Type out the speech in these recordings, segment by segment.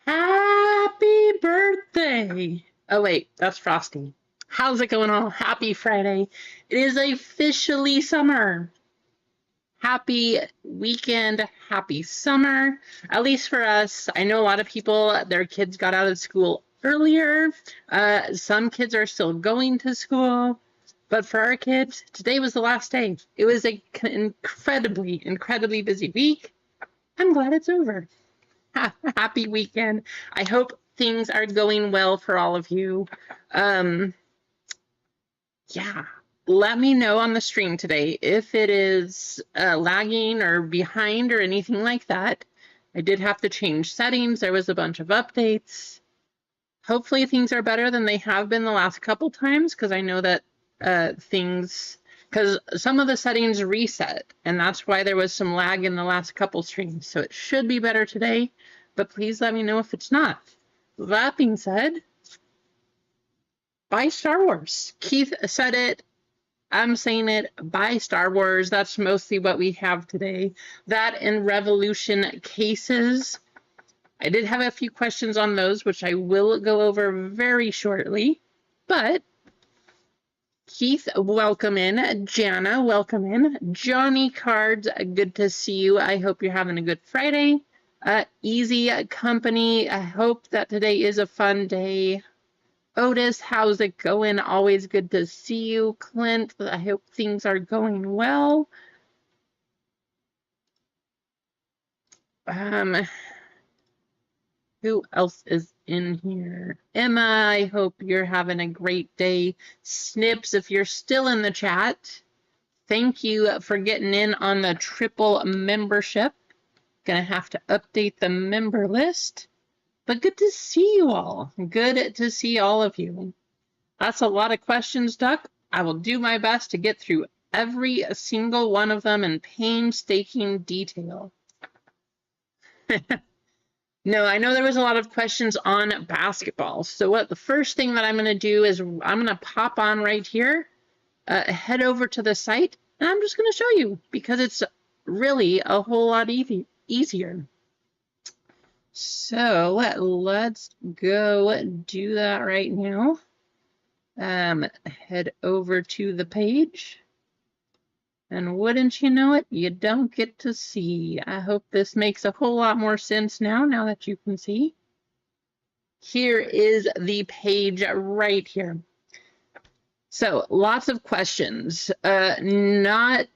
Happy birthday! Oh, wait, that's Frosty. How's it going all? Happy Friday. It is officially summer. Happy weekend, happy summer. At least for us. I know a lot of people, their kids got out of school earlier. Some kids are still going to school. But for our kids, today was the last day. It was an incredibly busy week. I'm glad it's over. Happy weekend. I hope things are going well for all of you. Um, yeah, let me know on the stream today if it is lagging or behind or anything like that. I did have to change settings. There was a bunch of updates. Hopefully things are better than they have been the last couple times because I know that because some of the settings reset and that's why there was some lag in the last couple streams. So it should be better today, but please let me know if it's not. That being said, buy Star Wars. Keith said it. I'm saying it. Buy Star Wars. That's mostly what we have today. That and Revolution cases. I did have a few questions on those, which I will go over very shortly. But Keith, welcome in. Jana, welcome in. Johnny Cards, good to see you. I hope you're having a good Friday. Easy Company, I hope that today is a fun day. Otis, how's it going? Always good to see you. Clint, I hope things are going well. Who else is in here? Emma, I hope you're having a great day. Snips, if you're still in the chat, thank you for getting in on the triple membership. Gonna have to update the member list. But good to see you all. Good to see all of you. That's a lot of questions, Duck. I will do my best to get through every single one of them in painstaking detail. No, I know there was a lot of questions on basketball. So what the first thing that I'm going to do is I'm going to pop on right here, head over to the site, and I'm just going to show you because it's really a whole lot easier. So let's go do that right now. Head over to the page. And wouldn't you know it, you don't get to see. I hope this makes a whole lot more sense now that you can see. Here is the page right here. So lots of questions. There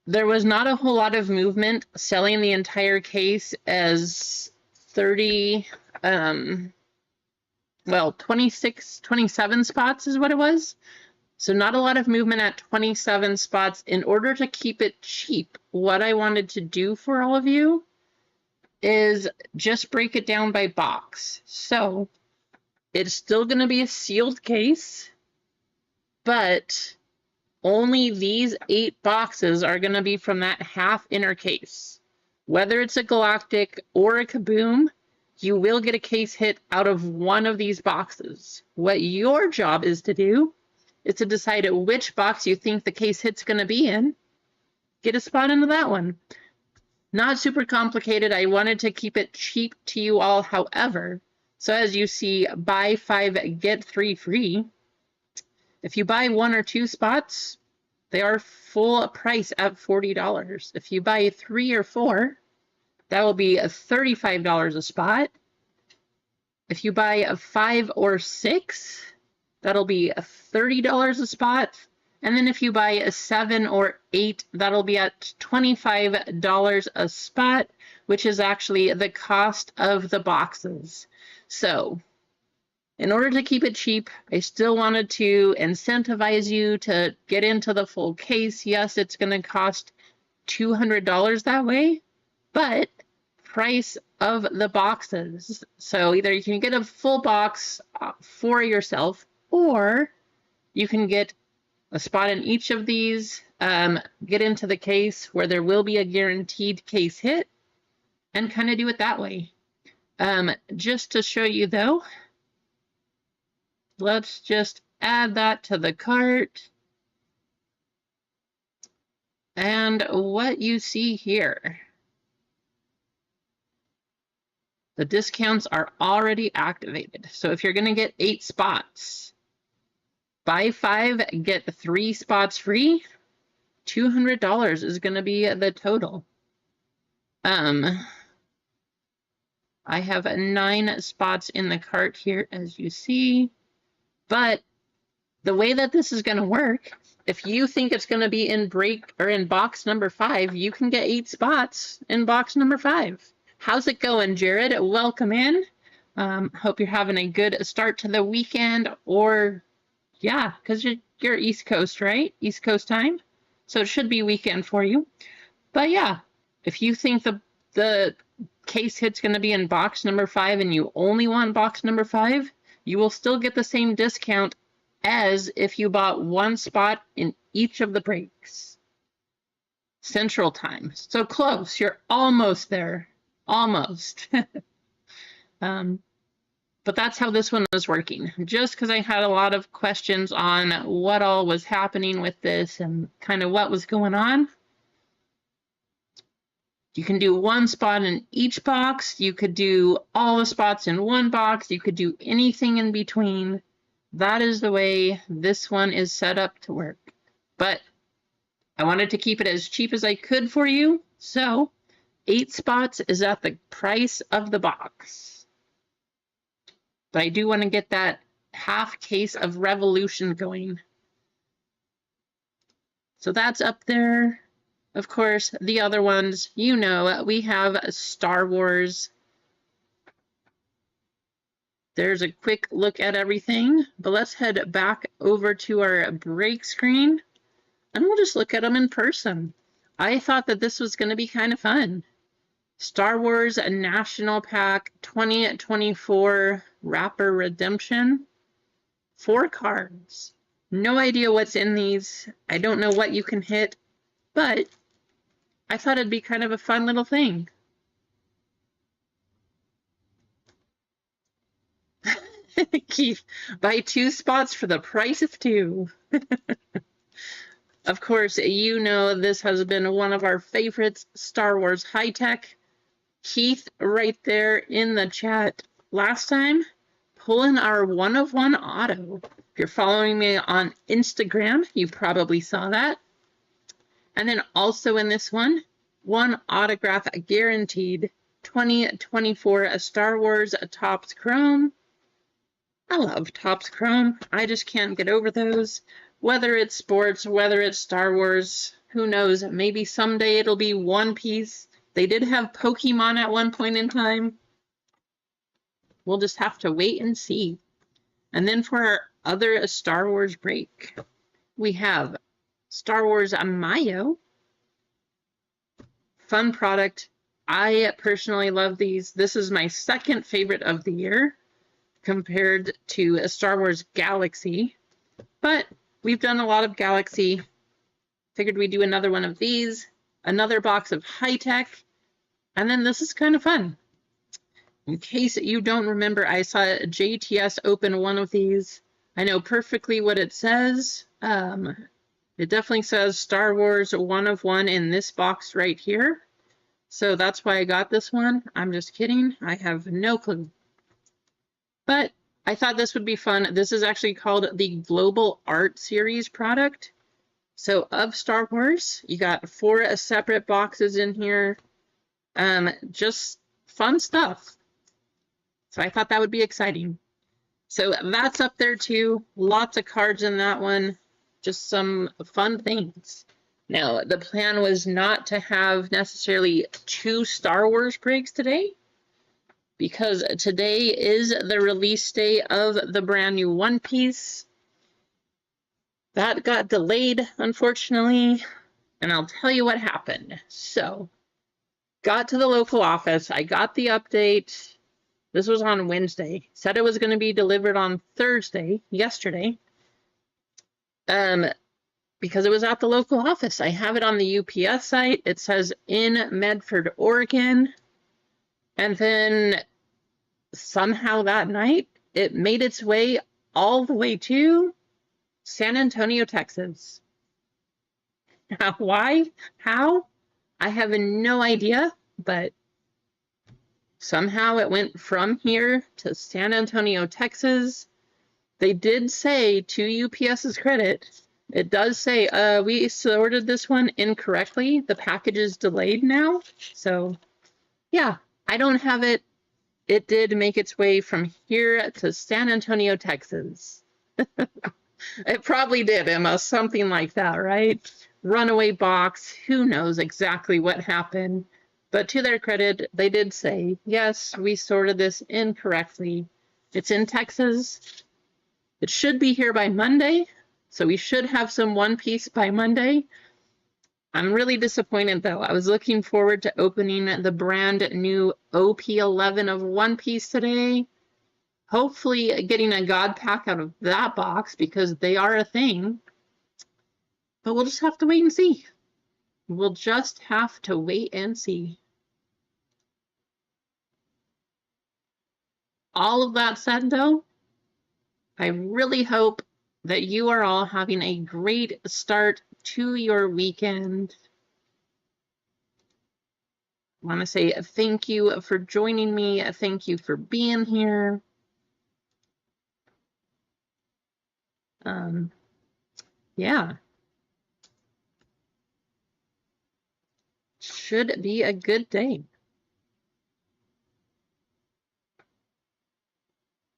was not a whole lot of movement selling the entire case as 26, 27 spots is what it was. So not a lot of movement at 27 spots. In order to keep it cheap, what I wanted to do for all of you is just break it down by box. So it's still going to be a sealed case, but only these 8 boxes are going to be from that half inner case. Whether it's a Galactic or a Kaboom, you will get a case hit out of one of these boxes. What your job is to do is to decide which box you think the case hit's going to be in. Get a spot into that one. Not super complicated. I wanted to keep it cheap to you all, however. So as you see, buy 5, get 3 free. If you buy 1 or 2 spots, they are full price at $40. If you buy 3 or 4, that will be $35 a spot. If you buy 5 or 6, that'll be $30 a spot. And then if you buy 7 or 8, that'll be at $25 a spot, which is actually the cost of the boxes. So in order to keep it cheap, I still wanted to incentivize you to get into the full case. Yes, it's going to cost $200 that way, but price of the boxes. So either you can get a full box for yourself, or you can get a spot in each of these, get into the case where there will be a guaranteed case hit, and kind of do it that way. Just to show you though, let's just add that to the cart. And what you see here The discounts are already activated. So if you're going to get 8 spots, buy 5, get 3 spots free, $200 is going to be the total. I have 9 spots in the cart here, as you see, but the way that this is going to work, if you think it's going to be in break or in box number 5, you can get 8 spots in box number 5. How's it going, Jared? Welcome in. Hope you're having a good start to the weekend, or yeah, because you're East Coast, right? East Coast time. So it should be weekend for you. But yeah, if you think the case hit's going to be in box number 5 and you only want box number 5, you will still get the same discount as if you bought 1 spot in each of the breaks. Central time. So close. You're almost there. Almost. But that's how this one was working. Just because I had a lot of questions on what all was happening with this and kind of what was going on. You can do 1 spot in each box. You could do all the spots in 1 box. You could do anything in between. That is the way this one is set up to work. But I wanted to keep it as cheap as I could for you. So 8 spots is at the price of the box. But I do want to get that half case of Revolution going. So that's up there. Of course, the other ones, you know, we have Star Wars. There's a quick look at everything, but let's head back over to our break screen and we'll just look at them in person. I thought that this was going to be kind of fun. Star Wars National Pack 2024 Wrapper Redemption. 4 cards. No idea what's in these. I don't know what you can hit, but I thought it'd be kind of a fun little thing. Keith, buy 2 spots for the price of 2. Of course, you know this has been one of our favorites, Star Wars High Tech. Keith, right there in the chat last time, pulling our 1 of 1 auto. If you're following me on Instagram, you probably saw that. And then also in this one, 1 autograph guaranteed, 2024 Star Wars Topps Chrome. I love Topps Chrome. I just can't get over those. Whether it's sports, whether it's Star Wars, who knows? Maybe someday it'll be One Piece. They did have Pokemon at one point in time. We'll just have to wait and see. And then for our other Star Wars break, we have Star Wars Mayo. Fun product. I personally love these. This is my 2nd favorite of the year compared to a Star Wars Galaxy. But we've done a lot of Galaxy. Figured we'd do another one of these. Another box of High Tech. And then this is kind of fun. In case you don't remember, I saw JTS open one of these. I know perfectly what it says. It definitely says Star Wars 1 of 1 in this box right here. So that's why I got this one. I'm just kidding. I have no clue. But I thought this would be fun. This is actually called the Global Art Series product. So of Star Wars, you got 4 separate boxes in here. Just fun stuff. So I thought that would be exciting. So that's up there too. Lots of cards in that one. Just some fun things. Now, the plan was not to have necessarily 2 Star Wars breaks today, because today is the release day of the brand new One Piece. That got delayed, unfortunately, and I'll tell you what happened. So, got to the local office. I got the update. This was on Wednesday. Said it was going to be delivered on Thursday, yesterday. Because it was at the local office. I have it on the UPS site. It says in Medford, Oregon. And then somehow that night, it made its way all the way to San Antonio, Texas. Why? How? I have no idea, but Somehow it went from here to San Antonio, Texas. They did say, to UPS's credit, it does say, we sorted this one incorrectly. The package is delayed now. So, yeah, I don't have it. It did make its way from here to San Antonio, Texas. It probably did, Emma, something like that, right? Runaway box, who knows exactly what happened. But to their credit, they did say, yes, we sorted this incorrectly. It's in Texas. It should be here by Monday, so we should have some One Piece by Monday. I'm really disappointed, though. I was looking forward to opening the brand new OP11 of One Piece today. Hopefully getting a God Pack out of that box, because they are a thing. But we'll just have to wait and see. We'll just have to wait and see. All of that said, though, I really hope that you are all having a great start to your weekend. I want to say thank you for joining me. Thank you for being here. Yeah. Should be a good day.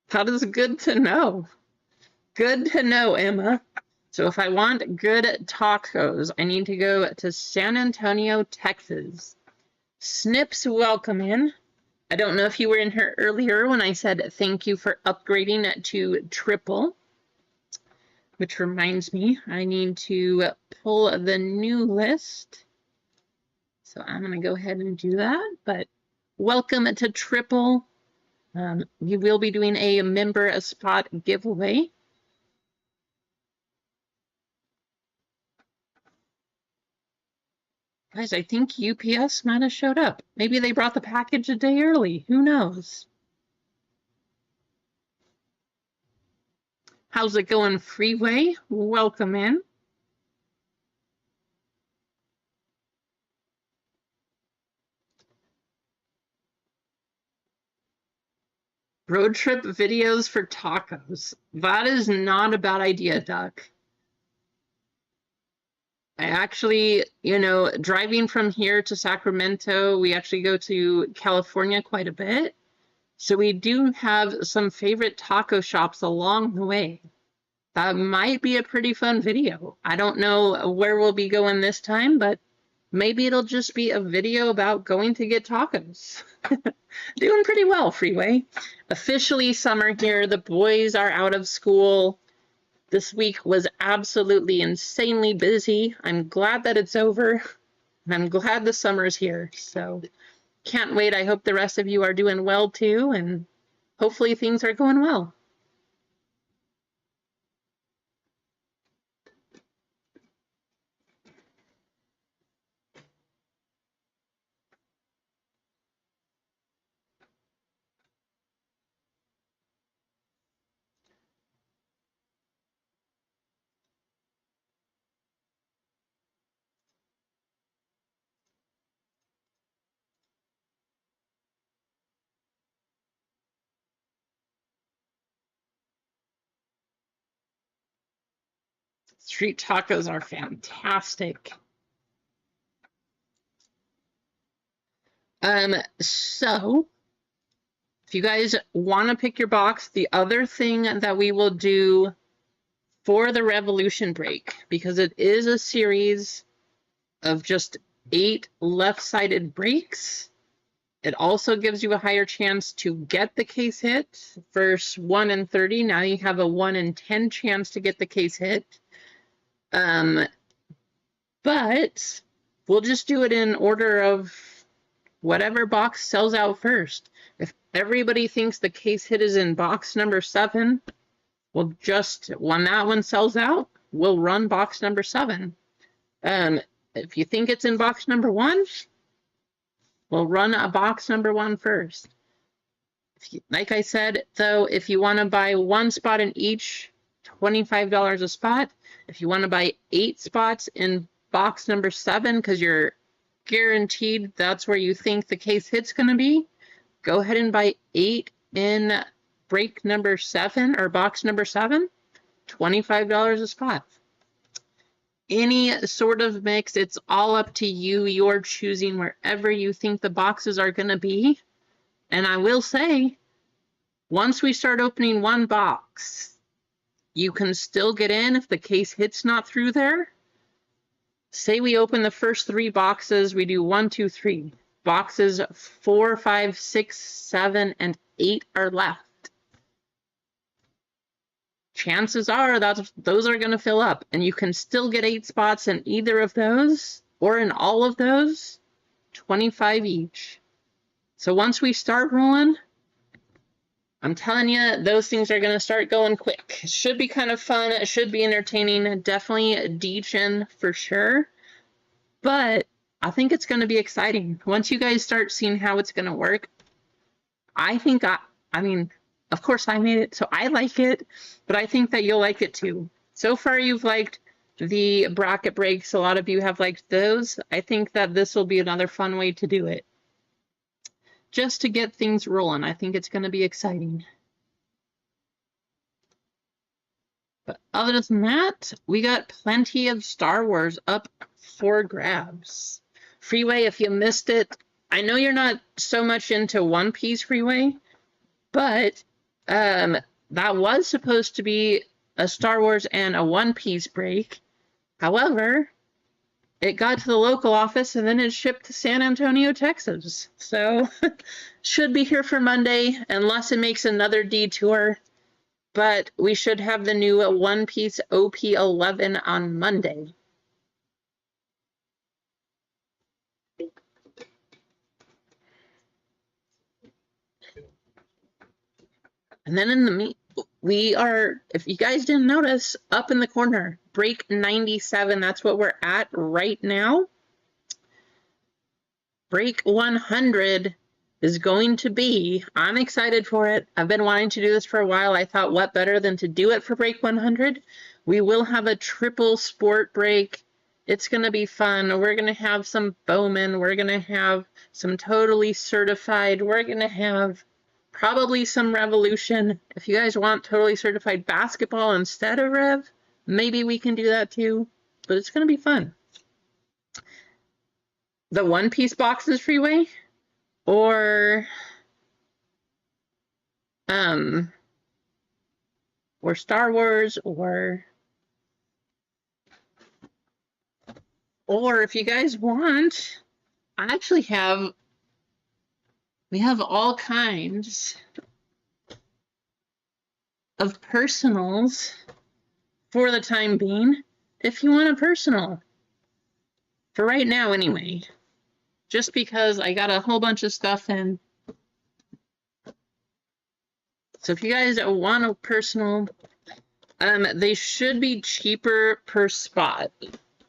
How does good to know? Good to know, Emma. So if I want good tacos, I need to go to San Antonio, Texas. Snips, welcome in. I don't know if you were in here earlier when I said thank you for upgrading to triple, which reminds me I need to pull the new list. So I'm going to go ahead and do that. But welcome to triple. You will be doing a member spot giveaway. Guys, I think UPS might have showed up. Maybe they brought the package a day early. Who knows? How's it going, Freeway? Welcome in. Road trip videos for tacos. That is not a bad idea, Duck. I actually, driving from here to Sacramento, we actually go to California quite a bit. So we do have some favorite taco shops along the way. That might be a pretty fun video. I don't know where we'll be going this time, but maybe it'll just be a video about going to get tacos. Doing pretty well, Freeway. Officially summer here. The boys are out of school. This week was absolutely insanely busy. I'm glad that it's over, and I'm glad the summer's here. So can't wait. I hope the rest of you are doing well too, and hopefully things are going well. Street tacos are fantastic. So if you guys want to pick your box, the other thing that we will do for the Revolution break, because it is a series of just 8 left-sided breaks, it also gives you a higher chance to get the case hit. First 1 in 30, now you have a 1 in 10 chance to get the case hit. But we'll just do it in order of whatever box sells out first. If everybody thinks the case hit is in box number 7, we'll just, when that one sells out, we'll run box number 7. If you think it's in box number 1, we'll run a box number 1 first. Like I said, though, if you want to buy 1 spot in each, $25 a spot. If you want to buy 8 spots in box number 7, because you're guaranteed that's where you think the case hit's going to be, go ahead and buy 8 in break number 7 or box number 7, $25 a spot. Any sort of mix, it's all up to you. You're choosing wherever you think the boxes are going to be. And I will say, once we start opening one box, you can still get in if the case hit's not through there. Say we open the first 3 boxes, we do 1, 2, 3. Boxes 4, 5, 6, 7, and 8 are left. Chances are that those are going to fill up, and you can still get 8 spots in either of those or in all of those, 25 each. So once we start rolling, I'm telling you, those things are going to start going quick. It should be kind of fun. It should be entertaining. Definitely D-Chin for sure. But I think it's going to be exciting. Once you guys start seeing how it's going to work, I think, I mean, of course I made it, so I like it, but I think that you'll like it too. So far you've liked the bracket breaks. A lot of you have liked those. I think that this will be another fun way to do it. Just to get things rolling. I think it's going to be exciting. But other than that, we got plenty of Star Wars up for grabs. Freeway, if you missed it, I know you're not so much into One Piece, Freeway, but that was supposed to be a Star Wars and a One Piece break. However, it got to the local office and then it shipped to San Antonio, Texas. So should be here for Monday unless it makes another detour. But we should have the new One Piece OP11 on Monday. And then in the we are, if you guys didn't notice, up in the corner, break 97. That's what we're at right now. Break 100 is going to be, I'm excited for it. I've been wanting to do this for a while. I thought, what better than to do it for break 100? We will have a triple sport break. It's going to be fun. We're going to have some bowmen. We're going to have some totally certified. We're going to have probably some Revolution. If you guys want totally certified basketball instead of Rev, maybe we can do that too. But it's going to be fun. The One Piece boxes, Freeway, or Star Wars, or if you guys want, I actually have. We have all kinds of personals for the time being, if you want a personal. For right now, anyway. Just because I got a whole bunch of stuff in. So if you guys want a personal, they should be cheaper per spot.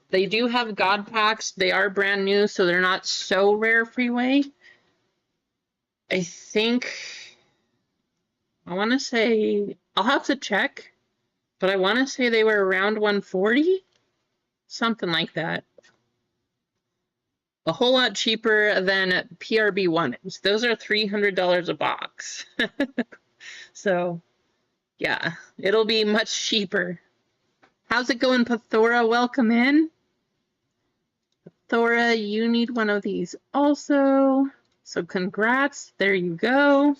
They do have God packs. They are brand new, so they're not so rare, Freeway. I think, I want to say, I'll have to check, but I want to say they were around 140, something like that. A whole lot cheaper than PRB ones. Those are $300 a box. So, yeah, it'll be much cheaper. How's it going, Pathora? Welcome in. Pathora, you need one of these also. So congrats, there you go.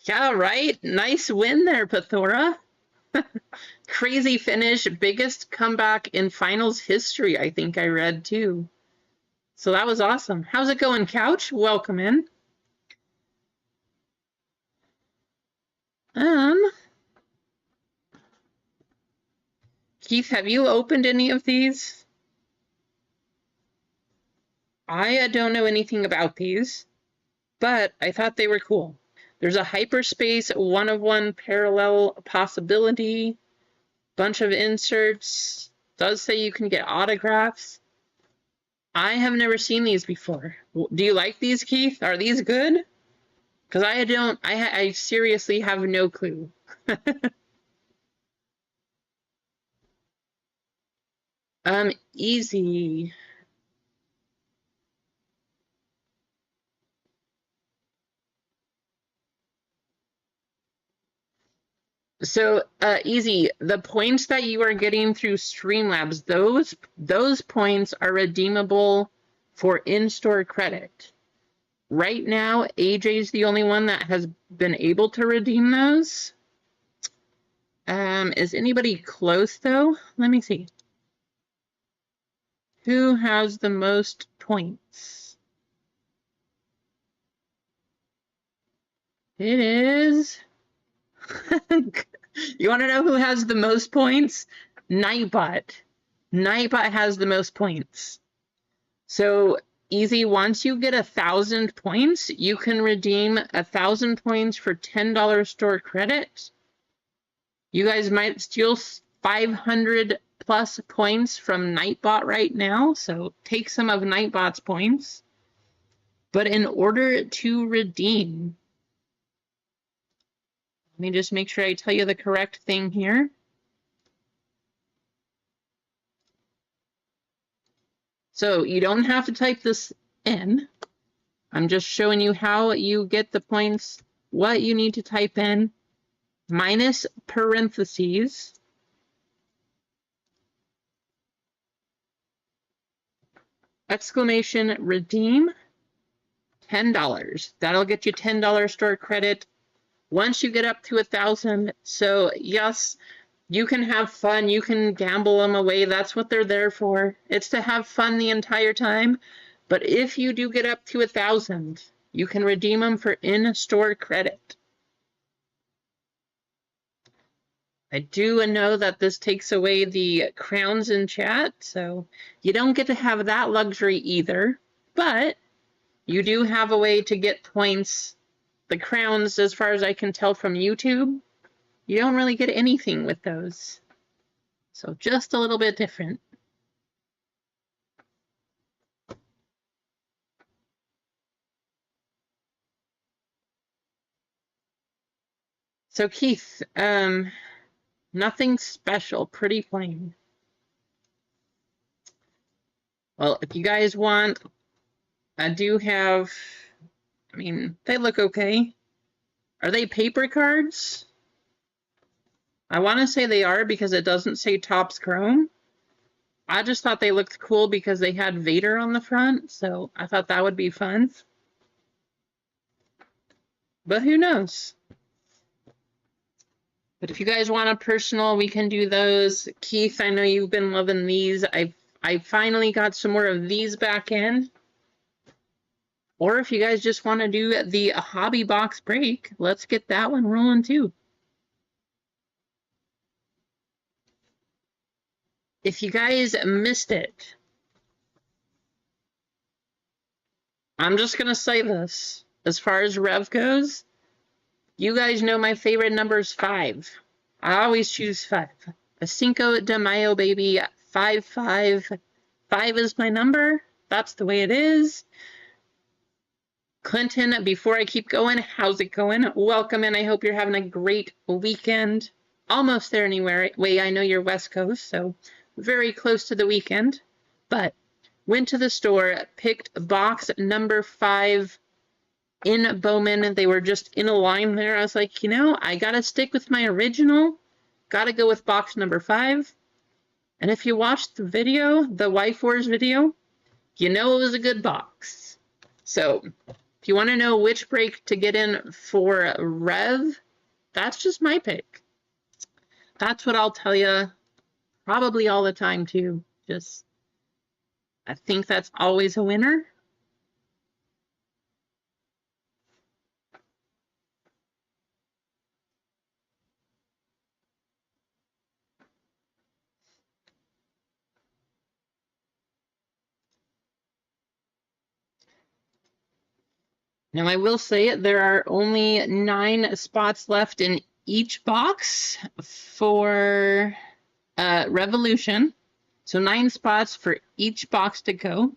Yeah, right. Nice win there, Pathora. Crazy finish, biggest comeback in finals history, I think I read too. So that was awesome. How's it going, Couch? Welcome in. Keith, have you opened any of these? I don't know anything about these, but I thought they were cool. There's a hyperspace, one-of-one parallel possibility, bunch of inserts, does say you can get autographs. I have never seen these before. Do you like these, Keith? Are these good? Because I don't, I seriously have no clue. Easy. So, easy. The points that you are getting through Streamlabs, those points are redeemable for in-store credit. Right now, AJ's the only one that has been able to redeem those. Is anybody close though? Let me see. Who has the most points? It is. You want to know who has the most points? Nightbot. Nightbot has the most points. So easy, once you get 1,000 points, you can redeem 1,000 points for $10 store credit. You guys might steal 500 plus points from Nightbot right now, so take some of Nightbot's points. But in order to redeem, let me just make sure I tell you the correct thing here. So you don't have to type this in. I'm just showing you how you get the points, what you need to type in, minus parentheses, exclamation redeem, $10. That'll get you $10 store credit once you get up to 1,000. So yes, you can have fun. You can gamble them away. That's what they're there for. It's to have fun the entire time. But if you do get up to 1,000, you can redeem them for in-store credit. I do know that this takes away the crowns in chat, so you don't get to have that luxury either. But you do have a way to get points. The crowns, as far as I can tell from YouTube, you don't really get anything with those. So just a little bit different. So Keith, nothing special, pretty plain. Well, if you guys want, I do have, I mean, they look okay. Are they paper cards? I want to say they are because it doesn't say Topps Chrome. I just thought they looked cool because they had Vader on the front, so I thought that would be fun. But who knows? But if you guys want a personal, we can do those. Keith, I know you've been loving these. I finally got some more of these back in. Or if you guys just want to do the hobby box break, let's get that one rolling too. If you guys missed it, I'm just going to say this. As far as Rev goes, you guys know my favorite number is 5. I always choose 5. A Cinco de Mayo, baby. 5, 5. 5 is my number. That's the way it is. Clinton, before I keep going, how's it going? Welcome in. I hope you're having a great weekend. Almost there anyway. I know you're West Coast, so very close to the weekend. But went to the store, picked box number 5 in Bowman. They were just in a line there. I was like, you know, I got to stick with my original. Got to go with box number 5. And if you watched the video, the Y4's video, you know it was a good box. So if you want to know which break to get in for Rev, that's just my pick. That's what I'll tell you probably all the time too. Just, I think that's always a winner. Now, I will say there are only 9 spots left in each box for Revolution. So 9 spots for each box to go.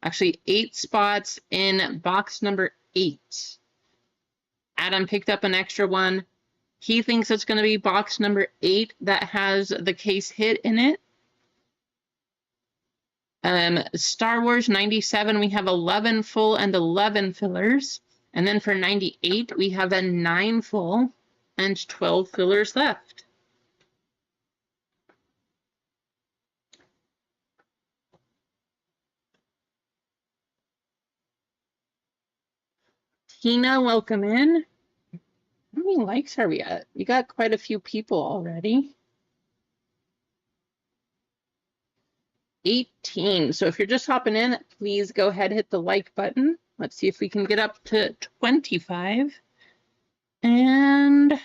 Actually, 8 spots in box number 8. Adam picked up an extra one. He thinks it's going to be box number 8 that has the case hit in it. Star Wars 97, we have 11 full and 11 fillers. And then for 98, we have a 9 full and 12 fillers left. Tina, welcome in. How many likes are we at? We got quite a few people already. 18. So if you're just hopping in, please go ahead, hit the like button. Let's see if we can get up to 25. And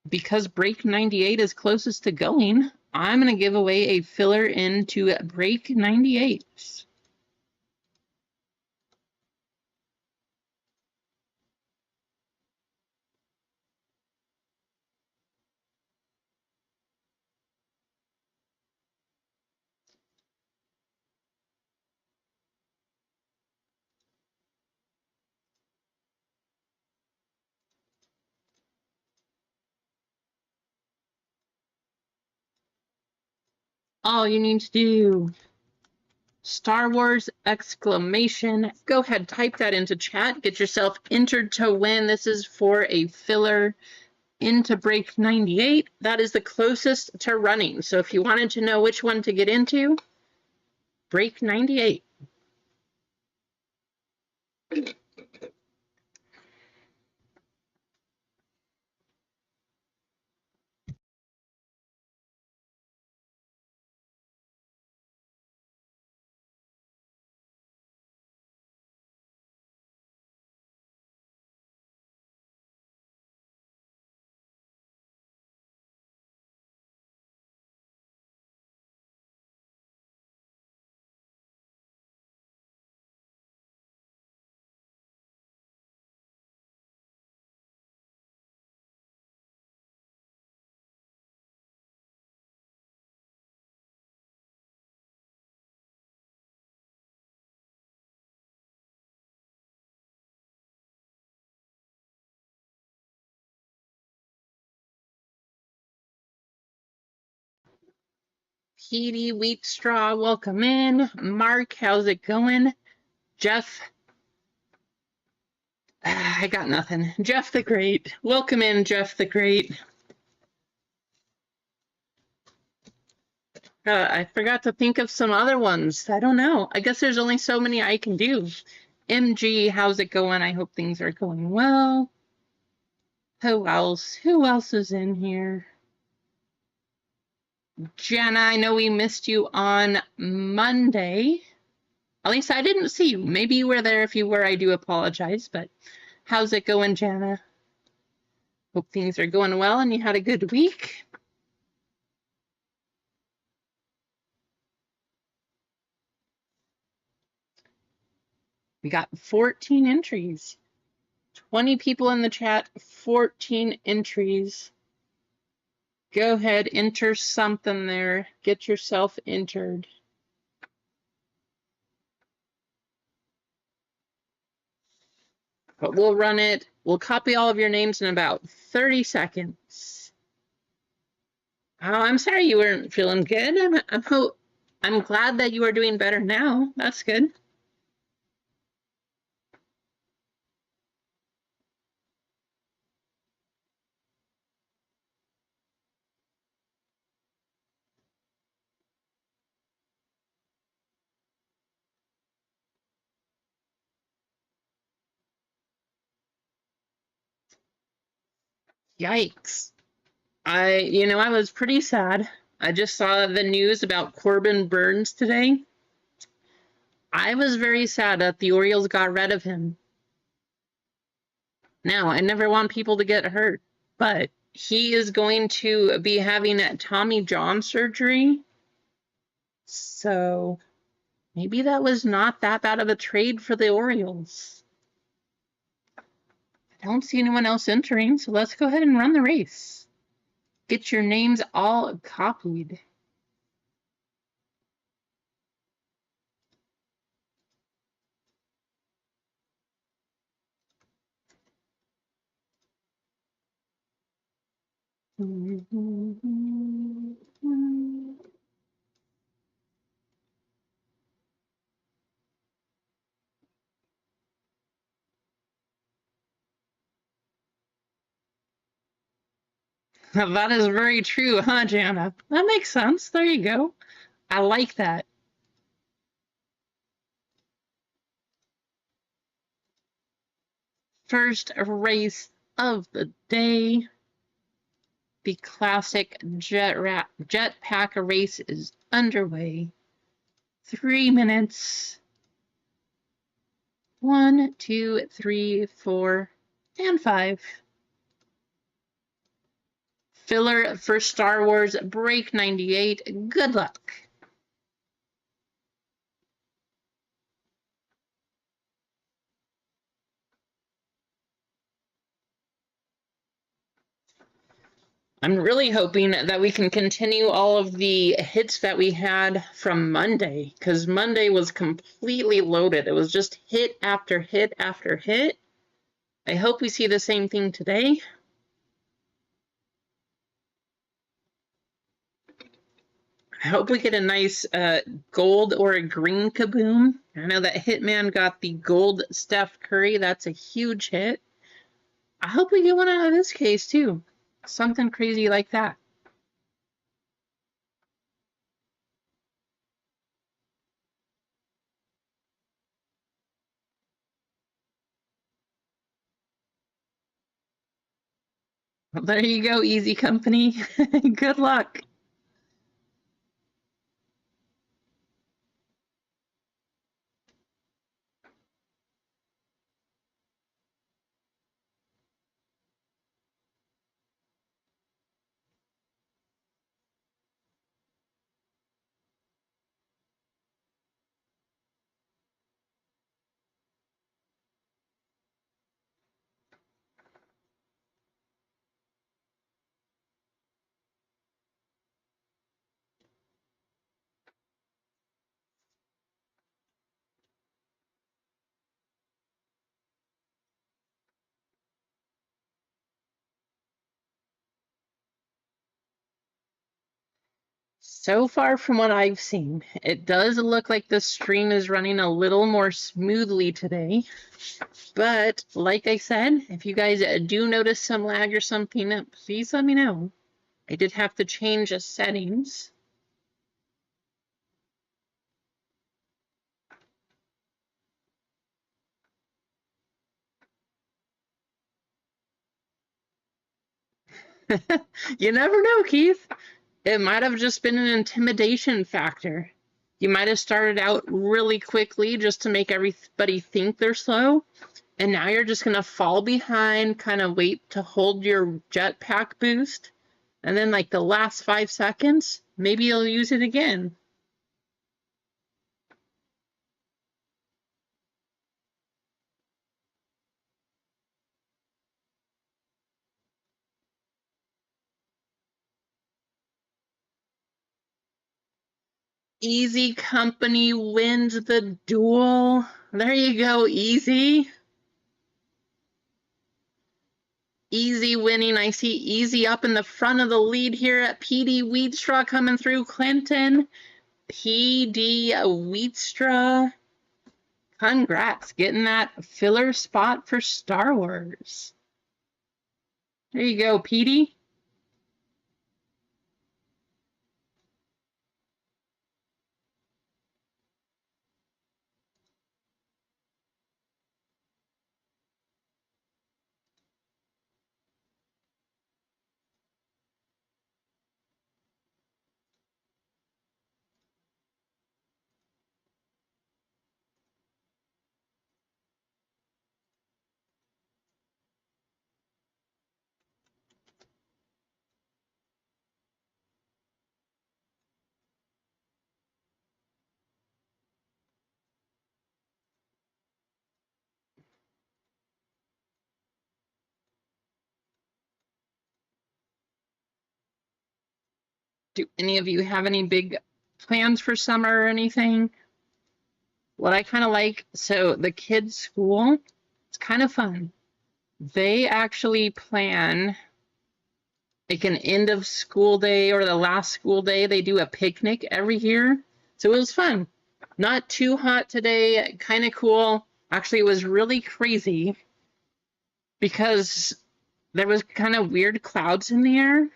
because break 98 is closest to going, I'm going to give away a filler into break 98. All you need to do, Star Wars exclamation. Go ahead, type that into chat. Get yourself entered to win. This is for a filler into break 98. That is the closest to running. So if you wanted to know which one to get into, break 98. Petey Wheatstraw, welcome in. Mark, how's it going? Jeff, I got nothing. Jeff the Great, welcome in, Jeff the Great. I forgot to think of some other ones. I don't know. I guess there's only so many I can do. MG, how's it going? I hope things are going well. Who else? Who else is in here? Jenna, I know we missed you on Monday. At least I didn't see you. Maybe you were there. If you were, I do apologize. But how's it going, Jenna? Hope things are going well and you had a good week. We got 14 entries. 20 people in the chat, 14 entries. Go ahead, enter something there. Get yourself entered. But we'll run it. We'll copy all of your names in about 30 seconds. Oh, I'm sorry you weren't feeling good. I'm glad that you are doing better now. That's good. Yikes. I was pretty sad. I just saw the news about Corbin Burns today. I was very sad that the Orioles got rid of him. Now, I never want people to get hurt, but he is going to be having Tommy John surgery. So maybe that was not that bad of a trade for the Orioles. I don't see anyone else entering, so let's go ahead and run the race. Get your names all copied. That is very true, huh, Jana? That makes sense. There you go. I like that. First race of the day. The classic jetpack race is underway. 3 minutes. 1, 2, 3, 4, and 5. Filler for Star Wars Break 98. Good luck. I'm really hoping that we can continue all of the hits that we had from Monday, because Monday was completely loaded. It was just hit after hit after hit. I hope we see the same thing today. I hope we get a nice gold or a green Kaboom. I know that Hitman got the gold Steph Curry. That's a huge hit. I hope we get one out of this case, too. Something crazy like that. Well, there you go, Easy Company. Good luck. So far from what I've seen, it does look like the stream is running a little more smoothly today. But like I said, if you guys do notice some lag or something, please let me know. I did have to change the settings. You never know, Keith. It might have just been an intimidation factor. You might have started out really quickly just to make everybody think they're slow, and now you're just going to fall behind, kind of wait to hold your jetpack boost, and then like the last 5 seconds, maybe you'll use it again. Easy Company wins the duel. There you go, Easy. Easy winning. I see Easy up in the front of the lead here at PD Wheatstra coming through Clinton. PD Wheatstra. Congrats, getting that filler spot for Star Wars. There you go, PD. Do any of you have any big plans for summer or anything? What I kind of like, so the kids' school, it's kind of fun. They actually plan like an end of school day or the last school day. They do a picnic every year. So it was fun. Not too hot today, kind of cool. Actually, it was really crazy because there was kind of weird clouds in the air.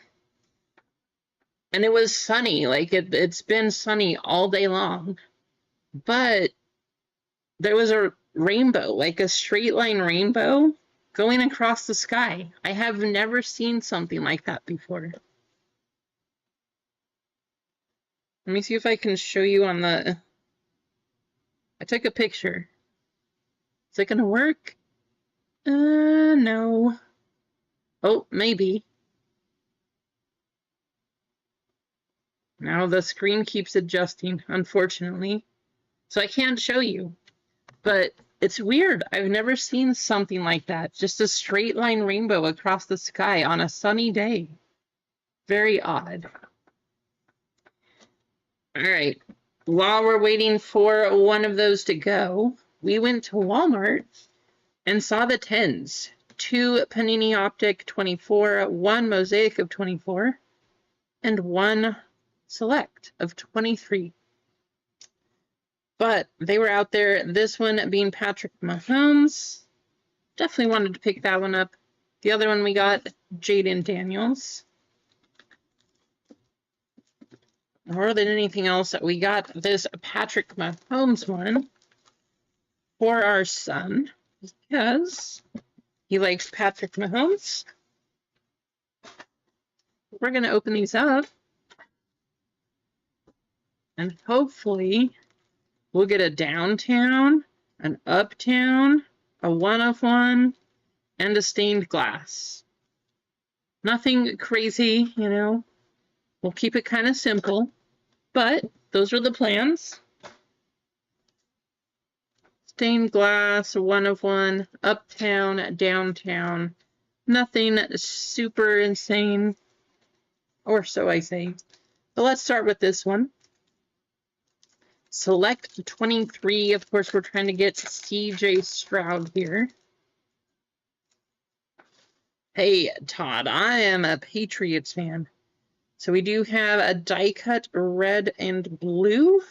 And it was sunny, like it's been sunny all day long. But there was a rainbow, like a straight line rainbow going across the sky. I have never seen something like that before. Let me see if I can show you on the... I took a picture. Is it gonna work? No. Oh, maybe. Now the screen keeps adjusting, unfortunately. So I can't show you. But it's weird. I've never seen something like that. Just a straight line rainbow across the sky on a sunny day. Very odd. All right. While we're waiting for one of those to go, we went to Walmart and saw the 10s. 2 Panini Optic 24, 1 Mosaic of 24, and 1 Select of 23. But they were out there, this one being Patrick Mahomes. Definitely wanted to pick that one up. The other one we got, Jaden Daniels. More than anything else, we got this Patrick Mahomes one for our son because he likes Patrick Mahomes. We're going to open these up and hopefully we'll get a downtown, an uptown, a 1 of 1, and a stained glass. Nothing crazy, you know. We'll keep it kind of simple, but those are the plans. Stained glass, 1 of 1, uptown, downtown. Nothing super insane, or so I say. So let's start with this one. Select 23. Of course, we're trying to get CJ Stroud here. Hey, Todd, I am a Patriots fan. So we do have a die cut red and blue.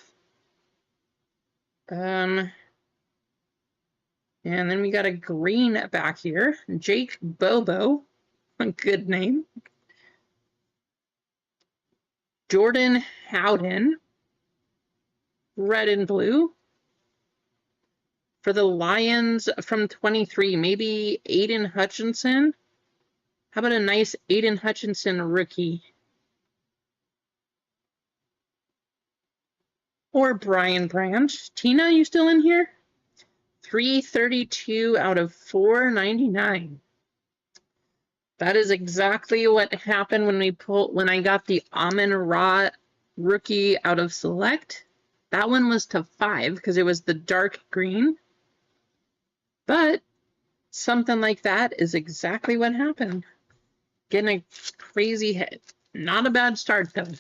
And then we got a green back here. Jake Bobo. A good name. Jordan Howden. Red and blue. For the Lions from 23, maybe Aiden Hutchinson. How about a nice Aiden Hutchinson rookie? Or Brian Branch. Tina, you still in here? 332 out of 499. That is exactly what happened when I got the Amon-Ra rookie out of Select. That one was to 5 because it was the dark green. But something like that is exactly what happened. Getting a crazy hit. Not a bad start, though.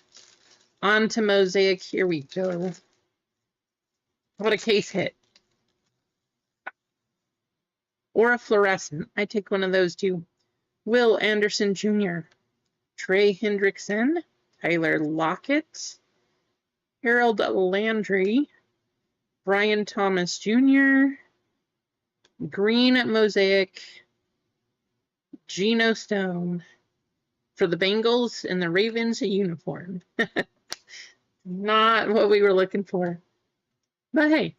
On to Mosaic. Here we go. What a case hit. Or a fluorescent. I take one of those, too. Will Anderson Jr. Trey Hendrickson. Tyler Lockett. Harold Landry, Brian Thomas Jr., Green Mosaic, Geno Stone for the Bengals and the Ravens uniform. Not what we were looking for. But hey.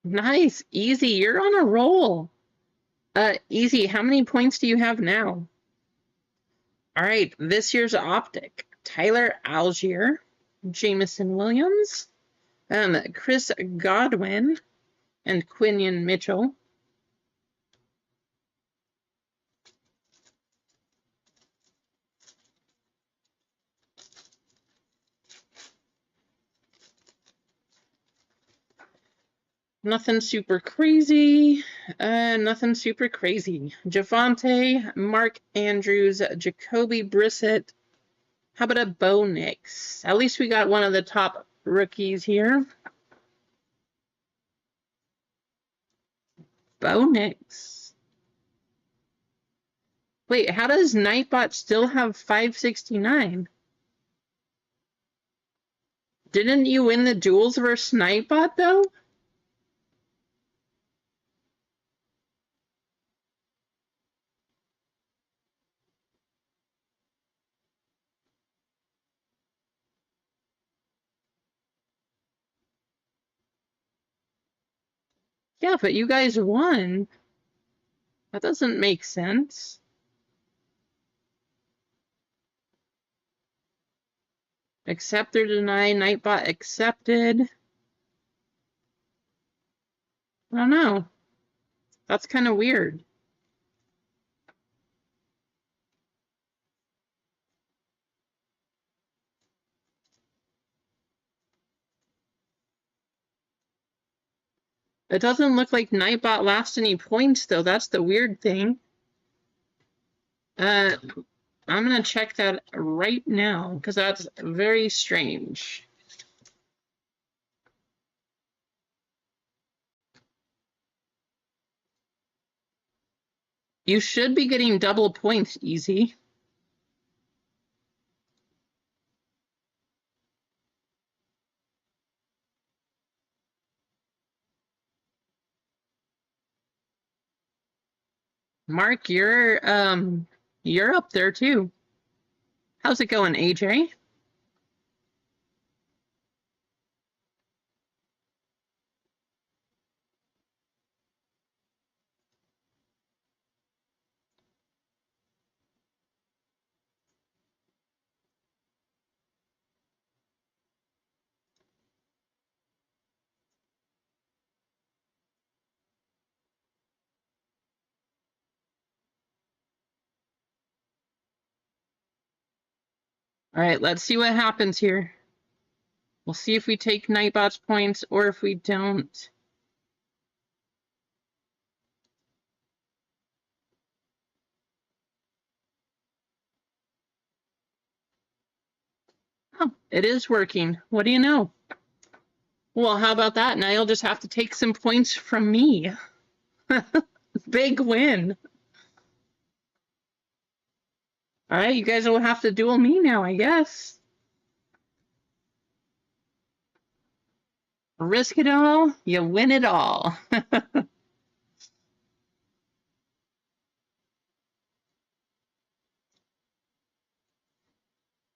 Nice, Easy, you're on a roll. Easy, how many points do you have now? All right, this year's Optic. Tyler Algier, Jamison Williams, Chris Godwin, and Quinion Mitchell. Nothing super crazy. Nothing super crazy. Javonte, Mark Andrews, Jacoby Brissett. How about a Bo Nix? At least we got one of the top rookies here. Bo Nix. Wait, how does Nightbot still have 569? Didn't you win the duels versus Nightbot, though? Yeah, but you guys won. That doesn't make sense. Accept or deny, Nightbot accepted. I don't know. That's kind of weird. It doesn't look like Nightbot lost any points, though. That's the weird thing. I'm going to check that right now, because that's very strange. You should be getting double points, Easy. Mark, you're up there too. How's it going, AJ? All right, let's see what happens here. We'll see if we take Nightbot's points or if we don't. Oh, it is working. What do you know? Well, how about that? Now you'll just have to take some points from me. Big win. All right, you guys will have to duel me now, I guess. Risk it all, you win it all.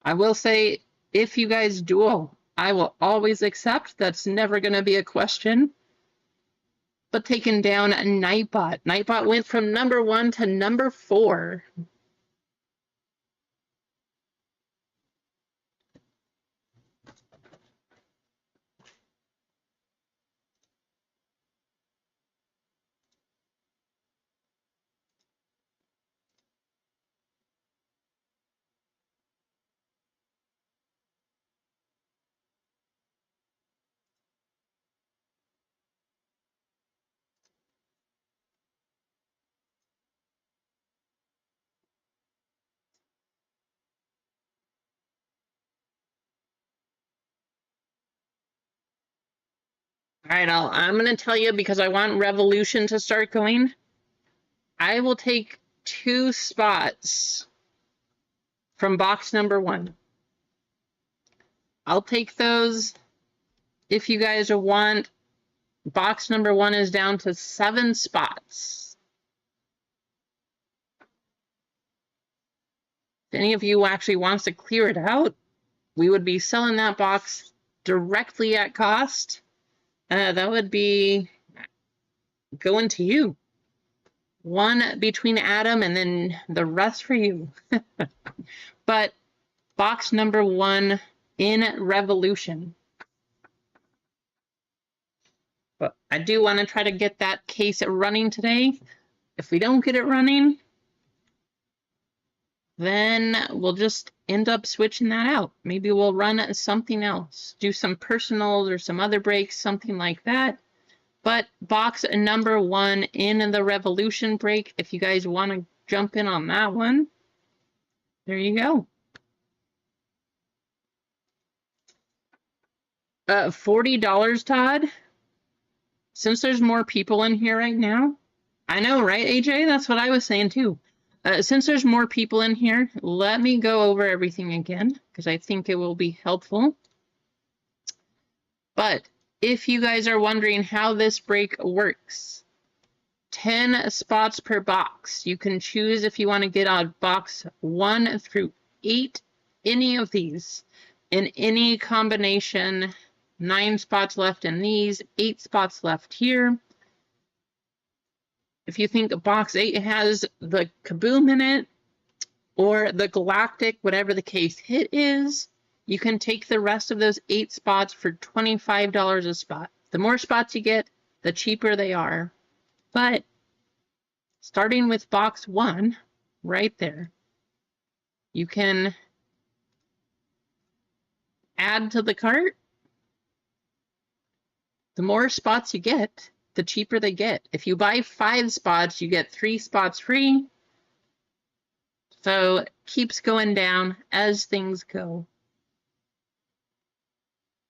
I will say, if you guys duel, I will always accept. That's never going to be a question. But taking down Nightbot. Nightbot went from number 1 to number 4. All right, I'm going to tell you because I want Revolution to start going. I will take 2 spots from box number 1. I'll take those if you guys want. Box number 1 is down to 7 spots. If any of you actually wants to clear it out, we would be selling that box directly at cost. That would be going to you. 1 between Adam and then the rest for you. But box number 1 in Revolution. But I do want to try to get that case running today. If we don't get it running, then we'll just end up switching that out. Maybe we'll run something else, do some personals or some other breaks, something like that. But box number 1 in the Revolution break, if you guys want to jump in on that one, there you go. $40, Todd. Since there's more people in here right now. I know, right, AJ? That's what I was saying too. Since there's more people in here, let me go over everything again, because I think it will be helpful. But if you guys are wondering how this break works, 10 spots per box. You can choose if you want to get on box 1 through 8, any of these, in any combination. 9 spots left in these, 8 spots left here. If you think box 8 has the Kaboom in it, or the Galactic, whatever the case hit is, you can take the rest of those 8 spots for $25 a spot. The more spots you get, the cheaper they are. But starting with box 1, right there, you can add to the cart. The more spots you get, the cheaper they get. If you buy 5 spots, you get 3 spots free. So it keeps going down as things go.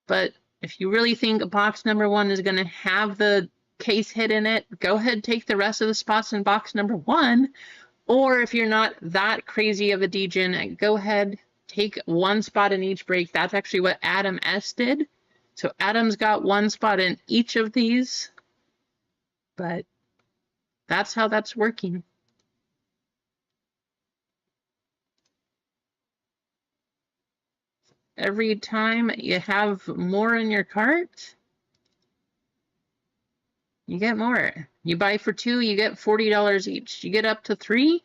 But if you really think box number 1 is going to have the case hit in it, go ahead and take the rest of the spots in box number 1. Or if you're not that crazy of a degen, go ahead, take 1 spot in each break. That's actually what Adam S. did. So Adam's got 1 spot in each of these. But that's how that's working. Every time you have more in your cart, you get more. You buy for 2, you get $40 each. You get up to 3,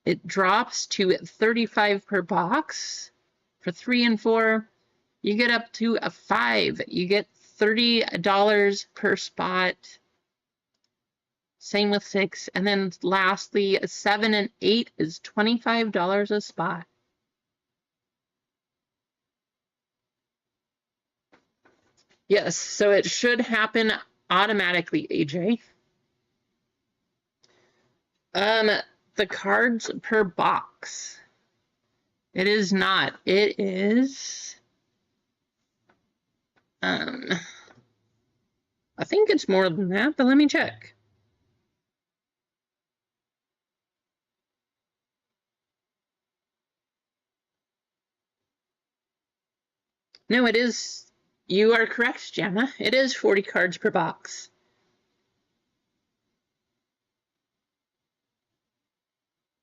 it drops to $35 per box. For 3 and 4, you get up to 5. You get $30 per spot. Same with 6. And then lastly, 7 and 8 is $25 a spot. Yes, so it should happen automatically, AJ. The cards per box. It is not. It is I think it's more than that, but let me check. No, it is. You are correct, Gemma. It is 40 cards per box.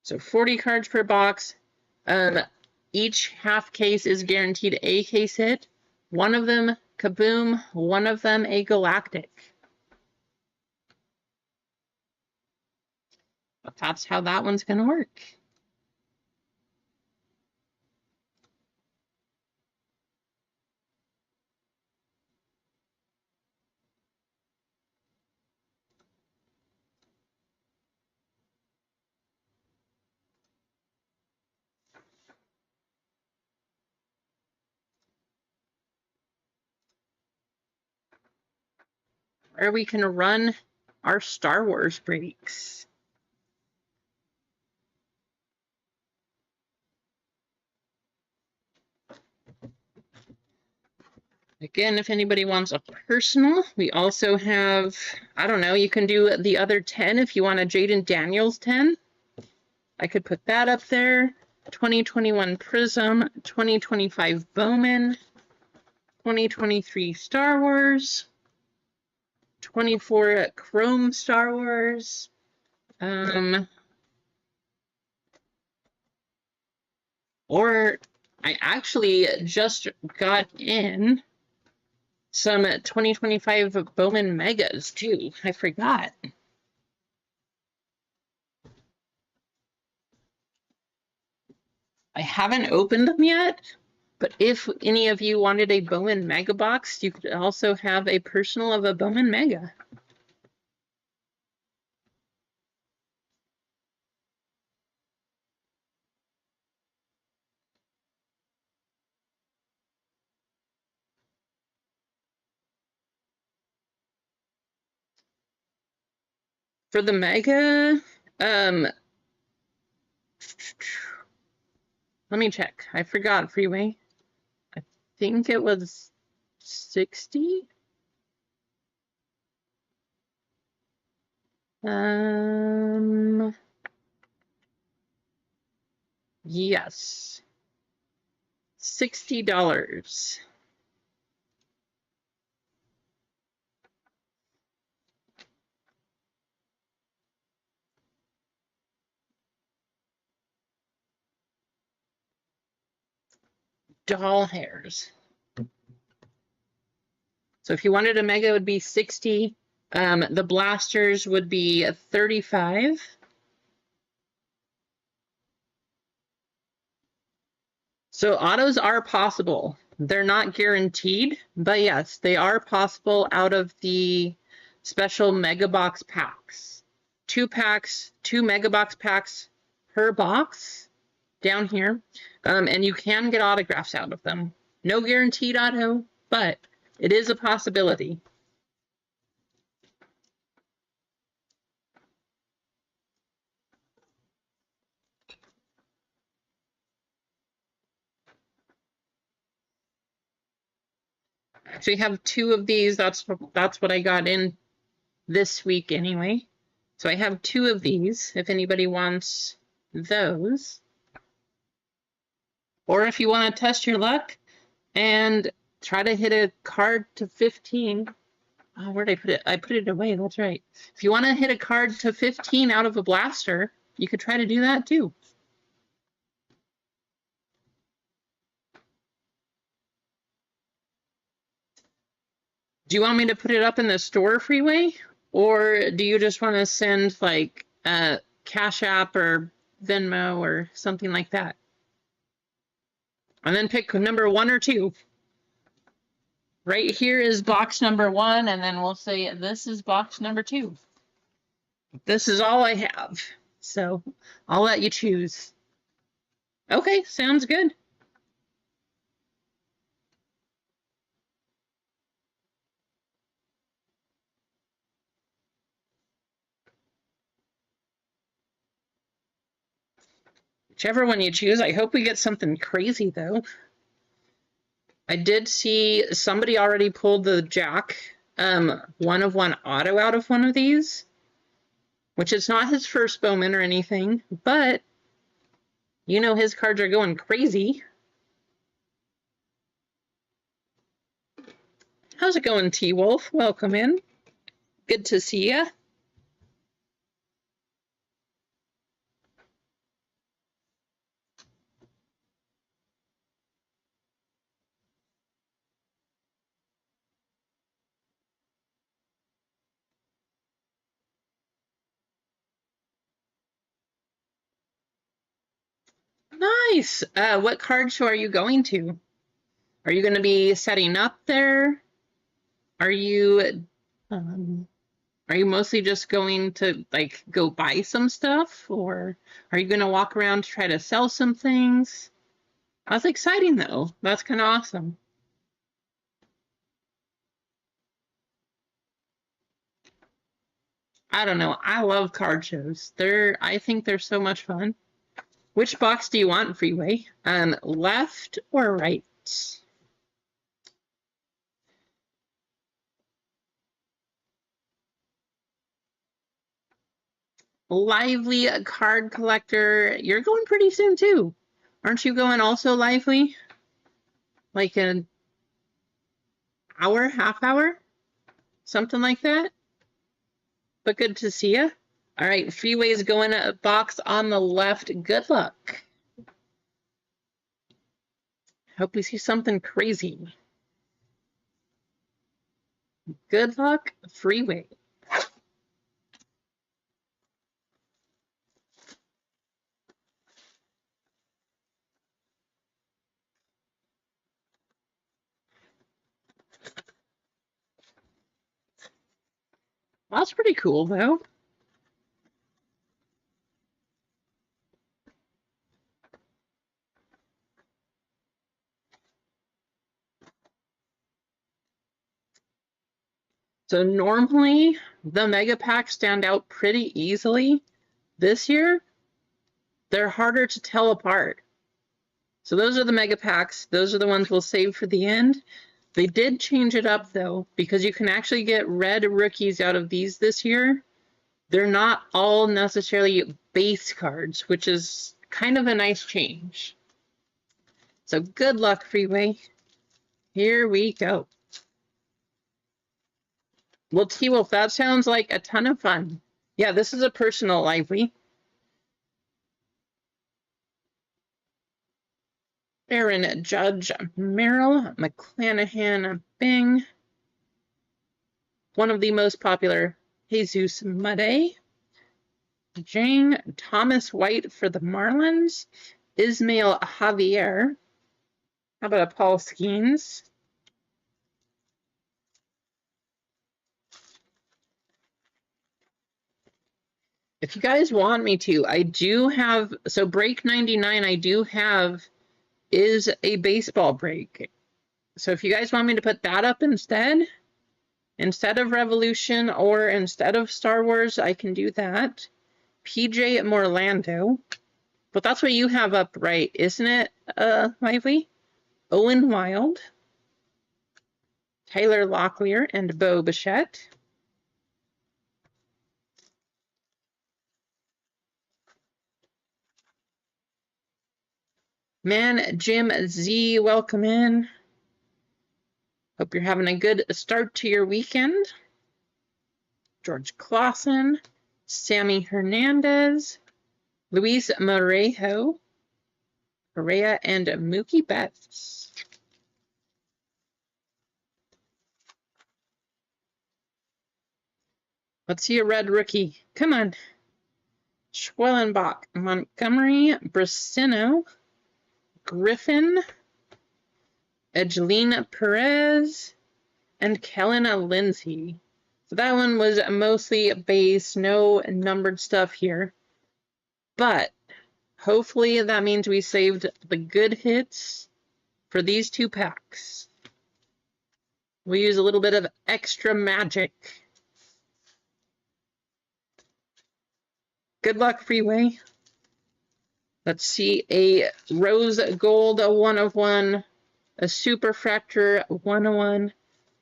So 40 cards per box. Each half case is guaranteed a case hit. One of them Kaboom, one of them a Galactic. But that's how that one's going to work. Where we can run our Star Wars breaks. Again, if anybody wants a personal, we also have, I don't know, you can do the other 10 if you want a Jaden Daniels 10. I could put that up there. 2021 Prism, 2025 Bowman, 2023 Star Wars, 24 Chrome Star Wars, or I actually just got in some 2025 Bowman Megas too. I forgot. I haven't opened them yet, but if any of you wanted a Bowman Mega box, you could also have a personal of a Bowman Mega. For the Mega, let me check. I forgot, Freeway. I think it was 60. Yes. $60. Doll hairs. So if you wanted a mega, it would be 60. The blasters would be 35. So autos are possible. They're not guaranteed, but yes, they are possible out of the special mega box packs. 2 packs, 2 mega box packs per box down here. And you can get autographs out of them. No guaranteed auto, but it is a possibility. I actually have 2 of these. That's what I got in this week anyway. So I have 2 of these if anybody wants those. Or if you want to test your luck and try to hit a card to 15. Oh, where'd I put it? I put it away. That's right. If you want to hit a card to 15 out of a blaster, you could try to do that too. Do you want me to put it up in the store freeway? Or do you just want to send like a Cash App or Venmo or something like that? And then pick number 1 or 2. Right here is box number 1, and then we'll say this is box number 2. This is all I have, so I'll let you choose. Okay, sounds good. Whichever one you choose, I hope we get something crazy though. I did see somebody already pulled the Jack 1/1 auto out of one of these, which is not his first Bowman or anything, but you know his cards are going crazy. How's it going, T-Wolf? Welcome in. Good to see ya. Nice. What card show are you going to? Are you going to be setting up there? Are you mostly just going to like go buy some stuff, or are you going to walk around to try to sell some things? That's exciting though. That's kind of awesome. I don't know. I love card shows. I think they're so much fun. Which box do you want, Freeway? Left or right? Lively card collector. You're going pretty soon too. Aren't you going also, Lively? Like an hour, half hour? Something like that? But good to see you. All right, Freeway's going a box on the left. Good luck. Hope we see something crazy. Good luck, Freeway. That's pretty cool, though. So normally, the mega packs stand out pretty easily. This year, they're harder to tell apart. So those are the mega packs. Those are the ones we'll save for the end. They did change it up, though, because you can actually get red rookies out of these this year. They're not all necessarily base cards, which is kind of a nice change. So good luck, Freeway. Here we go. Well, T-Wolf, that sounds like a ton of fun. Yeah, this is a personal lively. Aaron Judge, Merrill, McClanahan, Bing. One of the most popular, Jesus Mudday. Jang, Thomas White for the Marlins. Ismail Javier. How about a Paul Skeens? If you guys want me to, I do have, so break 99 I do have is a baseball break. So if you guys want me to put that up instead of Revolution or instead of Star Wars, I can do that. PJ Morlando. But that's what you have up, right? Isn't it, Lively? Owen Wild. Tyler Locklear and Bo Bichette. Man, Jim Z, welcome in. Hope you're having a good start to your weekend. George Clausen, Sammy Hernandez, Luis Morejo, Correa, and Mookie Betts. Let's see a red rookie. Come on. Schwellenbach, Montgomery, Brissino, Griffin, Edgelina Perez, and Kellena Lindsay. So that one was mostly base, no numbered stuff here. But hopefully that means we saved the good hits for these two packs. We use a little bit of extra magic. Good luck, Freeway. Let's see a rose gold, a 1/1, a superfractor 1/1.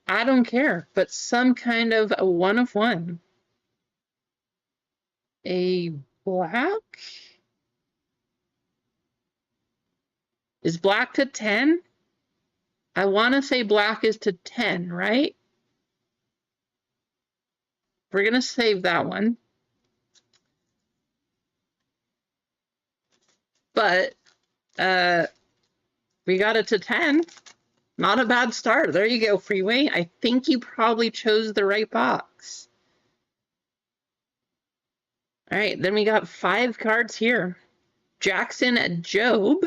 I don't care, but some kind of a 1/1. A black? Is black to 10? I want to say black is to 10, right? We're going to save that one. But we got it to 10. Not a bad start. There you go, Freeway. I think you probably chose the right box. All right, then we got 5 cards here. Jackson Job.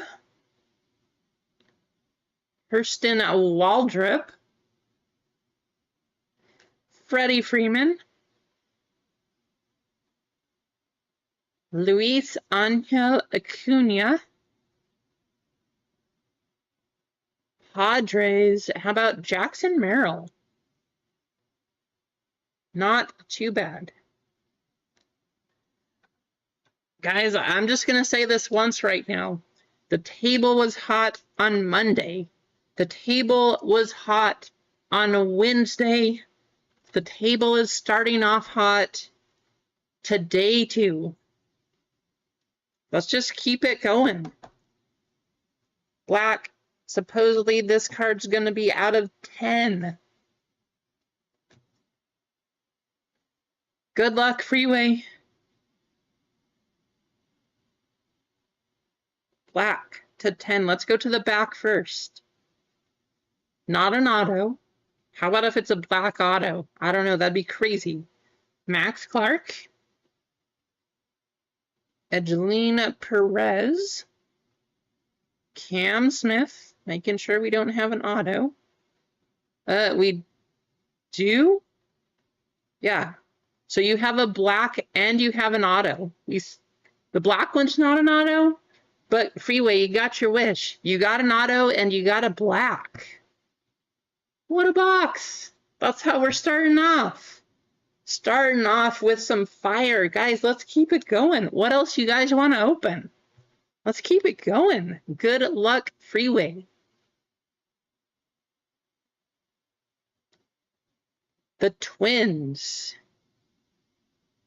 Hurston Waldrop. Freddie Freeman. Luis Angel Acuna. Padres. How about Jackson Merrill? Not too bad. Guys, I'm just going to say this once right now. The table was hot on Monday. The table was hot on Wednesday. The table is starting off hot today, too. Let's just keep it going. Black. Supposedly this card's going to be out of 10. Good luck, Freeway. Black to 10. Let's go to the back first. Not an auto. How about if it's a black auto? I don't know. That'd be crazy. Max Clark. Edgelina Perez. Cam Smith. Making sure we don't have an auto. We do? Yeah. So you have a black and you have an auto. The black one's not an auto, but Freeway, you got your wish. You got an auto and you got a black. What a box. That's how we're starting off. Starting off with some fire. Guys, let's keep it going. What else you guys want to open? Let's keep it going. Good luck, Freeway. The twins.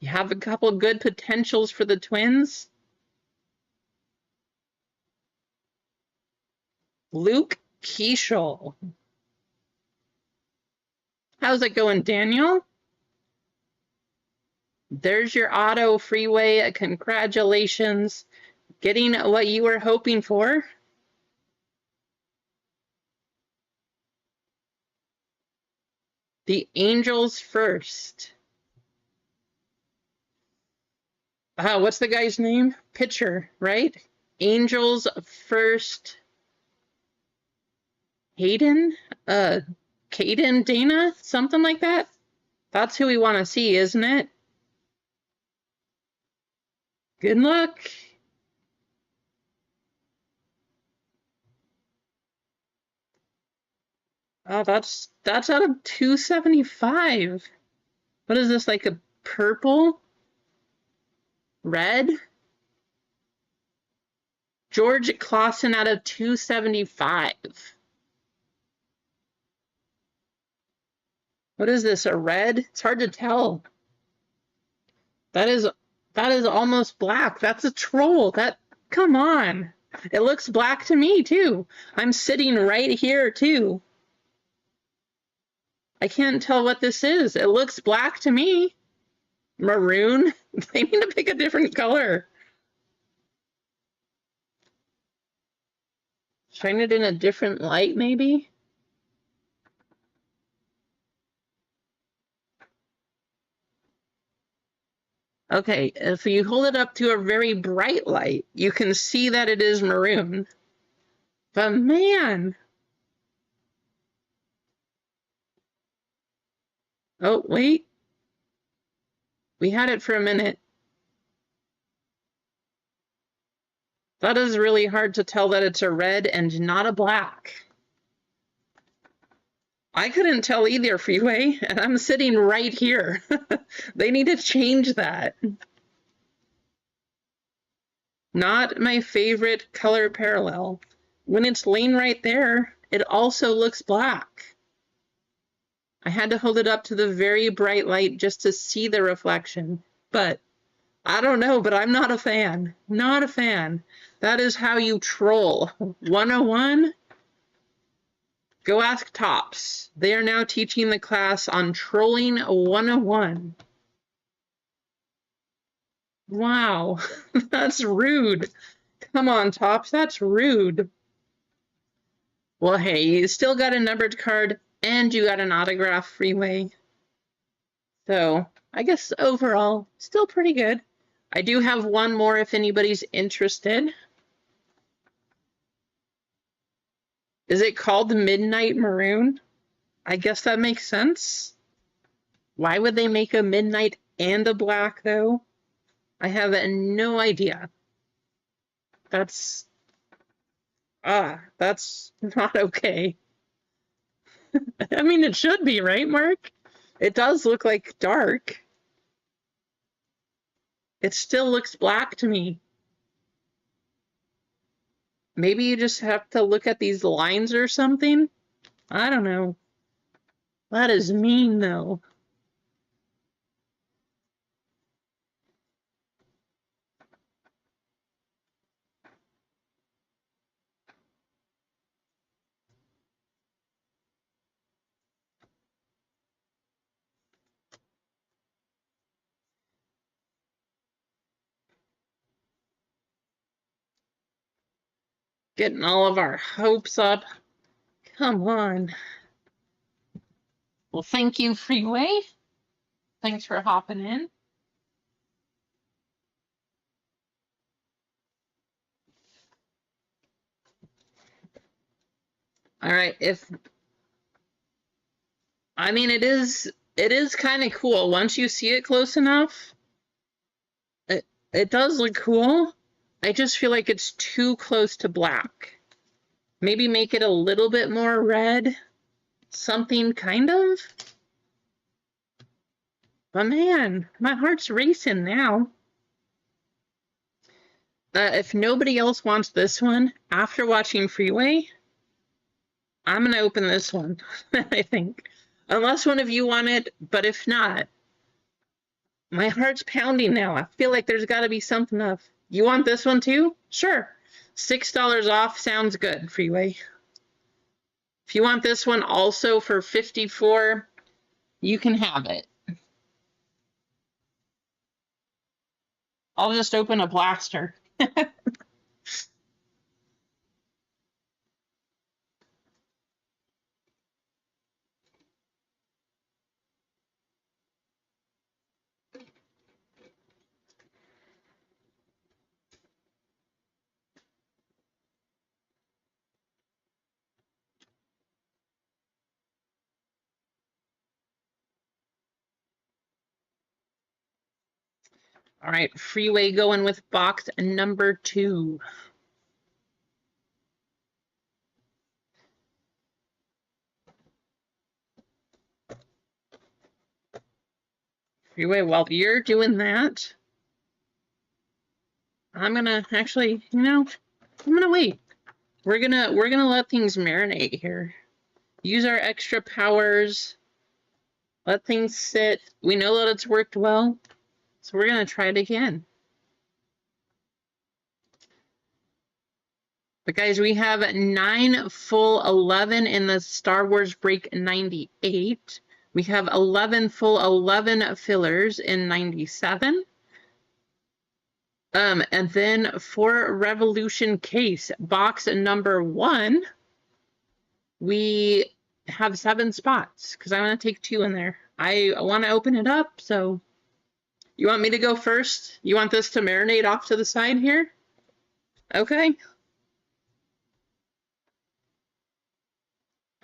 You have a couple good potentials for the twins. Luke Keishel. How's it going, Daniel? There's your auto freeway. Congratulations. Getting what you were hoping for. The Angels first. What's the guy's name? Pitcher, right? Angels first. Hayden? Caden Dana? Something like that? That's who we want to see, isn't it? Good luck. Oh, that's out of 275. What is this, like a purple? Red? George Clausen out of 275. What is this, a red? It's hard to tell. That is almost black. That's a troll. Come on. It looks black to me too. I'm sitting right here too. I can't tell what this is. It looks black to me. Maroon? They need to pick a different color. Shine it in a different light, maybe? Okay, if you hold it up to a very bright light, you can see that it is maroon. But man! Oh, wait. We had it for a minute. That is really hard to tell that it's a red and not a black. I couldn't tell either, Freeway, and I'm sitting right here. They need to change that. Not my favorite color parallel. When it's laying right there, it also looks black. I had to hold it up to the very bright light just to see the reflection. But I don't know, but I'm not a fan. Not a fan. That is how you troll. 101? Go ask Tops. They are now teaching the class on trolling 101. Wow, that's rude. Come on, Tops, that's rude. Well, hey, you still got a numbered card and you got an autograph, Freeway. So, I guess overall, still pretty good. I do have one more if anybody's interested. Is it called Midnight Maroon? I guess that makes sense. Why would they make a midnight and a black, though? I have no idea. That's not okay. I mean, it should be, right, Mark? It does look like dark. It still looks black to me. Maybe you just have to look at these lines or something? I don't know. That is mean, though. Getting all of our hopes up. Come on. Well, thank you, Freeway. Thanks for hopping in. All right, I mean, it is kind of cool. Once you see it close enough, it does look cool. I just feel like it's too close to black. Maybe make it a little bit more red. Something kind of. But man, my heart's racing now. If nobody else wants this one, after watching Freeway, I'm going to open this one, I think. Unless one of you want it, but if not, my heart's pounding now. I feel like there's got to be something up. You want this one too? Sure. $6 off sounds good, Freeway. If you want this one also for 54, you can have it. I'll just open a blaster. All right, Freeway going with box number 2. Freeway, while you're doing that, I'm gonna actually, I'm gonna wait. We're gonna let things marinate here. Use our extra powers. Let things sit. We know that it's worked well, so we're gonna try it again. But guys, we have 9 full 11 in the Star Wars Break 98. We have 11 full 11 fillers in 97. And then for Revolution case, box number 1, we have 7 spots because I'm going to take 2 in there. I want to open it up, so you want me to go first? You want this to marinate off to the side here? Okay.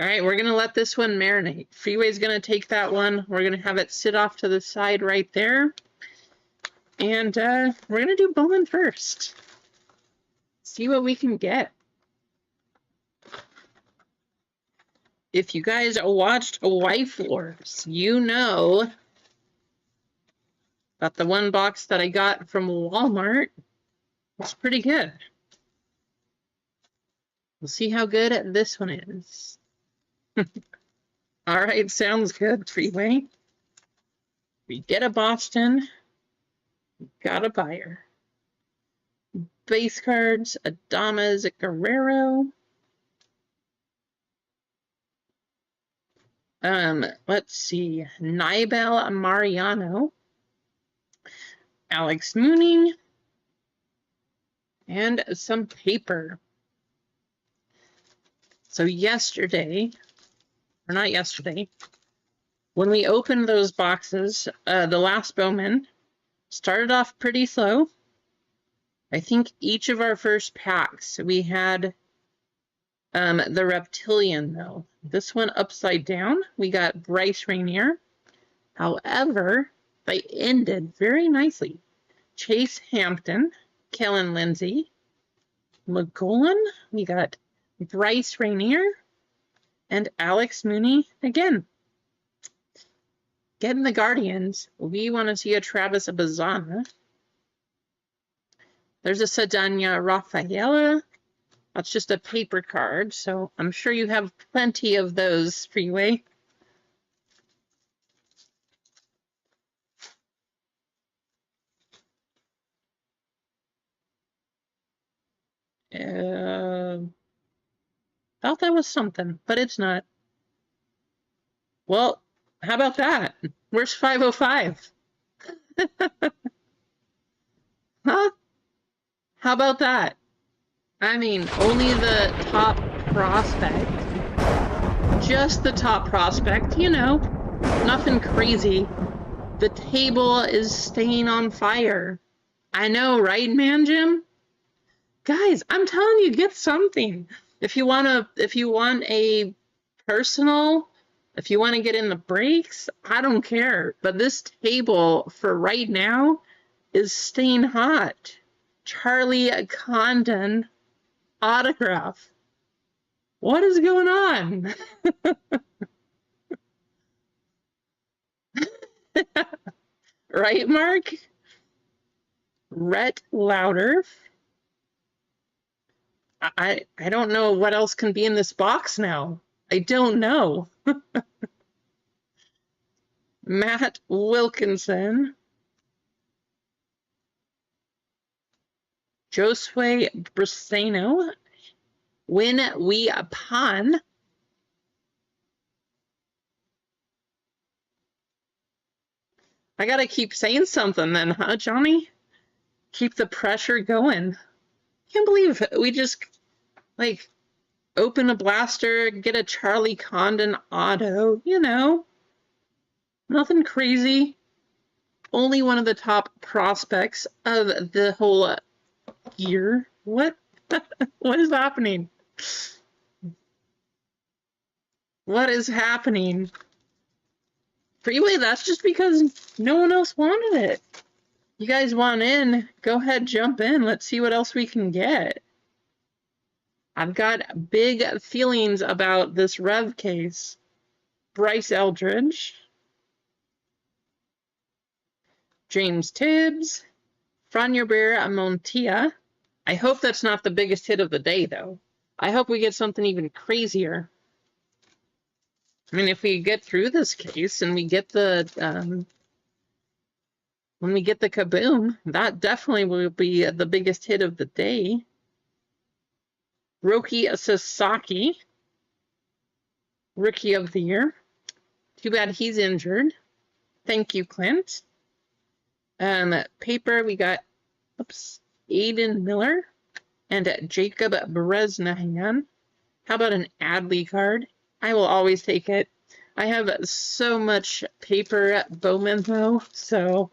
All right, we're going to let this one marinate. Freeway's going to take that one. We're going to have it sit off to the side right there. And we're going to do Bowman first. See what we can get. If you guys watched Wife Wars, you know that the one box that I got from Walmart was pretty good. We'll see how good this one is. All right, sounds good, Freeway. We get a Boston. Got a buyer. Base cards, Adames Guerrero. Let's see. Nibel Mariano. Alex Mooney. And some paper. So yesterday, or not yesterday, when we opened those boxes, the last Bowman started off pretty slow. I think each of our first packs, we had the Reptilian, though. This one upside down, we got Bryce Rainier. However, they ended very nicely. Chase Hampton, Kellen Lindsay, McGowan, we got Bryce Rainier, and Alex Mooney again. Getting the Guardians, we want to see a Travis Bazana. There's a Sedania Rafaela. That's just a paper card, so I'm sure you have plenty of those, Freeway. Thought that was something, but it's not. Well, how about that? Where's 505? Huh? How about that? I mean, only the top prospect. Just the top prospect, you know. Nothing crazy. The table is staying on fire. I know, right, Man Jim? Guys, I'm telling you, get something. If you want a personal, if you want to get in the breaks, I don't care. But this table for right now is staying hot. Charlie Condon autograph. What is going on? Right, Mark? Rhett Lauder. I don't know what else can be in this box now. I don't know. Matt Wilkinson. Josue Briseno. Win We Upon. I gotta keep saying something then, huh, Johnny? Keep the pressure going. Can't believe we just, like, open a blaster, get a Charlie Condon auto, you know. Nothing crazy. Only one of the top prospects of the whole year. What? What is happening? What is happening? Freeway, that's just because no one else wanted it. You guys want in? Go ahead, jump in. Let's see what else we can get. I've got big feelings about this Rev case. Bryce Eldridge. James Tibbs. Franyaber Montia. I hope that's not the biggest hit of the day, though. I hope we get something even crazier. I mean, if we get through this case and we get the, when we get the Kaboom, that definitely will be the biggest hit of the day. Roki Sasaki, Rookie of the Year. Too bad he's injured. Thank you, Clint. Paper, we got, Aiden Miller and Jacob Bresnahan. How about an Adley card? I will always take it. I have so much paper Bowman, though, so,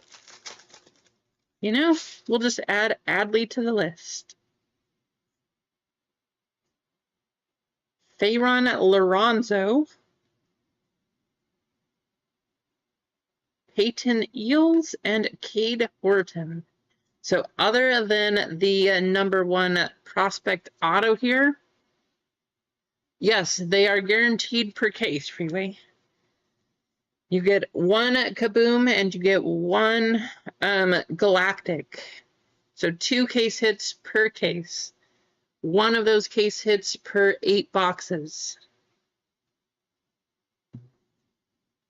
you know, we'll just add Adley to the list. Fayron Lorenzo. Peyton Eels and Cade Horton. So other than the #1 prospect auto here, yes, they are guaranteed per case, Freeway. You get one Kaboom and you get one Galactic. So 2 case hits per case. One of those case hits per 8 boxes.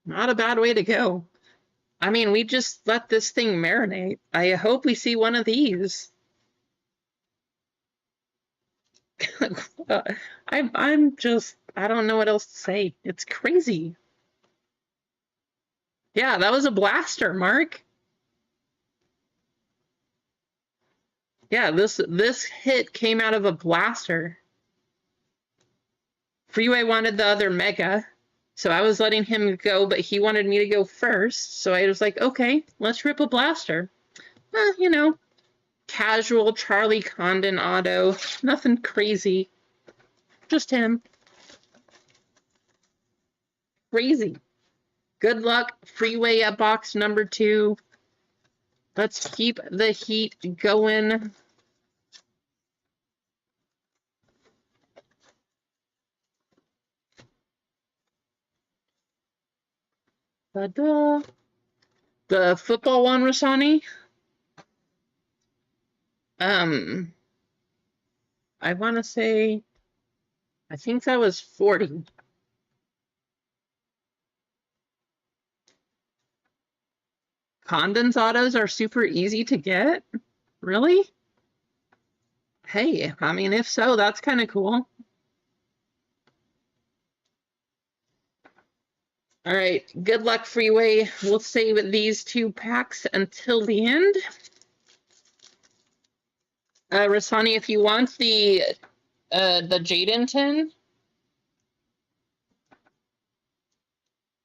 Not a bad way to go. I mean, we just let this thing marinate. I hope we see one of these. I'm just, I don't know what else to say. It's crazy. Yeah, that was a blaster, Mark. Yeah, this hit came out of a blaster. Freeway wanted the other Mega, so I was letting him go, but he wanted me to go first, so I was like, okay, let's rip a blaster. You know, casual Charlie Condon auto, nothing crazy, just him. Crazy. Good luck, Freeway at box #2. Let's keep the heat going. Ta-da. The football one, Rasani. I want to say, I think that was 40. Condon's autos are super easy to get? Really? Hey, I mean, if so, that's kind of cool. All right, good luck, Freeway. We'll save these 2 packs until the end. Rasani, if you want the Jaden tin,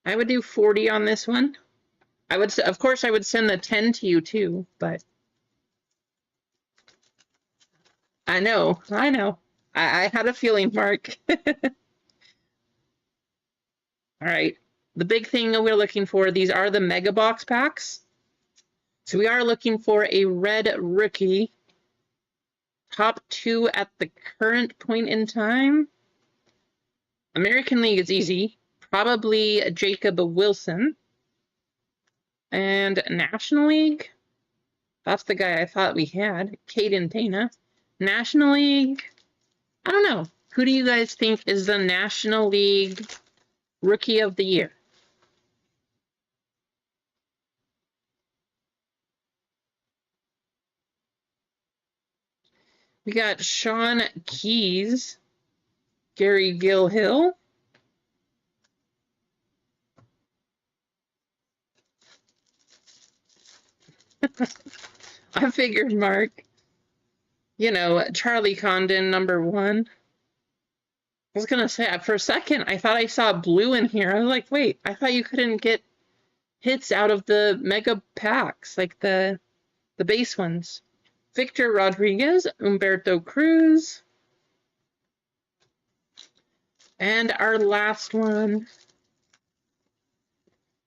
I would do 40 on this one. I would, of course, I would send the 10 to you too, but I know. I had a feeling, Mark. All right. The big thing that we're looking for, these are the Mega Box packs. So we are looking for a red rookie. Top 2 at the current point in time. American League is easy. Probably Jacob Wilson. And National League, that's the guy I thought we had, Caden Dana. National League, I don't know. Who do you guys think is the National League Rookie of the Year? We got Sean Keys, Gary Gilhill, I figured, Mark. You know, Charlie Condon, #1. I was gonna say, for a second, I thought I saw blue in here. I was like, wait, I thought you couldn't get hits out of the mega packs, like the base ones. Victor Rodriguez, Humberto Cruz. And our last one.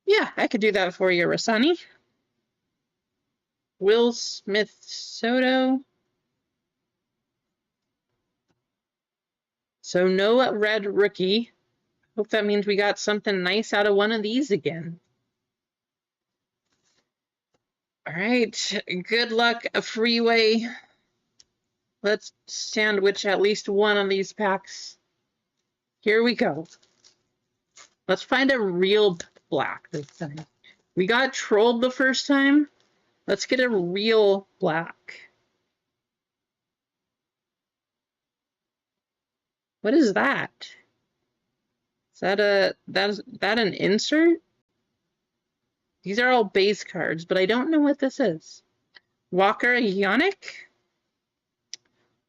Yeah, I could do that for you, Rasani. Will Smith Soto. So no red rookie. Hope that means we got something nice out of one of these again. All right, good luck, Freeway. Let's sandwich at least one of these packs. Here we go. Let's find a real black this time. We got trolled the first time. Let's get a real black. What is that? Is that an insert? These are all base cards, but I don't know what this is. Walker Yannick.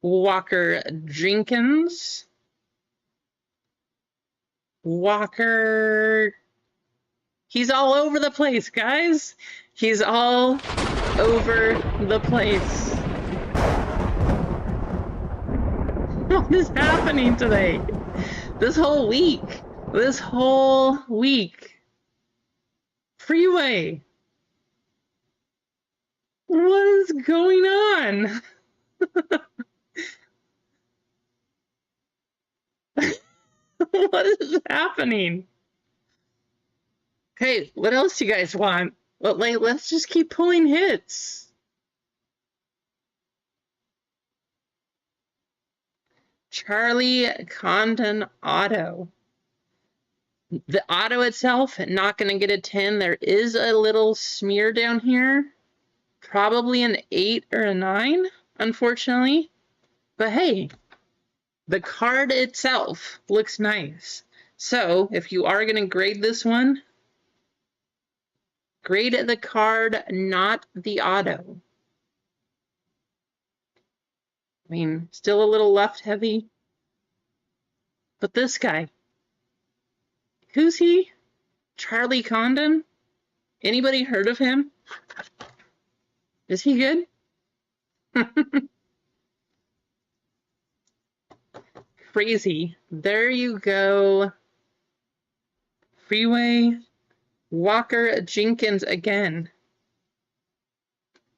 Walker Jenkins. Walker. He's all over the place, guys. He's all over the place. What is happening today? This whole week. This whole week. Freeway. What is going on? What is happening? Okay, what else do you guys want? Well, let's just keep pulling hits. Charlie Condon auto. The auto itself, not going to get a 10. There is a little smear down here. Probably an 8 or a 9, unfortunately. But hey, the card itself looks nice. So if you are going to grade this one, grade the card, not the auto. I mean, still a little left heavy. But this guy, who's he? Charlie Condon? Anybody heard of him? Is he good? Crazy. There you go. Freeway. Walker Jenkins again.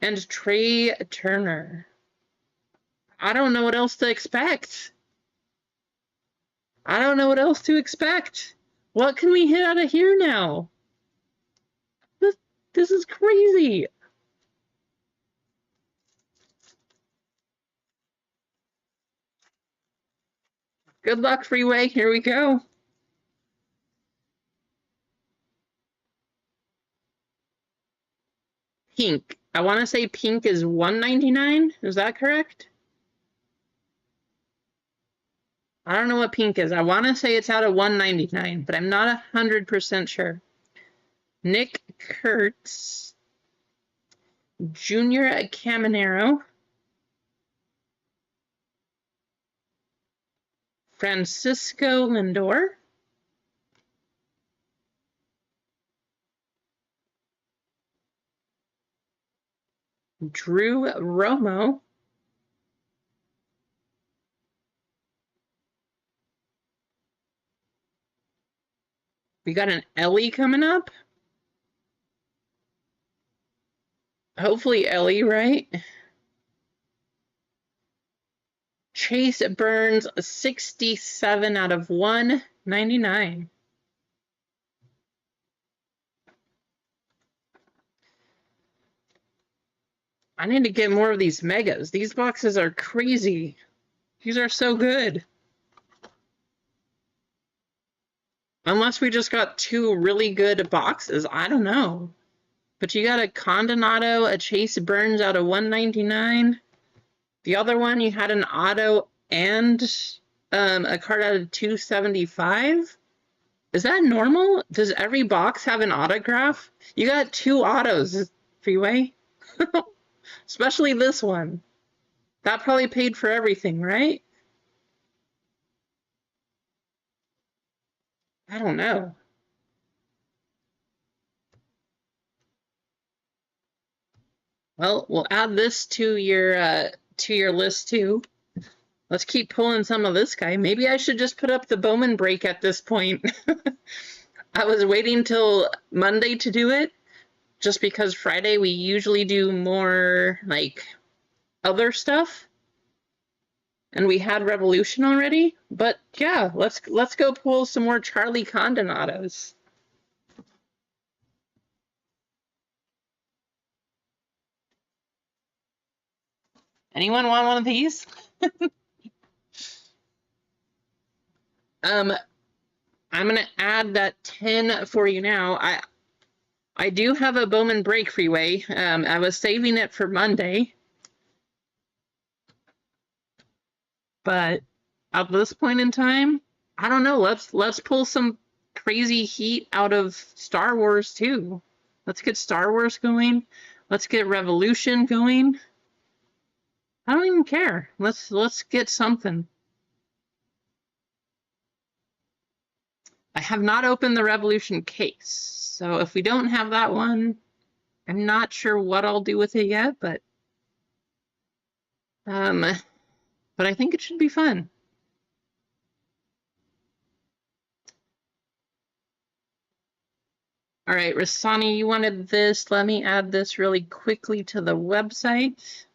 And Trey Turner. I don't know what else to expect. I don't know what else to expect. What can we hit out of here now? This is crazy. Good luck, Freeway. Here we go. Pink. I want to say pink is $1.99. Is that correct? I don't know what pink is. I want to say it's out of $1.99, but I'm not 100% sure. Nick Kurtz. Junior Caminero. Francisco Lindor. Drew Romo. We got an Ellie coming up. Hopefully Ellie, right? Chase Burns, 67 out of 199. I need to get more of these megas. These boxes are crazy. These are so good. Unless we just got two really good boxes. I don't know. But you got a Condon auto, a Chase Burns out of 199. The other one, you had an auto and a card out of 275. Is that normal? Does every box have an autograph? You got 2 autos, Freeway. Especially this one. That probably paid for everything, right? I don't know. Well, we'll add this to your list too. Let's keep pulling some of this guy. Maybe I should just put up the Bowman break at this point. I was waiting till Monday to do it, just because Friday we usually do more like other stuff. And we had Revolution already, but yeah, let's go pull some more Charlie Condon autos. Anyone want one of these? I'm gonna add that 10 for you now. I do have a Bowman break, Freeway. I was saving it for Monday, but at this point in time, I don't know. Let's pull some crazy heat out of Star Wars too. Let's get Star Wars going. Let's get Revolution going. I don't even care. Let's get something. I have not opened the Revolution case, so if we don't have that one, I'm not sure what I'll do with it yet, but I think it should be fun. All right, Rasani, you wanted this. Let me add this really quickly to the website.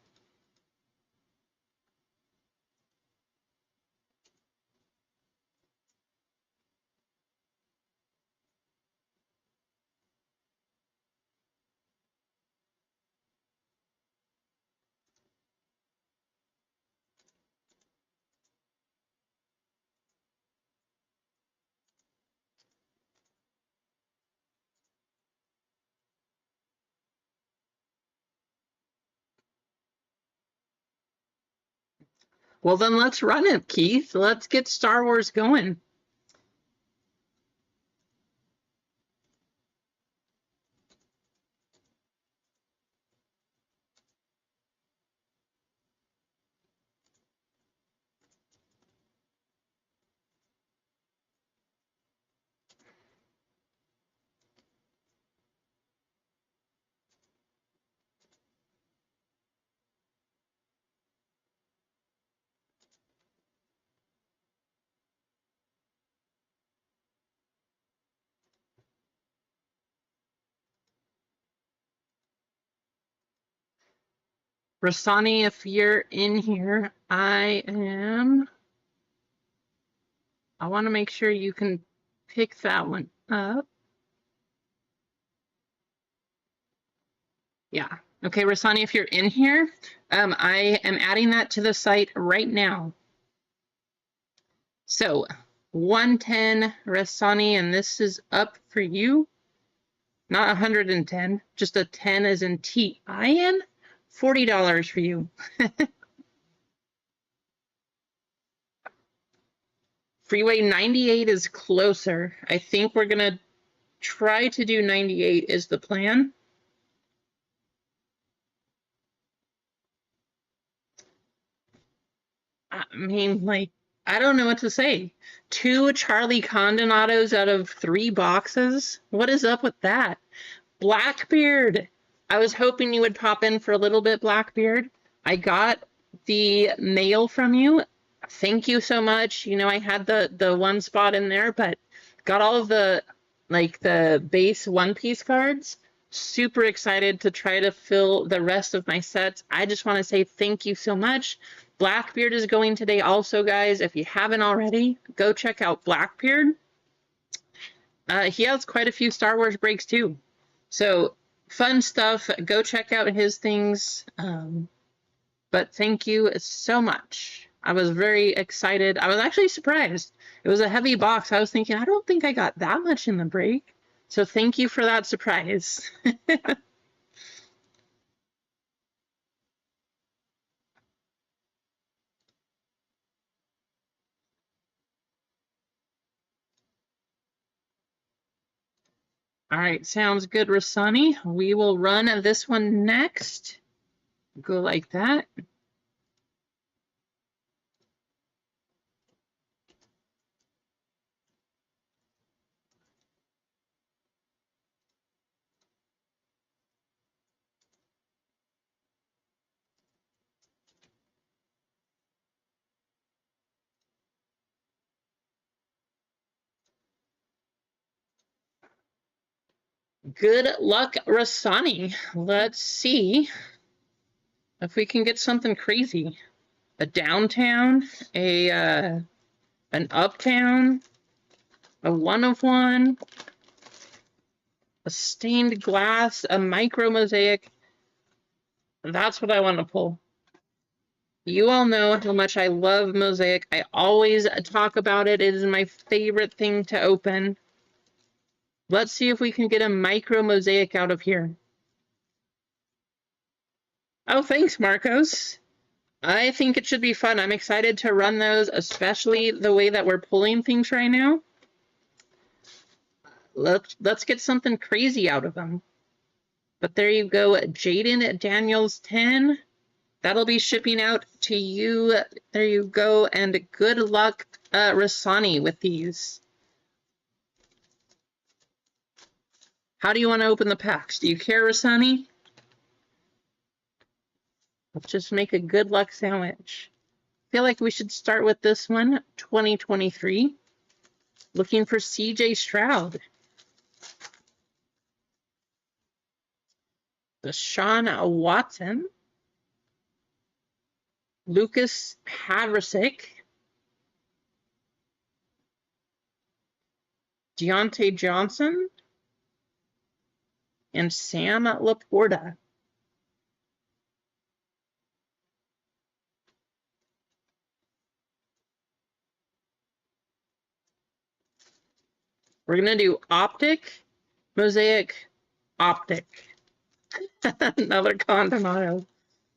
Well, then let's run it, Keith. Let's get Star Wars going. Rasani, if you're in here, I want to make sure you can pick that one up. Yeah. Okay, Rasani, if you're in here, I am adding that to the site right now. So 110, Rasani, and this is up for you. Not 110, just a 10 as in TIN. $40 for you. Freeway 98 is closer. I think we're going to try to do 98 is the plan. I mean, like, I don't know what to say. 2 Charlie Condon autos out of 3 boxes? What is up with that? Blackbeard. I was hoping you would pop in for a little bit, Blackbeard. I got the mail from you. Thank you so much. You know, I had the one spot in there, but got all of the, like, the base one-piece cards. Super excited to try to fill the rest of my sets. I just want to say thank you so much. Blackbeard is going today also, guys. If you haven't already, go check out Blackbeard. He has quite a few Star Wars breaks too. So fun stuff. Go check out his things. But thank you so much. I was very excited. I was actually surprised. It was a heavy box. I was thinking, I don't think I got that much in the break. So thank you for that surprise. All right, sounds good, Rasani. We will run this one next. Go like that. Good luck, Rasani. Let's see if we can get something crazy. A downtown, an uptown, a one of one, a stained glass, a micro mosaic. That's what I want to pull. You all know how much I love mosaic. I always talk about it. It is my favorite thing to open. Let's see if we can get a micro mosaic out of here. Oh, thanks, Marcos. I think it should be fun. I'm excited to run those, especially the way that we're pulling things right now. Let's get something crazy out of them. But there you go, Jaden Daniels 10. That'll be shipping out to you. There you go, and good luck, Rasani, with these. How do you want to open the packs? Do you care, Rasani? Let's just make a good luck sandwich. I feel like we should start with this one, 2023. Looking for CJ Stroud. Deshaun Watson. Lucas Haversick. Deontay Johnson. And Sam Laporta. We're going to do optic, mosaic, optic. Another Condon auto.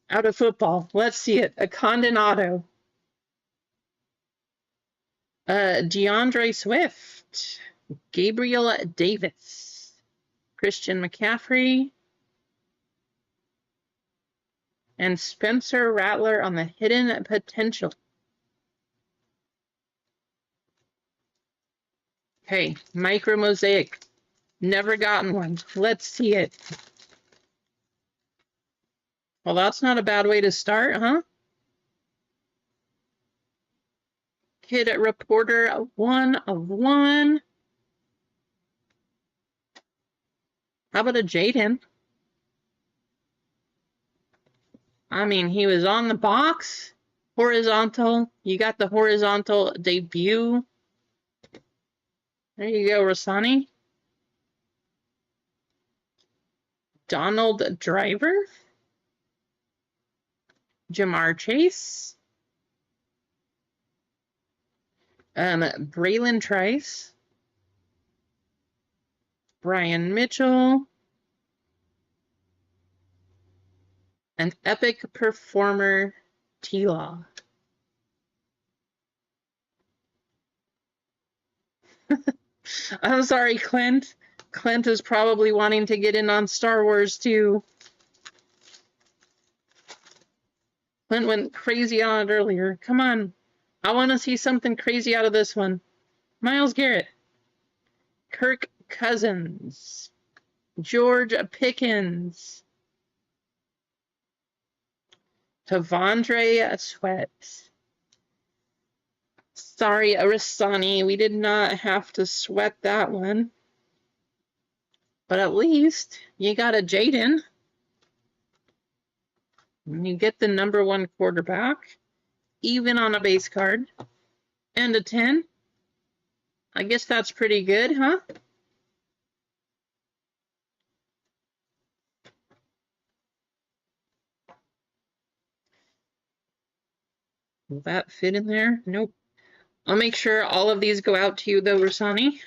Out of football. Let's see it. A Condon auto. DeAndre Swift. Gabriel Davis. Christian McCaffrey. And Spencer Rattler on the hidden potential. Okay, micro mosaic. Never gotten one. Let's see it. Well, that's not a bad way to start, huh? Kid Reporter, 1 of 1. How about a Jaden? I mean, he was on the box. Horizontal. You got the horizontal debut. There you go, Rasani. Donald Driver. Jamar Chase. Braylon Trice. Brian Mitchell. And Epic Performer T-Law. I'm sorry, Clint. Clint is probably wanting to get in on Star Wars too. Clint went crazy on it earlier. Come on. I want to see something crazy out of this one. Myles Garrett. Kirk Cousins. George Pickens. Tavondre Sweat. Sorry, Arasani, we did not have to sweat that one. But at least you got a Jaden. You get the #1 quarterback, even on a base card, and a 10. I guess that's pretty good, huh? Will that fit in there? Nope. I'll make sure all of these go out to you, though, Rasani.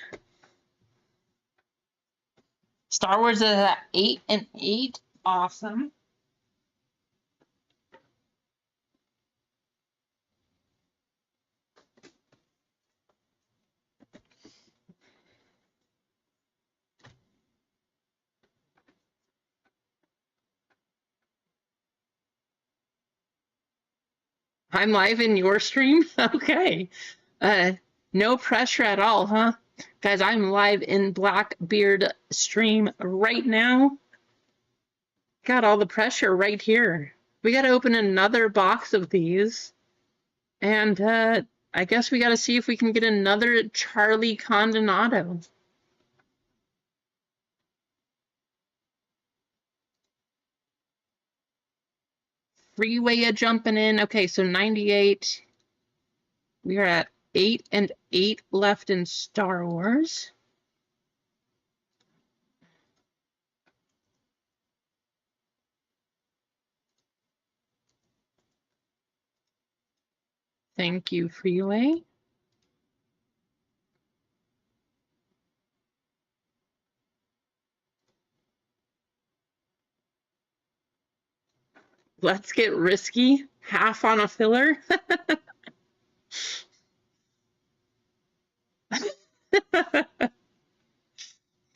Star Wars is at 8 and 8. Awesome. I'm live in your stream? Okay. No pressure at all, huh? Guys, I'm live in Blackbeard stream right now. Got all the pressure right here. We got to open another box of these. And I guess we got to see if we can get another Charlie Condonado. Freeway jumping in. Okay, so 98. We are at 8 and 8 left in Star Wars. Thank you, Freeway. Let's get risky. Half on a filler.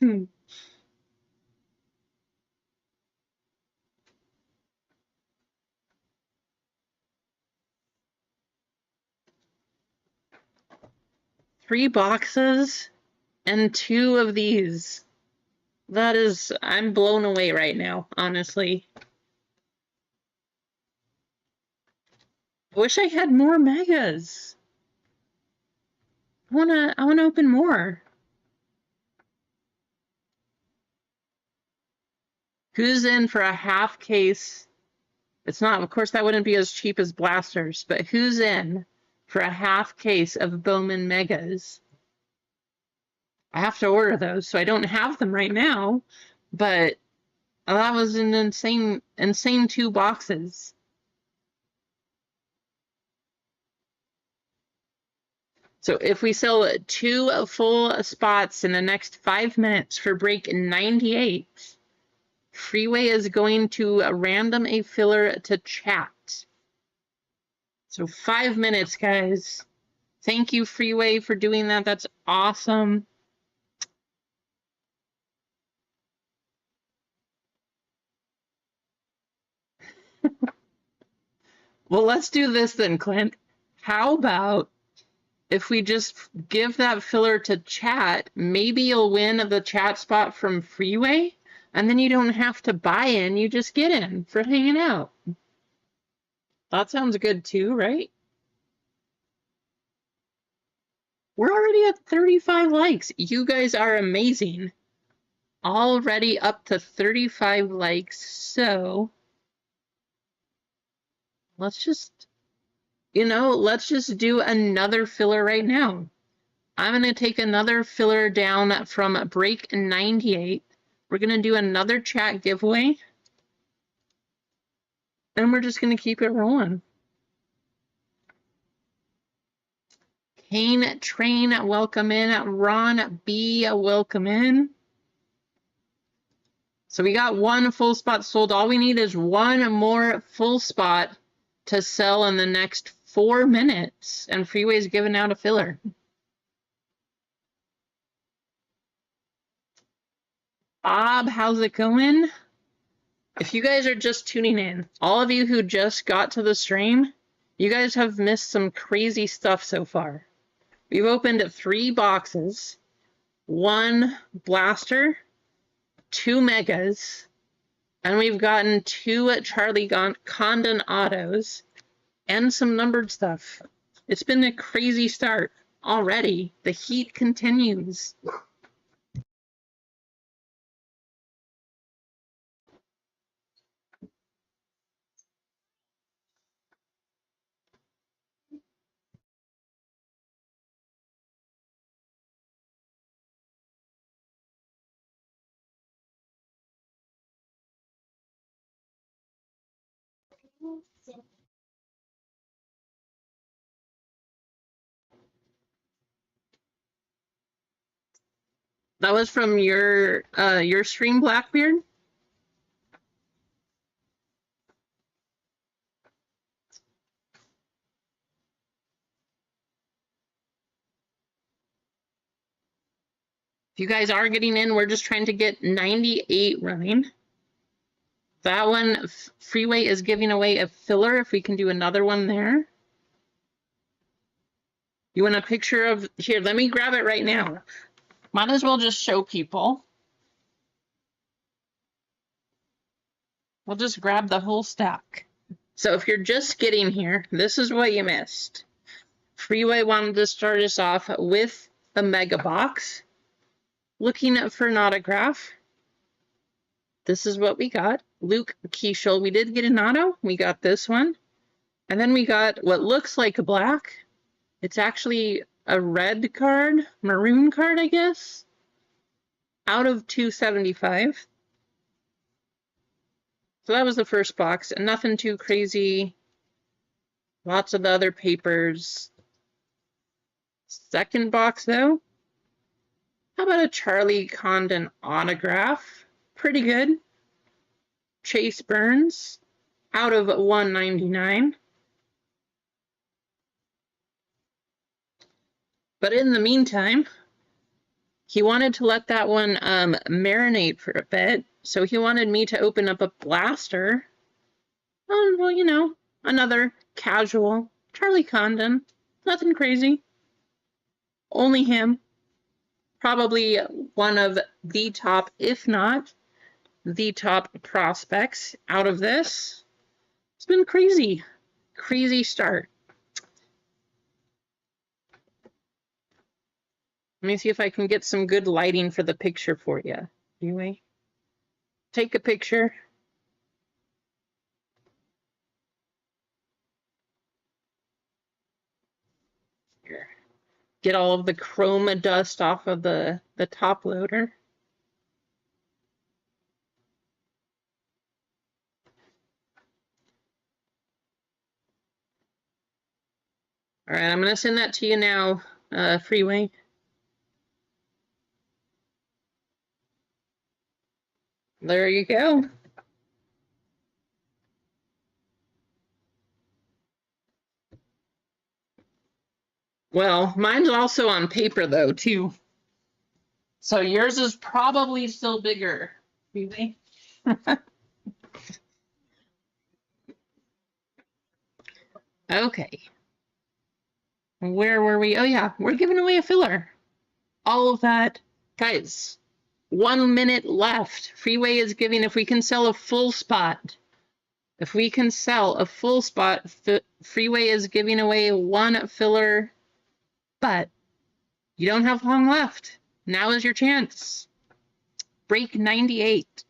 Hmm. Three boxes and 2 of these. That is, I'm blown away right now, honestly. I wish I had more megas. I wanna open more. Who's in for a half case? It's not, of course, that wouldn't be as cheap as blasters, but who's in for a half case of Bowman megas? I have to order those, so I don't have them right now, but that was an insane 2 boxes. So if we sell 2 full spots in the next 5 minutes for break 98, Freeway is going to random a filler to chat. So 5 minutes, guys. Thank you, Freeway, for doing that. That's awesome. Well, let's do this then, Clint. How about if we just give that filler to chat, maybe you'll win the chat spot from Freeway, and then you don't have to buy in, you just get in for hanging out. That sounds good too, right? We're already at 35 likes. You guys are amazing. Already up to 35 likes, so let's just, let's just do another filler right now. I'm going to take another filler down from break 98. We're going to do another chat giveaway. And we're just going to keep it rolling. Kane Train, welcome in. Ron B, welcome in. So we got 1 full spot sold. All we need is 1 more full spot to sell in the next 4 minutes. And Freeway's giving out a filler. Bob, how's it going? If you guys are just tuning in, all of you who just got to the stream, you guys have missed some crazy stuff so far. We've opened 3 boxes, 1 blaster, 2 megas, and we've gotten 2 Charlie Condon autos and some numbered stuff. It's been a crazy start already. The heat continues. That was from your stream, Blackbeard? If you guys are getting in, we're just trying to get 98 running. That one, Freeway is giving away a filler if we can do another one there. You want a picture of, here, let me grab it right now. Might as well just show people. We'll just grab the whole stack. So if you're just getting here, this is what you missed. Freeway wanted to start us off with a mega box. Looking for an autograph. This is what we got. Luke Keishel. We did get an auto. We got this one. And then we got what looks like a black. It's actually a red card, maroon card, I guess. Out of 275. So that was the first box, and nothing too crazy. Lots of the other papers. Second box, though. How about a Charlie Condon autograph? Pretty good. Chase Burns, out of 199. But in the meantime, he wanted to let that one marinate for a bit. So he wanted me to open up a blaster. Oh, well, you know, another casual Charlie Condon. Nothing crazy. Only him. Probably one of the top, if not the top prospects out of this. It's been crazy. Crazy start. Let me see if I can get some good lighting for the picture for you. Anyway, take a picture. Here. Get all of the chroma dust off of the top loader. All right, I'm going to send that to you now, Freeway. There you go. Well, mine's also on paper, though, too. So yours is probably still bigger, Freeway. Okay. Where were we? Oh, yeah, we're giving away a filler. All of that. Guys, 1 minute left. Freeway is giving, if we can sell a full spot. If we can sell a full spot, Freeway is giving away one filler, but you don't have long left. Now is your chance. Break 98.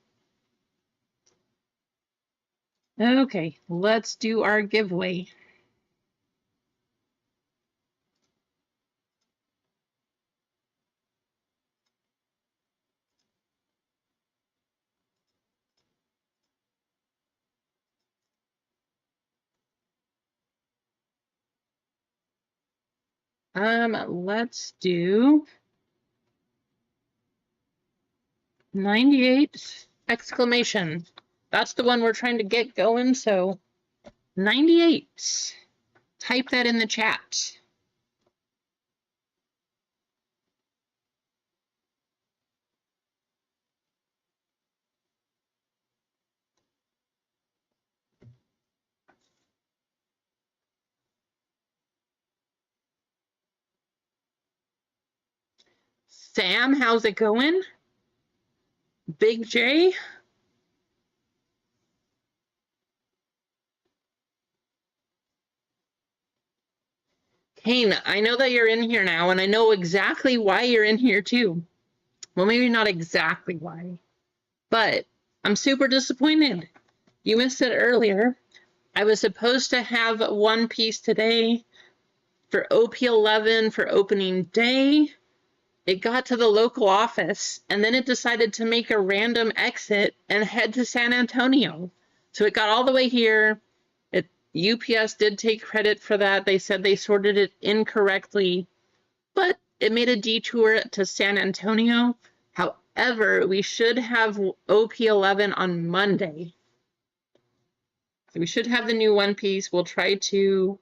Okay, let's do our giveaway. Let's do 98 exclamation. That's the one we're trying to get going, so 98. Type that in the chat. Sam, how's it going? Big J? Kane, I know that you're in here now, and I know exactly why you're in here too. Well, maybe not exactly why, but I'm super disappointed. You missed it earlier. I was supposed to have one piece today for OP11 for opening day. It got to the local office, and then it decided to make a random exit and head to San Antonio. So it got all the way here. UPS did take credit for that. They said they sorted it incorrectly, but it made a detour to San Antonio. However, we should have OP11 on Monday. So we should have the new one piece. We'll try to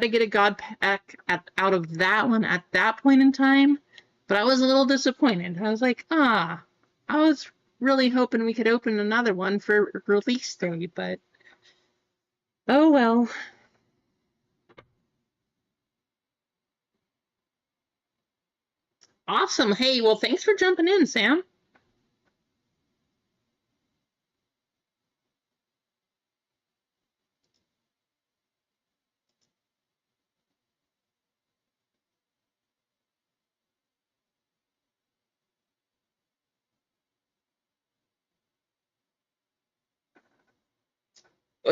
get a God pack out of that one at that point in time. But I was a little disappointed. I was like, I was really hoping we could open another one for release day, but oh well. Awesome. Hey, well, thanks for jumping in, Sam.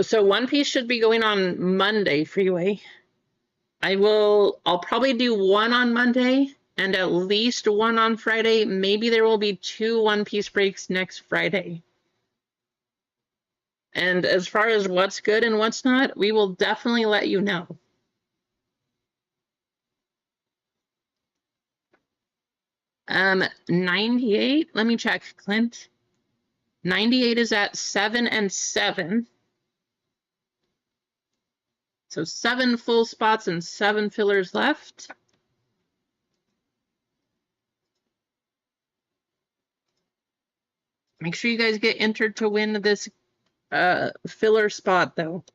So One Piece should be going on Monday, Freeway. I'll probably do one on Monday and at least one on Friday. Maybe there will be two One Piece breaks next Friday. And as far as what's good and what's not, we will definitely let you know. 98, let me check, Clint. 98 is at 7 and 7. So 7 full spots and 7 fillers left. Make sure you guys get entered to win this filler spot, though.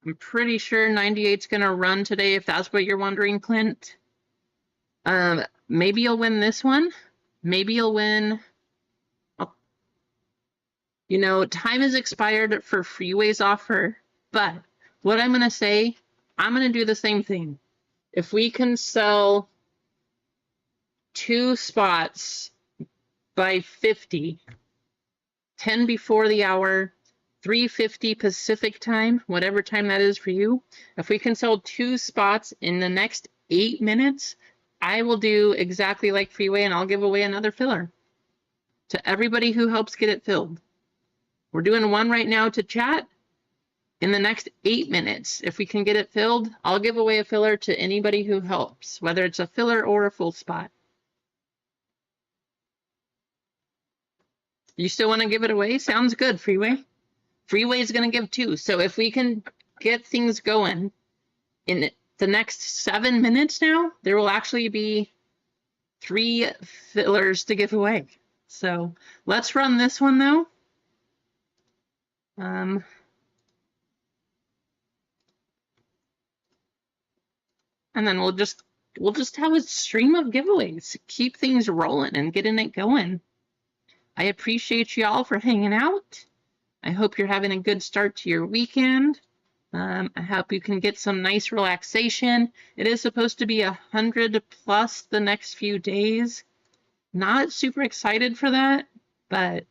I'm pretty sure 98's going to run today, if that's what you're wondering, Clint. Maybe you'll win this one. Maybe you'll win. You know, time is expired for Freeway's offer, but what I'm going to say, I'm going to do the same thing. If we can sell 2 spots by 50, 10 before the hour, 3:50 Pacific time, whatever time that is for you, if we can sell 2 spots in the next 8 minutes, I will do exactly like Freeway and I'll give away another filler to everybody who helps get it filled. We're doing one right now to chat. In the next 8 minutes, if we can get it filled, I'll give away a filler to anybody who helps, whether it's a filler or a full spot. You still want to give it away? Sounds good, Freeway. Freeway's going to give 2. So if we can get things going in the next 7 minutes now, there will actually be 3 fillers to give away. So let's run this one, though. And then we'll just have a stream of giveaways. Keep things rolling and getting it going. I appreciate you all for hanging out. I hope you're having a good start to your weekend. I hope you can get some nice relaxation. It is supposed to be 100 plus the next few days. Not super excited for that, but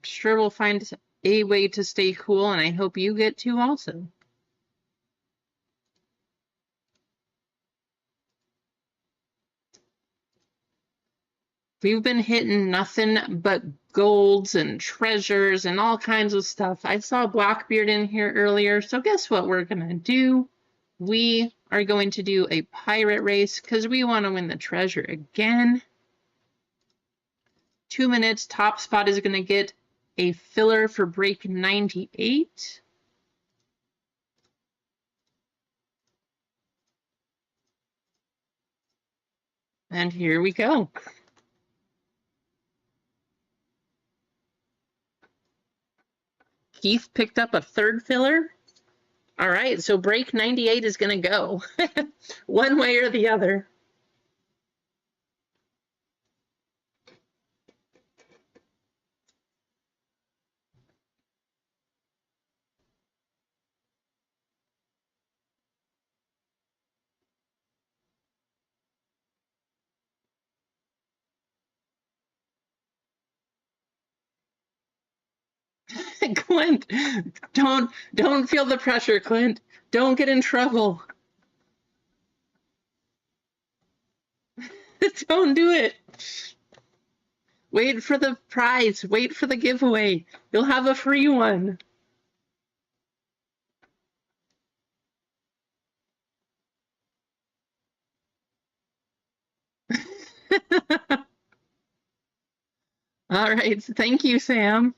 I'm sure we'll find a way to stay cool, and I hope you get to also. We've been hitting nothing but golds and treasures and all kinds of stuff. I saw Blackbeard in here earlier, so guess what we're going to do? We are going to do a pirate race because we want to win the treasure again. 2 minutes, top spot is going to get a filler for break 98. And here we go. Keith picked up a 3rd filler. All right, so break 98 is going to go one way or the other. Clint, don't feel the pressure, Clint. Don't get in trouble. Don't do it. Wait for the prize. Wait for the giveaway. You'll have a free one. All right. Thank you, Sam.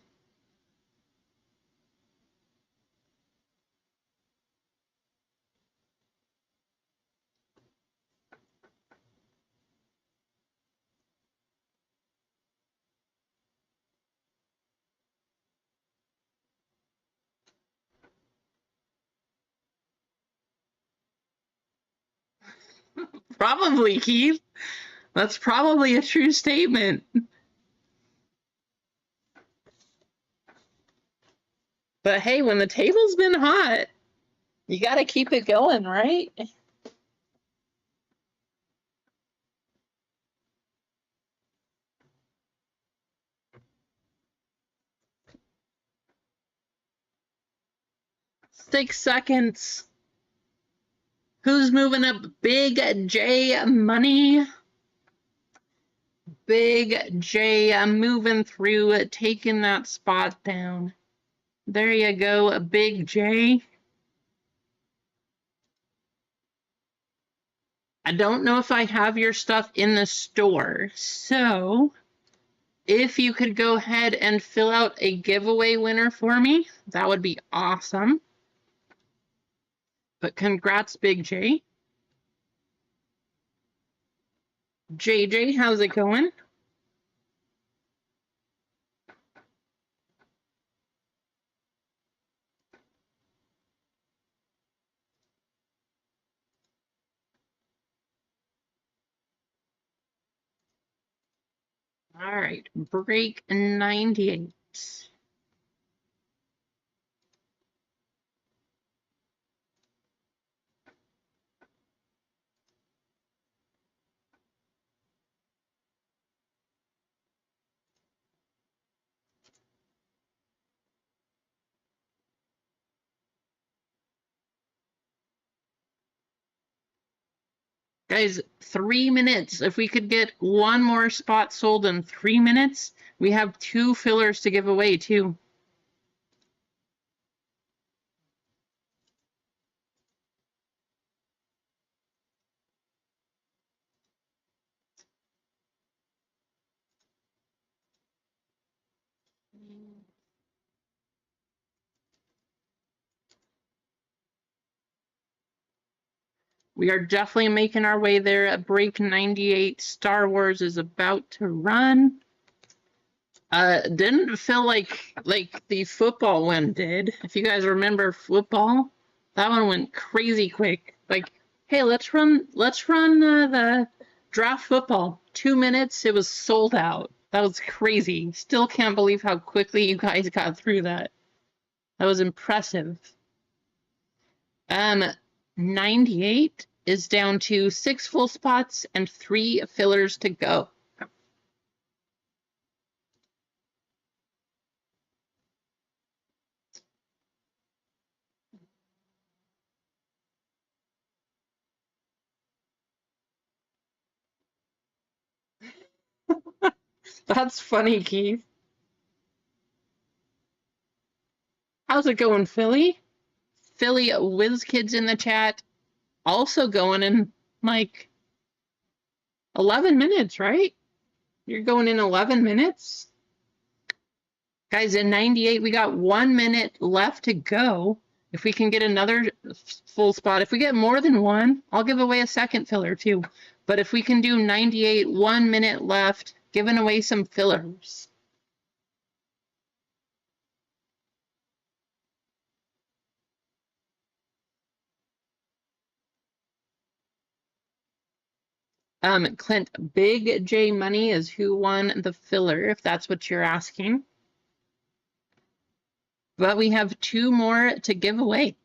Probably, Keith. That's probably a true statement. But hey, when the table's been hot, you got to keep it going, right? Six seconds. Who's moving up? Big J money. Big J moving through, taking that spot down. There you go, Big J. I don't know if I have your stuff in the store, so if you could go ahead and fill out a giveaway winner for me, that would be awesome. But congrats, Big J. JJ, how's it going? All right, break 98. Guys, 3 minutes. If we could get one more spot sold in 3 minutes, we have 2 fillers to give away too. We are definitely making our way there at break 98. Star Wars is about to run. Didn't feel like the football one did. If you guys remember football, that one went crazy quick. Like, hey, let's run the draft football. 2 minutes, it was sold out. That was crazy. Still can't believe how quickly you guys got through that. That was impressive. 98 is down to 6 full spots and 3 fillers to go. That's funny, Keith. How's it going, Philly? Philly Whiz Kids in the chat. Also going in like 11 minutes, right? You're going in 11 minutes? Guys, in 98, we got 1 minute left to go. If we can get another full spot, if we get more than one, I'll give away a second filler too. But if we can do 98, 1 minute left, giving away some fillers. Clint, Big J Money is who won the filler, if that's what you're asking. But we have 2 more to give away.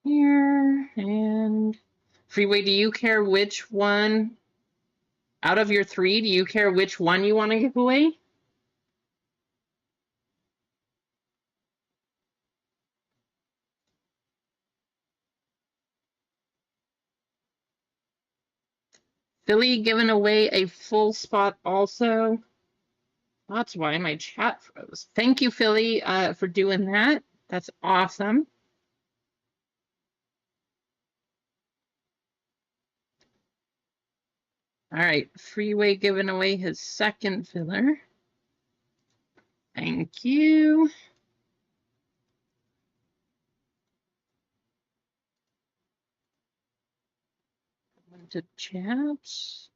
Here, and Freeway, do you care which one out of your 3, do you care which one you want to give away? Philly giving away a full spot also. That's why my chat froze. Thank you, Philly, for doing that. That's awesome. All right, Freeway giving away his second filler. Thank you. to chats.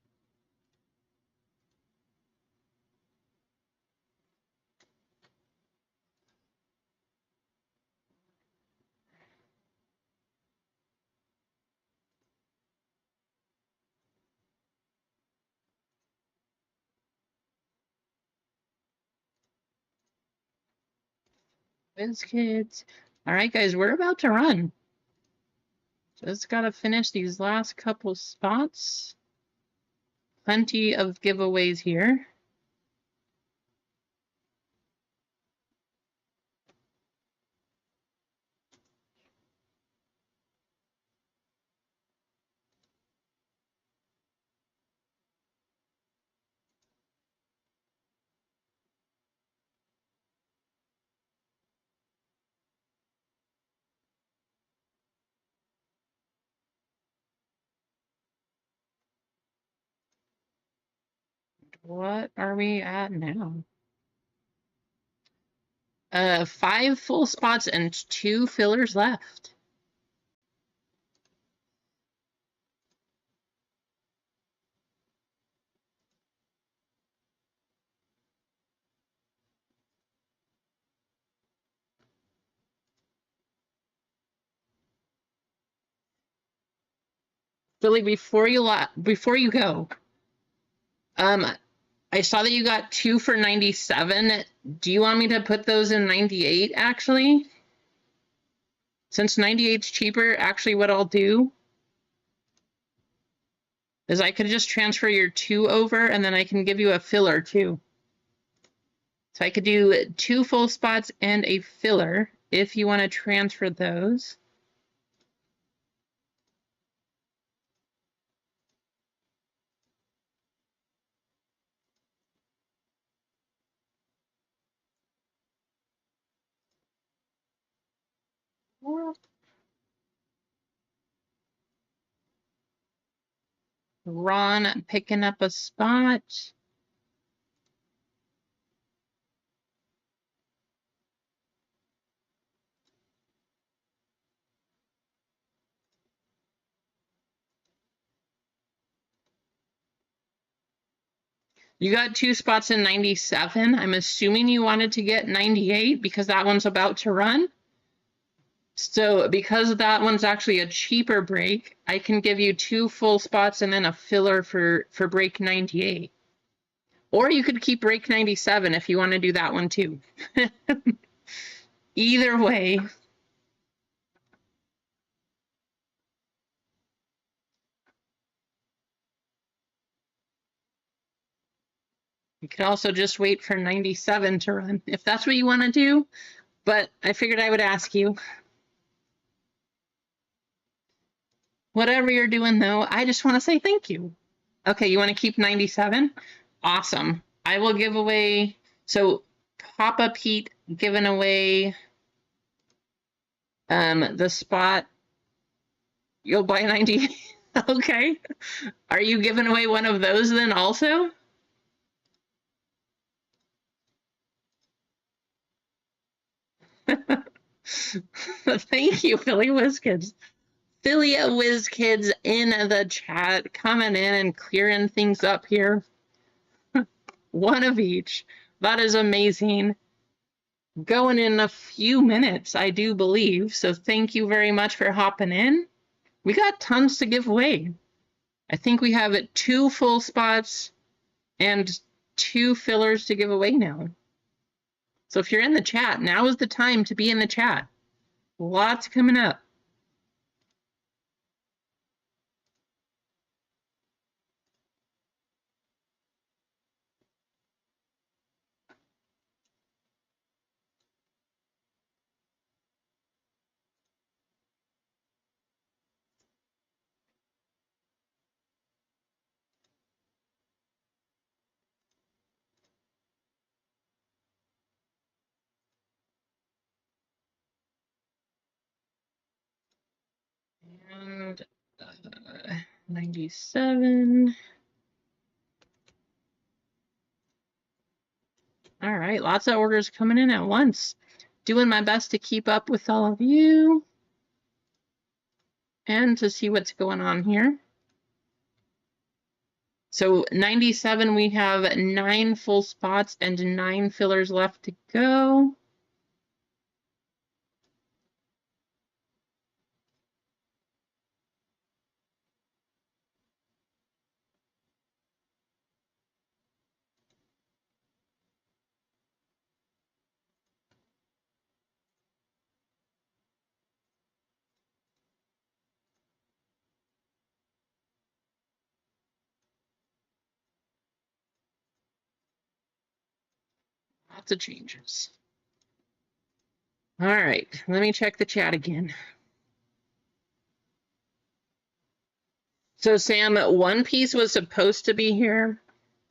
Whiz kids. All right, guys, we're about to run. Just got to finish these last couple spots. Plenty of giveaways here. What are we at now? 5 full spots and 2 fillers left. Billy, before you go, I saw that you got 2 for 97. Do you want me to put those in 98 actually? Since 98's cheaper, actually what I'll do is I could just transfer your 2 over and then I can give you a filler too. So I could do 2 full spots and a filler if you want to transfer those. Ron picking up a spot. You got 2 spots in 97. I'm assuming you wanted to get 98 because that one's about to run. So because that one's actually a cheaper break, I can give you 2 full spots and then a filler for break 98. Or you could keep break 97 if you want to do that one too. Either way. You could also just wait for 97 to run if that's what you want to do. But I figured I would ask you. Whatever you're doing, though, I just want to say thank you. Okay, you want to keep 97? Awesome. I will give away, so Papa Pete giving away the spot. You'll buy 90. Okay. Are you giving away one of those then also? Thank you, Philly WizKids. Philly WizKids in the chat, coming in and clearing things up here. One of each. That is amazing. Going in a few minutes, I do believe. So thank you very much for hopping in. We got tons to give away. I think we have 2 full spots and 2 fillers to give away now. So if you're in the chat, now is the time to be in the chat. Lots coming up. And 97. All right, lots of orders coming in at once. Doing my best to keep up with all of you and to see what's going on here. So 97, we have 9 full spots and 9 fillers left to go. Lots of changes. All right, let me check the chat again. So Sam, One Piece was supposed to be here.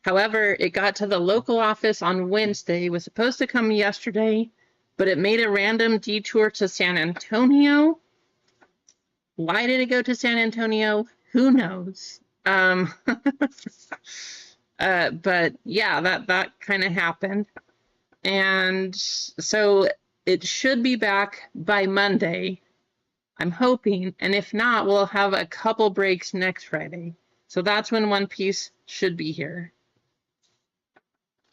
However, it got to the local office on Wednesday. It was supposed to come yesterday, but it made a random detour to San Antonio. Why did it go to San Antonio? Who knows? But yeah, that kind of happened. And so it should be back by Monday, I'm hoping. And if not, we'll have a couple breaks next Friday. So that's when One Piece should be here.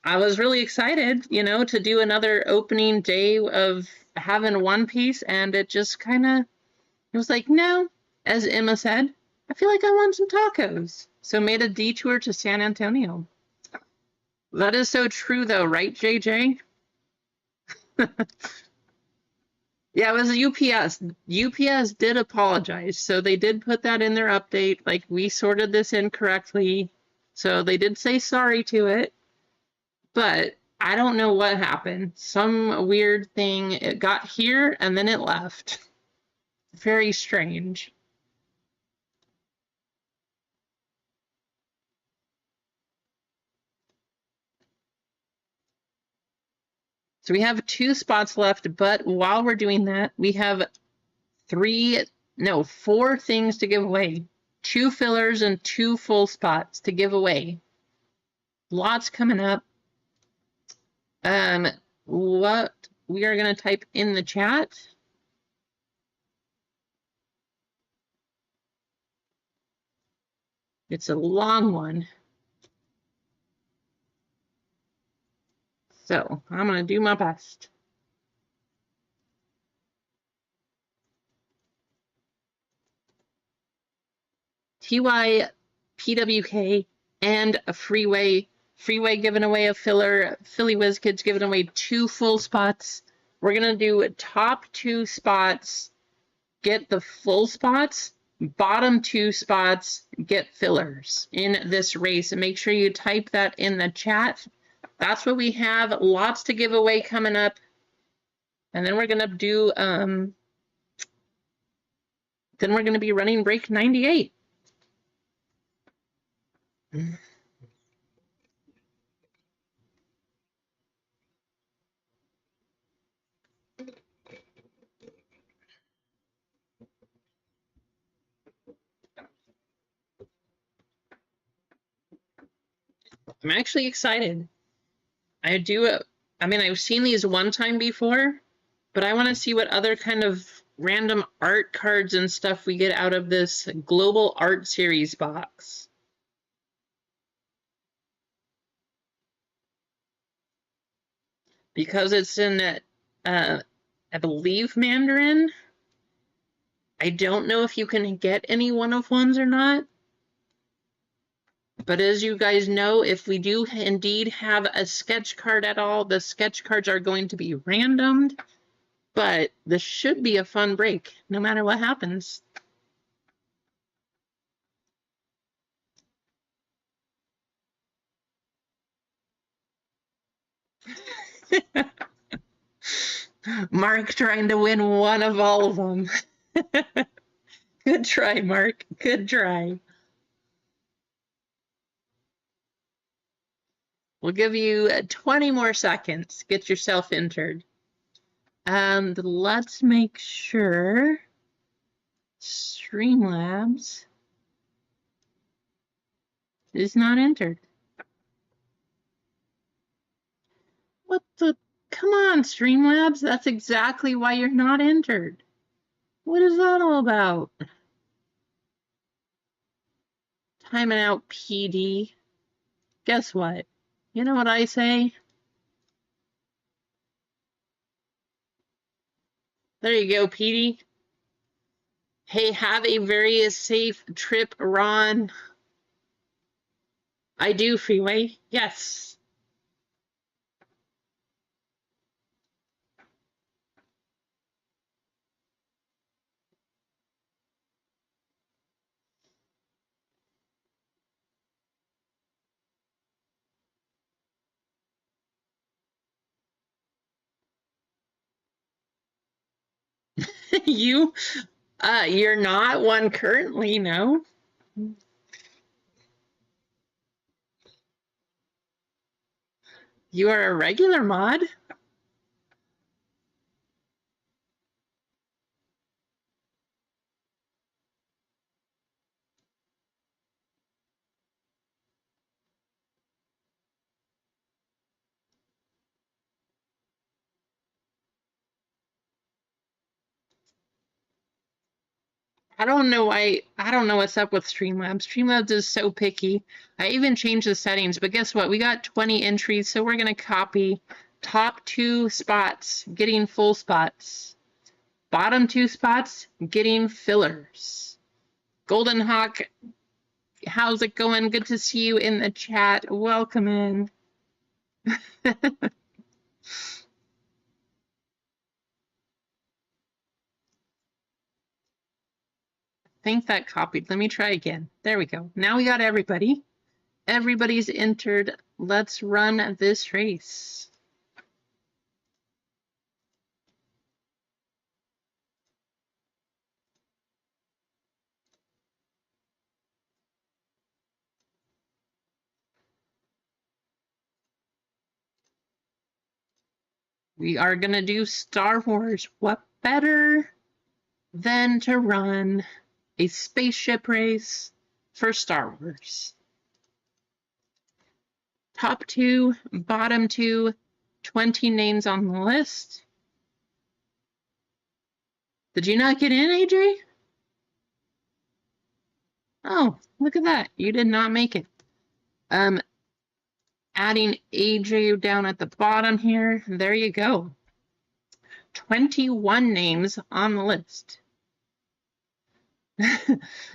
I was really excited, you know, to do another opening day of having One Piece, and it just kind of, it was like, no, as Emma said, I feel like I want some tacos. So made a detour to San Antonio. That is so true though, right, JJ? Yeah, it was UPS. UPS did apologize. So they did put that in their update. Like, we sorted this incorrectly. So they did say sorry to it. But I don't know what happened. Some weird thing. It got here and then it left. Very strange. So we have 2 spots left, but while we're doing that, we have 4 things to give away. 2 fillers and 2 full spots to give away. Lots coming up. What we are going to type in the chat. It's a long one. So I'm going to do my best. TY, PWK, and a Freeway. Freeway giving away a filler. Philly Whiz Kids giving away 2 full spots. We're going to do top 2 spots, get the full spots. Bottom 2 spots, get fillers in this race. And make sure you type that in the chat. That's what we have. Lots to give away coming up. And then we're going to do, then we're going to be running break 98. I'm actually excited. I mean, I've seen these one time before, but I want to see what other kind of random art cards and stuff we get out of this Global Art Series box. Because it's in, I believe, Mandarin. I don't know if you can get any one-of-ones or not. But as you guys know, if we do indeed have a sketch card at all, the sketch cards are going to be randomed. But this should be a fun break, no matter what happens. Mark trying to win one of all of them. Good try, Mark. Good try. We'll give you 20 more seconds. Get yourself entered. And let's make sure Streamlabs is not entered. What the? Come on, Streamlabs. That's exactly why you're not entered. What is that all about? Timing out PD. Guess what? You know what I say? There you go, Petey. Hey, have a very safe trip, Ron. I do, Freeway. Yes. you, you're not one currently, no? You are a regular mod? I don't know why. I don't know what's up with Streamlabs. Streamlabs is so picky. I even changed the settings, but guess what? We got 20 entries, so we're going to copy top 2 spots, getting full spots. Bottom 2 spots, getting fillers. Golden Hawk, how's it going? Good to see you in the chat. Welcome in. I think that copied. Let me try again. There we go. Now we got everybody. Everybody's entered. Let's run this race. We are going to do Star Wars. What better than to run a spaceship race for Star Wars? Top 2, bottom 2, 20 names on the list. Did you not get in, AJ? Oh, look at that. You did not make it. Adding AJ down at the bottom here. There you go. 21 names on the list.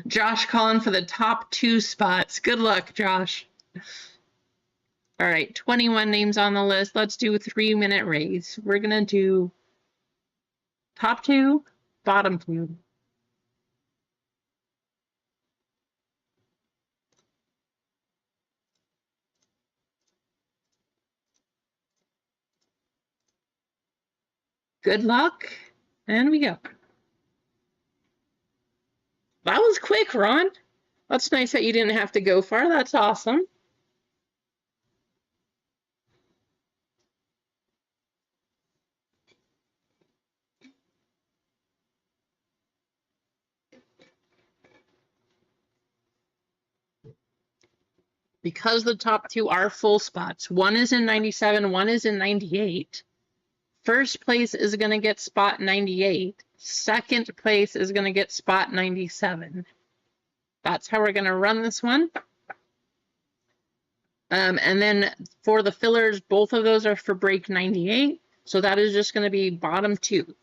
Josh calling for the top 2 spots. Good luck, Josh. All right, 21 names on the list. Let's do a 3-minute race. We're going to do top 2, bottom 2. Good luck. And we go. That was quick, Ron. That's nice that you didn't have to go far. That's awesome. Because the top 2 are full spots. One is in 97, one is in 98. First place is going to get spot 98. Second place is going to get spot 97. That's how we're going to run this one. And then for the fillers, both of those are for break 98. So that is just going to be bottom 2.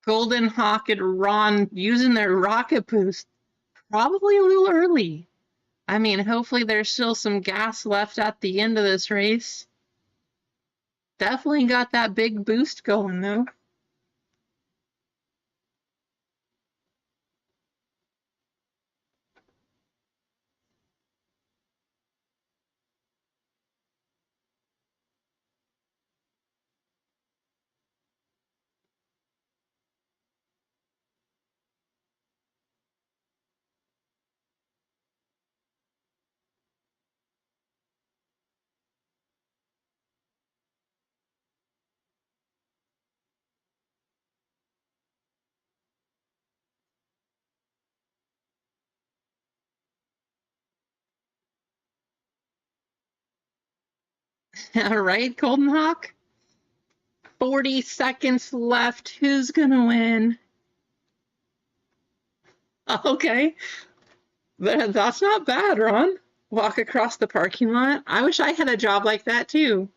Golden Hawk and Ron using their rocket boost. Probably a little early. I mean, hopefully there's still some gas left at the end of this race. Definitely got that big boost going, though. All right, Golden Hawk. 40 seconds left. Who's gonna win? Okay. That's not bad, Ron. Walk across the parking lot. I wish I had a job like that too.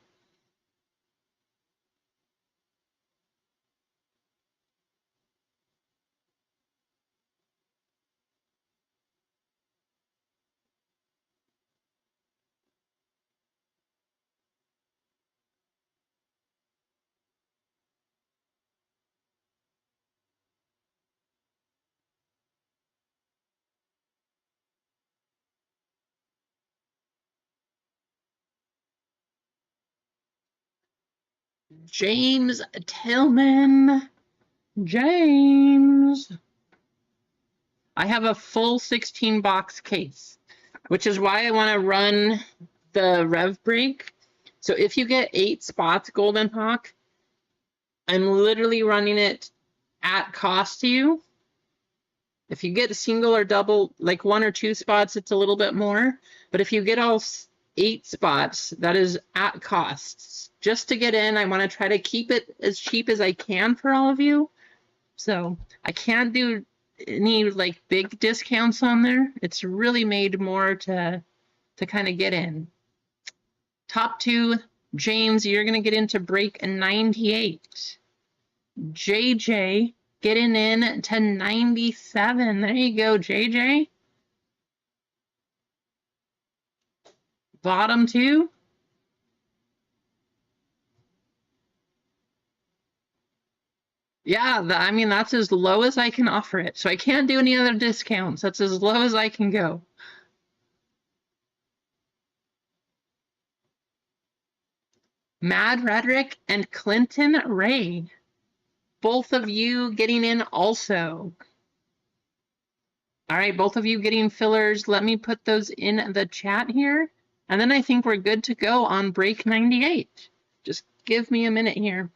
James Tillman. James. I have a full 16 box case, which is why I want to run the rev break. So if you get 8 spots, Golden Hawk, I'm literally running it at cost to you. If you get a single or double, like 1 or 2 spots, it's a little bit more. But if you get all 8 spots, that is at cost. Just to get in, I want to try to keep it as cheap as I can for all of you. So I can't do any like big discounts on there. It's really made more to kind of get in. Top 2, James, you're going to get into break 98. JJ getting in to 97. There you go, JJ. Bottom 2. Yeah, I mean, that's as low as I can offer it. So I can't do any other discounts. That's as low as I can go. Mad Rhetoric and Clinton Ray. Both of you getting in also. All right, both of you getting fillers. Let me put those in the chat here. And then I think we're good to go on break 98. Just give me a minute here.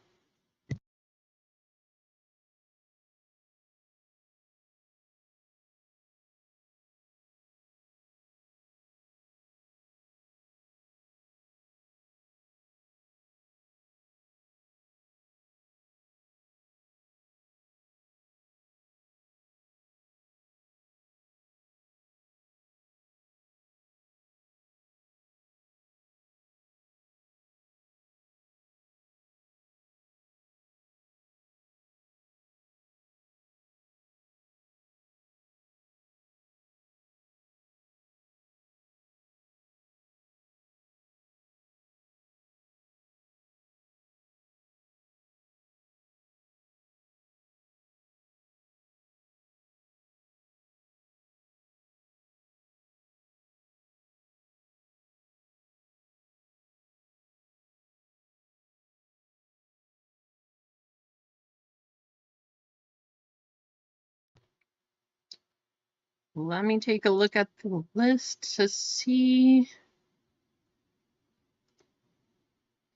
Let me take a look at the list to see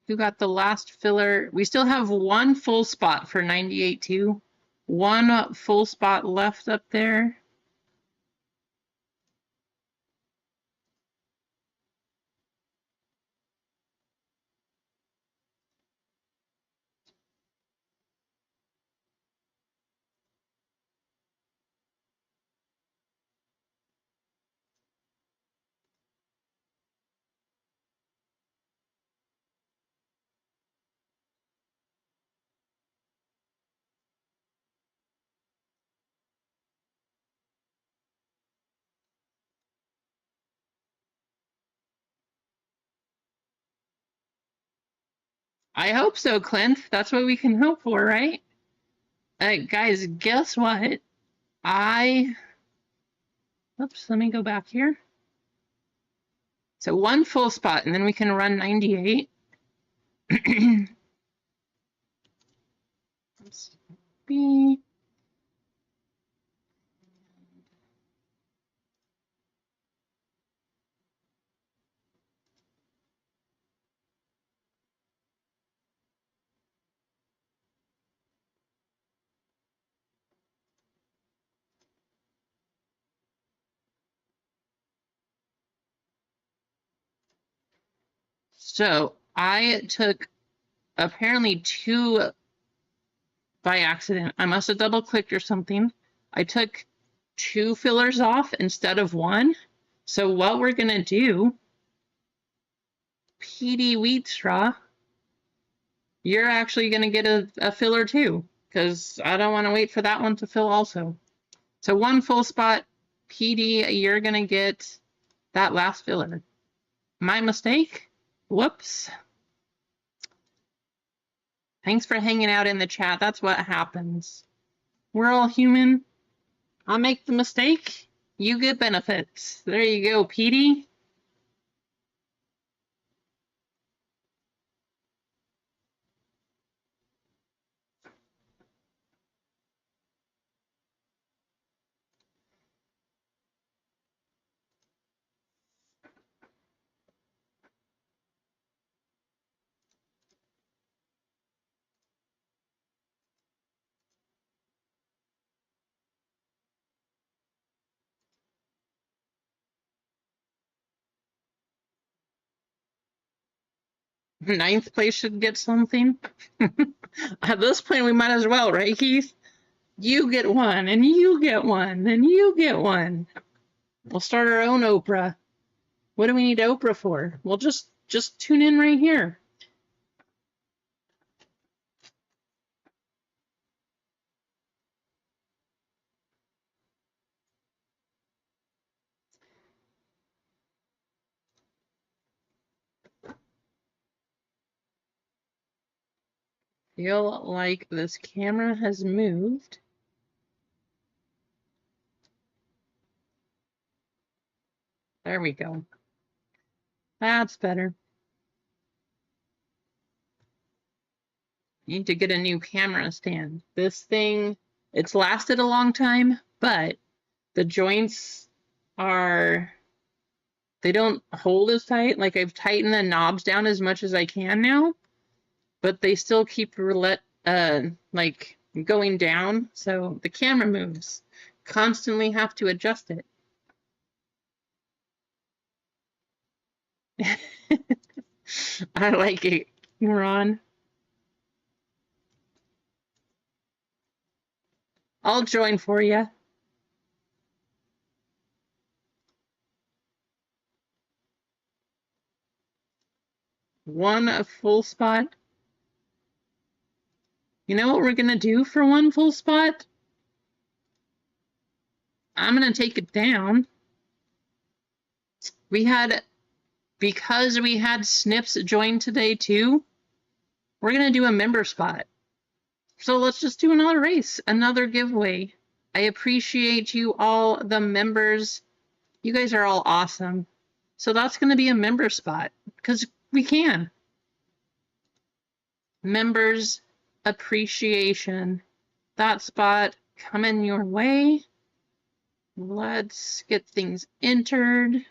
who got the last filler. We still have 1 full spot for 98 too. 1 full spot left up there. I hope so, Clint. That's what we can hope for, right? Guys, guess what? Oops, let me go back here. So 1 full spot, and then we can run 98. Let's see. So I took apparently 2 by accident. I must have double clicked or something. I took 2 fillers off instead of 1. So what we're gonna do, PD wheat straw, you're actually gonna get a filler too, because I don't want to wait for that one to fill also. So 1 full spot, PD, you're gonna get that last filler. My mistake. Whoops. Thanks for hanging out in the chat. That's what happens. We're all human. I'll make the mistake. You get benefits. There you go, PD. Ninth place should get something. At this point, we might as well, right, Keith? You get 1, and you get 1, and you get 1. We'll start our own Oprah. What do we need Oprah for? Well, just tune in right here. Feel like this camera has moved. There we go. That's better. Need to get a new camera stand. This thing, it's lasted a long time, but the joints are, they don't hold as tight. Like I've tightened the knobs down as much as I can now, but they still keep like going down. So the camera moves. Constantly have to adjust it. I like it, Ron. I'll join for you. One full spot. You know what we're going to do for 1 full spot? I'm going to take it down. Because we had Snips join today too, we're going to do a member spot. So let's just do another race, another giveaway. I appreciate you all, the members. You guys are all awesome. So that's going to be a member spot because we can. Members appreciation. That spot coming your way. Let's get things entered.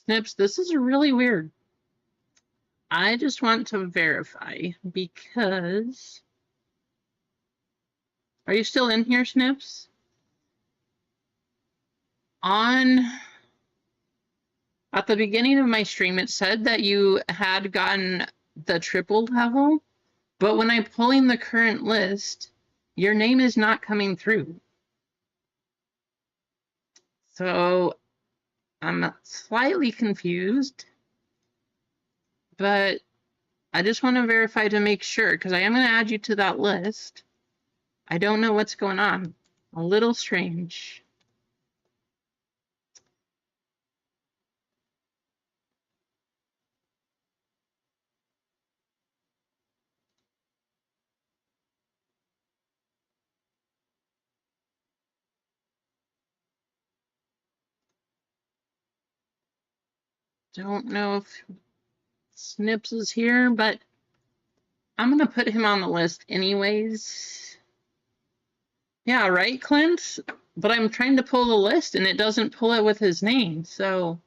Snips, this is really weird. I just want to verify because... Are you still in here, Snips? At the beginning of my stream, it said that you had gotten the triple level, but when I'm pulling the current list, your name is not coming through. So I'm slightly confused, but I just want to verify to make sure, because I am going to add you to that list. I don't know what's going on. A little strange. Don't know if Snips is here, but I'm going to put him on the list anyways. Yeah, right, Clint? But I'm trying to pull the list and it doesn't pull it with his name. So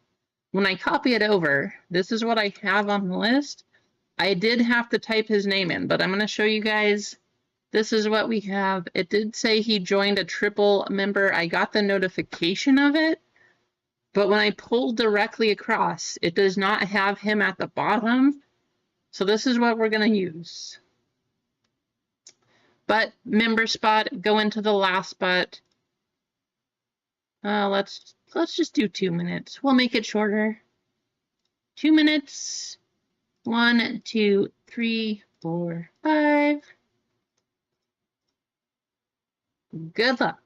when I copy it over, this is what I have on the list. I did have to type his name in, but I'm going to show you guys. This is what we have. It did say he joined a triple member. I got the notification of it, but when I pulled directly across, it does not have him at the bottom. So this is what we're going to use. But member spot, go into the last spot. Let's just do 2 minutes. We'll make it shorter. 2 minutes. 1, 2, 3, 4, 5. Good luck.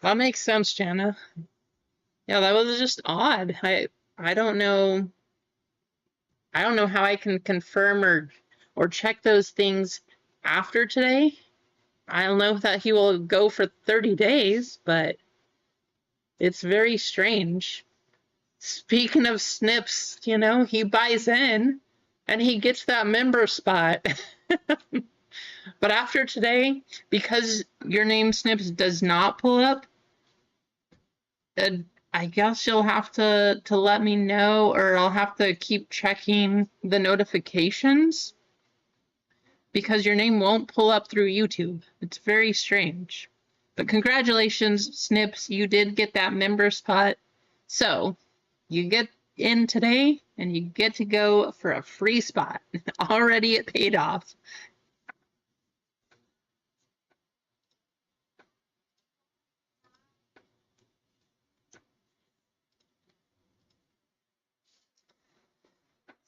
That makes sense, Jana. Yeah, that was just odd. I don't know. I don't know how I can confirm or check those things after today. I don't know that he will go for 30 days, but it's very strange. Speaking of snips, you know, he buys in and he gets that member spot. But after today, because your name Snips does not pull up, I guess you'll have to let me know, or I'll have to keep checking the notifications because your name won't pull up through YouTube. It's very strange. But congratulations, Snips, you did get that member spot. So you get in today and you get to go for a free spot. Already it paid off.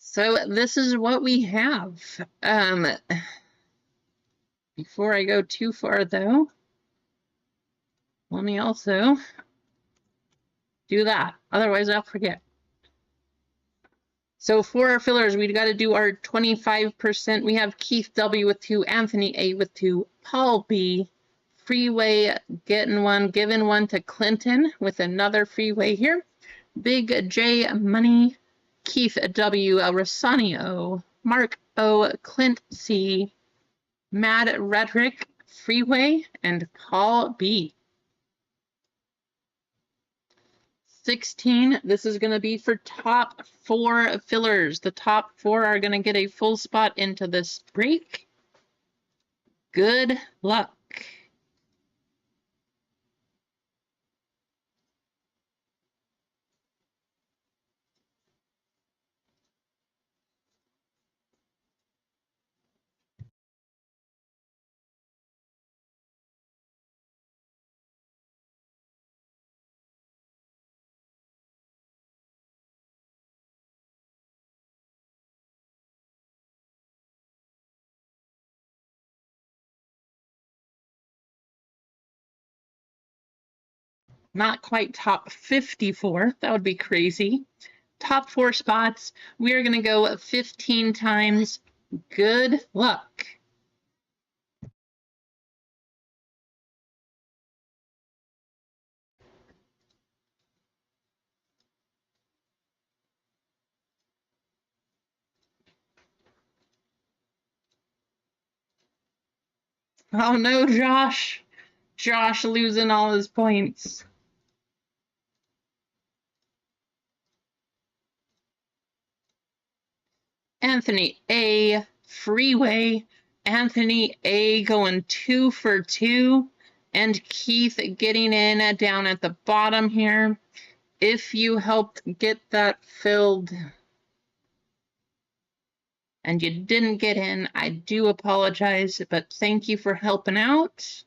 So this is what we have. Before I go too far though, let me also do that. Otherwise I'll forget. So for our fillers, we've got to do our 25%. We have Keith W with 2, Anthony A with 2, Paul B, Freeway getting one, giving one to Clinton with another Freeway here. Big J Money, Keith W, Rosanio, Mark O, Clint C, Mad Rhetoric, Freeway, and Paul B. 16. This is going to be for top 4 fillers. The top 4 are going to get a full spot into this break. Good luck. Not quite top 54. That would be crazy. Top 4 spots. We are going to go 15 times. Good luck. Oh no, Josh. Josh losing all his points. Anthony A. Freeway. Anthony A. going 2 for 2. And Keith getting in down at the bottom here. If you helped get that filled and you didn't get in, I do apologize, but thank you for helping out.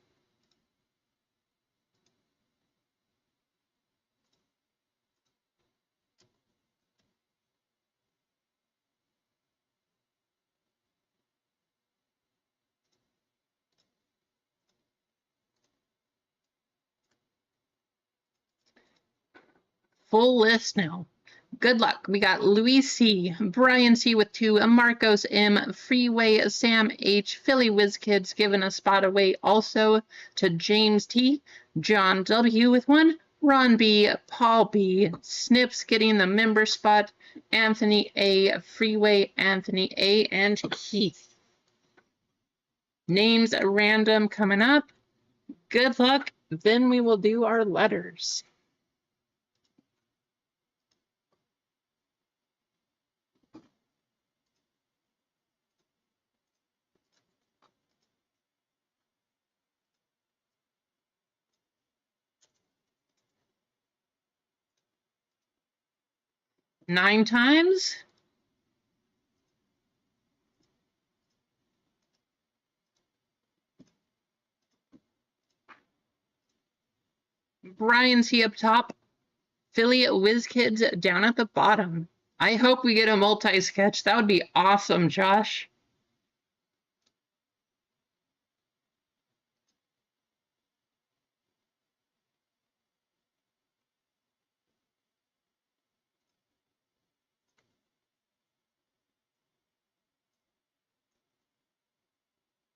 Full list now. Good luck. We got Luis C, Brian C with 2, Marcos M, Freeway, Sam H, Philly Whiz Kids giving a spot away also to James T, John W with 1, Ron B, Paul B, Snips getting the member spot, Anthony A, Freeway, Anthony A, and Keith. Names at random coming up. Good luck. Then we will do our letters. Nine times. Brian C up top. Philly Whiz Kids down at the bottom. I hope we get a multi-sketch. That would be awesome, Josh.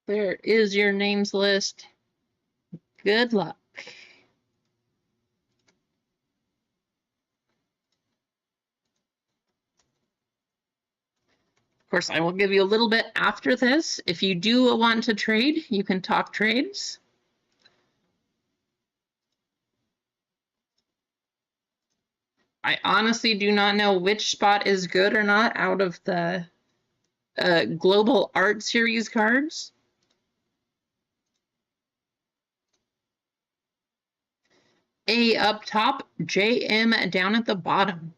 There is your names list. Good luck. Of course, I will give you a little bit after this. If you do want to trade, you can talk trades. I honestly do not know which spot is good or not out of the Global Art Series cards. A up top, JM down at the bottom.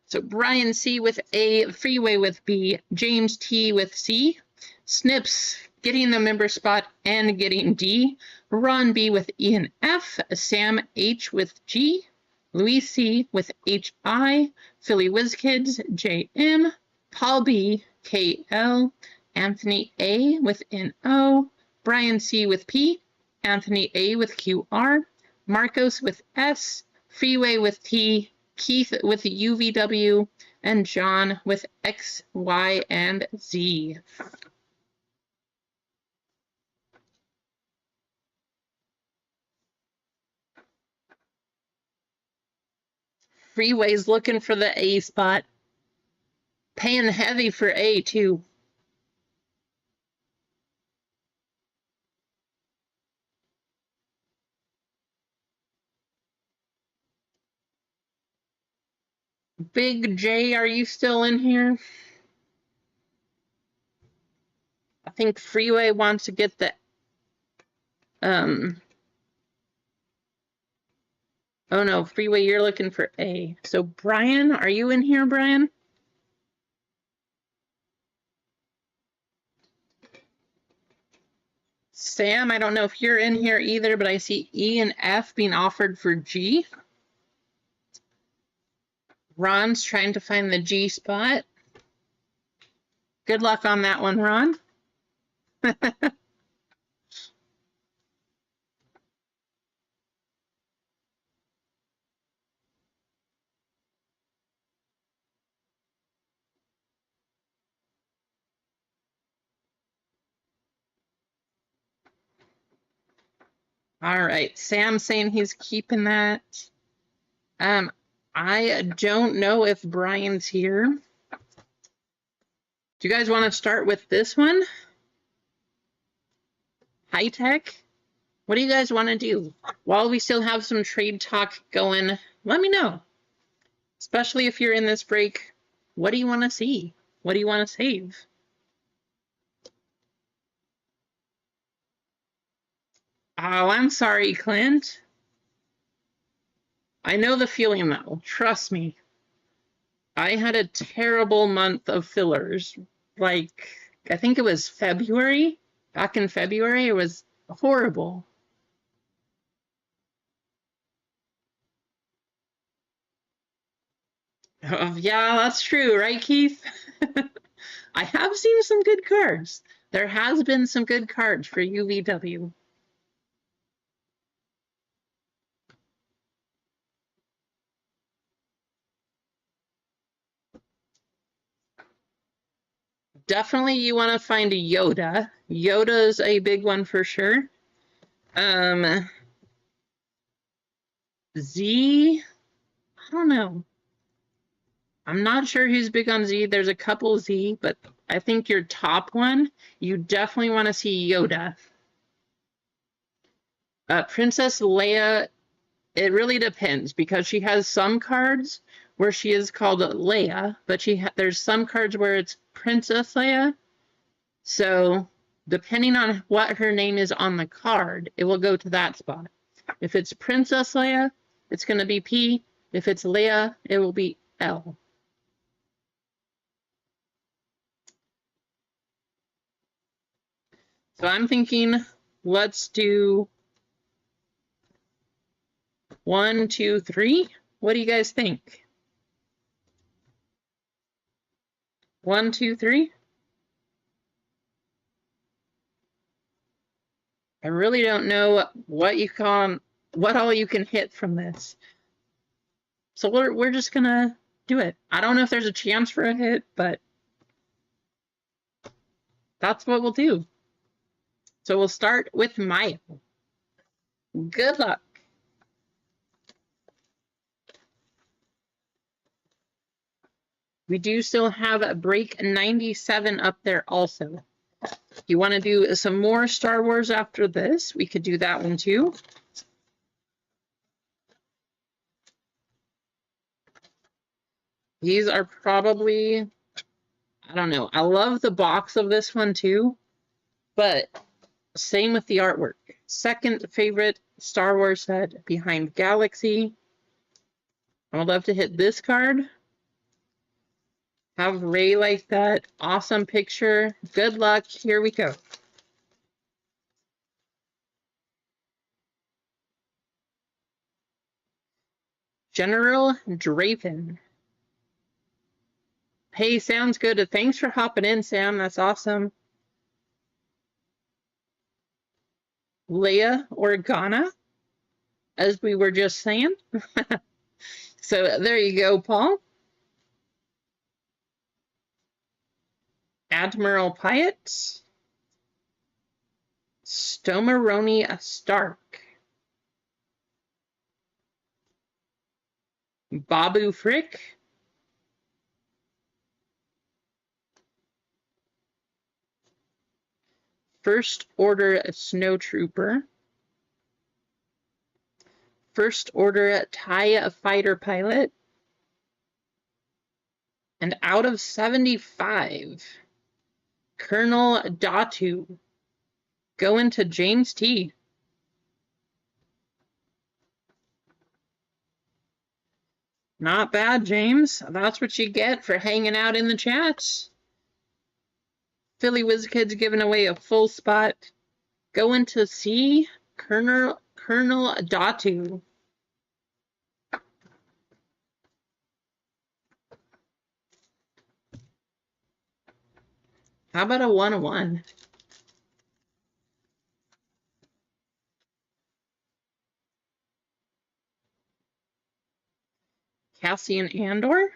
So Brian C with A, Freeway with B, James T with C, Snips getting the member spot and getting D, Ron B with E and F, Sam H with G, Louis C with HI, Philly Whiz Kids, JM, Paul B, KL, Anthony A with NO, Brian C with P, Anthony A with QR, Marcos with S, Freeway with T, Keith with UVW, and John with X, Y, and Z. Freeway's looking for the A spot. Paying heavy for A, too. Big J, are you still in here? I think Freeway wants to get the... Oh no, Freeway, you're looking for A. So Brian, are you in here, Brian? Sam, I don't know if you're in here either, but I see E and F being offered for G. Ron's trying to find the G spot. Good luck on that one, Ron. All right, Sam's saying he's keeping that. I don't know if Brian's here. Do you guys want to start with this one? High tech? What do you guys want to do? While we still have some trade talk going, let me know. Especially if you're in this break, what do you want to see? What do you want to save? Oh, I'm sorry, Clint. I know the feeling though, trust me. I had a terrible month of fillers. Like, I think it was February. Back in February, it was horrible. Oh, yeah, that's true, right, Keith? I have seen some good cards. There has been some good cards for UVW. Definitely you want to find a Yoda. Yoda's a big one for sure. Z, I don't know. I'm not sure who's big on Z. There's a couple Z, but I think your top one, you definitely want to see Yoda. Princess Leia, it really depends because she has some cards where she is called Leia, but there's some cards where it's Princess Leia. So depending on what her name is on the card, it will go to that spot. If it's Princess Leia, it's going to be P. If it's Leia, it will be L. So I'm thinking, let's do 1, 2, 3. What do you guys think? 1, 2, 3. I really don't know what all you can hit from this. So we're just gonna do it. I don't know if there's a chance for a hit, but that's what we'll do. So we'll start with Maya. Good luck. We do still have a break 97 up there also. If you want to do some more Star Wars after this, we could do that one too. These are probably, I don't know. I love the box of this one too, but same with the artwork. Second favorite Star Wars set behind Galaxy. I would love to hit this card. Have Rey like that. Awesome picture. Good luck. Here we go. General Draven. Hey, sounds good. Thanks for hopping in, Sam. That's awesome. Leia Organa, as we were just saying. So there you go, Paul. Admiral Pyatt. Stomaroni Stark. Babu Frick. First Order Snow Trooper. First Order TIE Fighter Pilot. And out of 75, Colonel Datu. Going to James T. Not bad, James. That's what you get for hanging out in the chats. Philly WizKids giving away a full spot. Going to see Colonel Datu. How about a 1-1? Cassian Andor.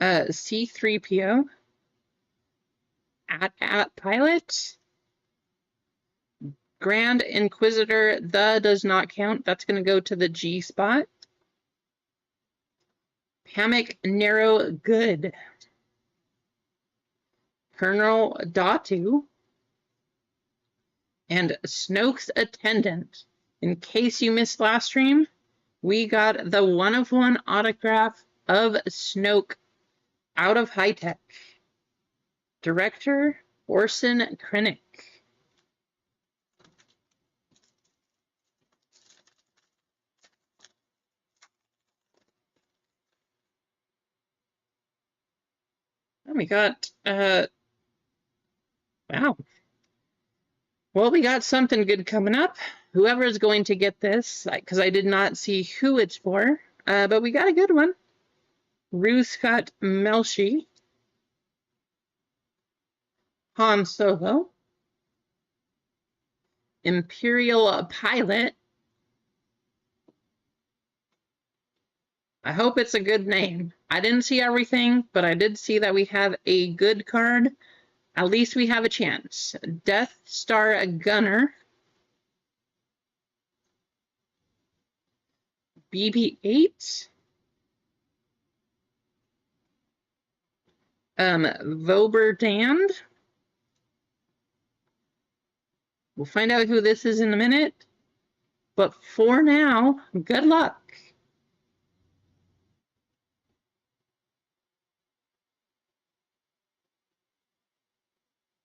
C-3PO. At Pilot. Grand Inquisitor. The does not count. That's going to go to the G spot. Hammock Narrow Good. Colonel Datu. And Snoke's Attendant. In case you missed last stream, we got the 1-of-1 autograph of Snoke out of High Tech. Director Orson Krennic. And we got, wow. Well, we got something good coming up. Whoever is going to get this, because I did not see who it's for, but we got a good one. Ruskat Melshi. Han Solo. Imperial Pilot. I hope it's a good name. I didn't see everything, but I did see that we have a good card. At least we have a chance. Death Star Gunner. BB-8. Vober Damned. We'll find out who this is in a minute. But for now, good luck.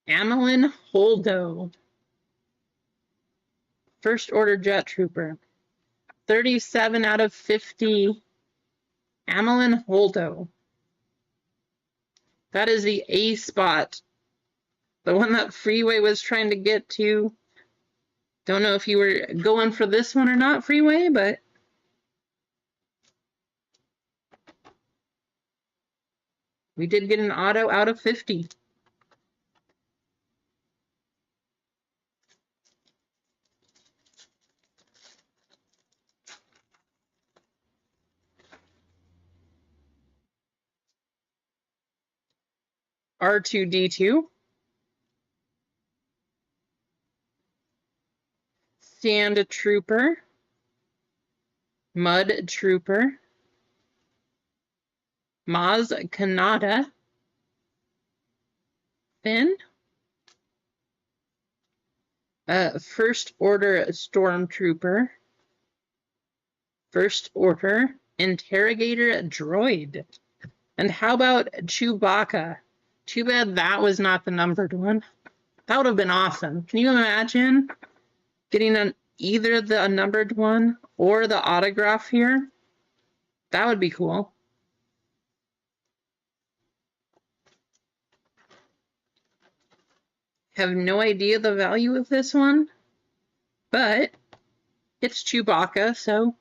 Amelin Holdo. First Order Jet Trooper. 37 out of 50. Amelin Holdo. That is the A spot. The one that Freeway was trying to get to. Don't know if you were going for this one or not, Freeway, but we did get an auto out of 50. R2-D2. Sand Trooper. Mud Trooper. Maz Kanata. Finn. First Order Stormtrooper. First Order Interrogator Droid. And how about Chewbacca? Too bad that was not the numbered one. That would have been awesome. Can you imagine getting either the numbered one or the autograph here? That would be cool. Have no idea the value of this one, but it's Chewbacca, so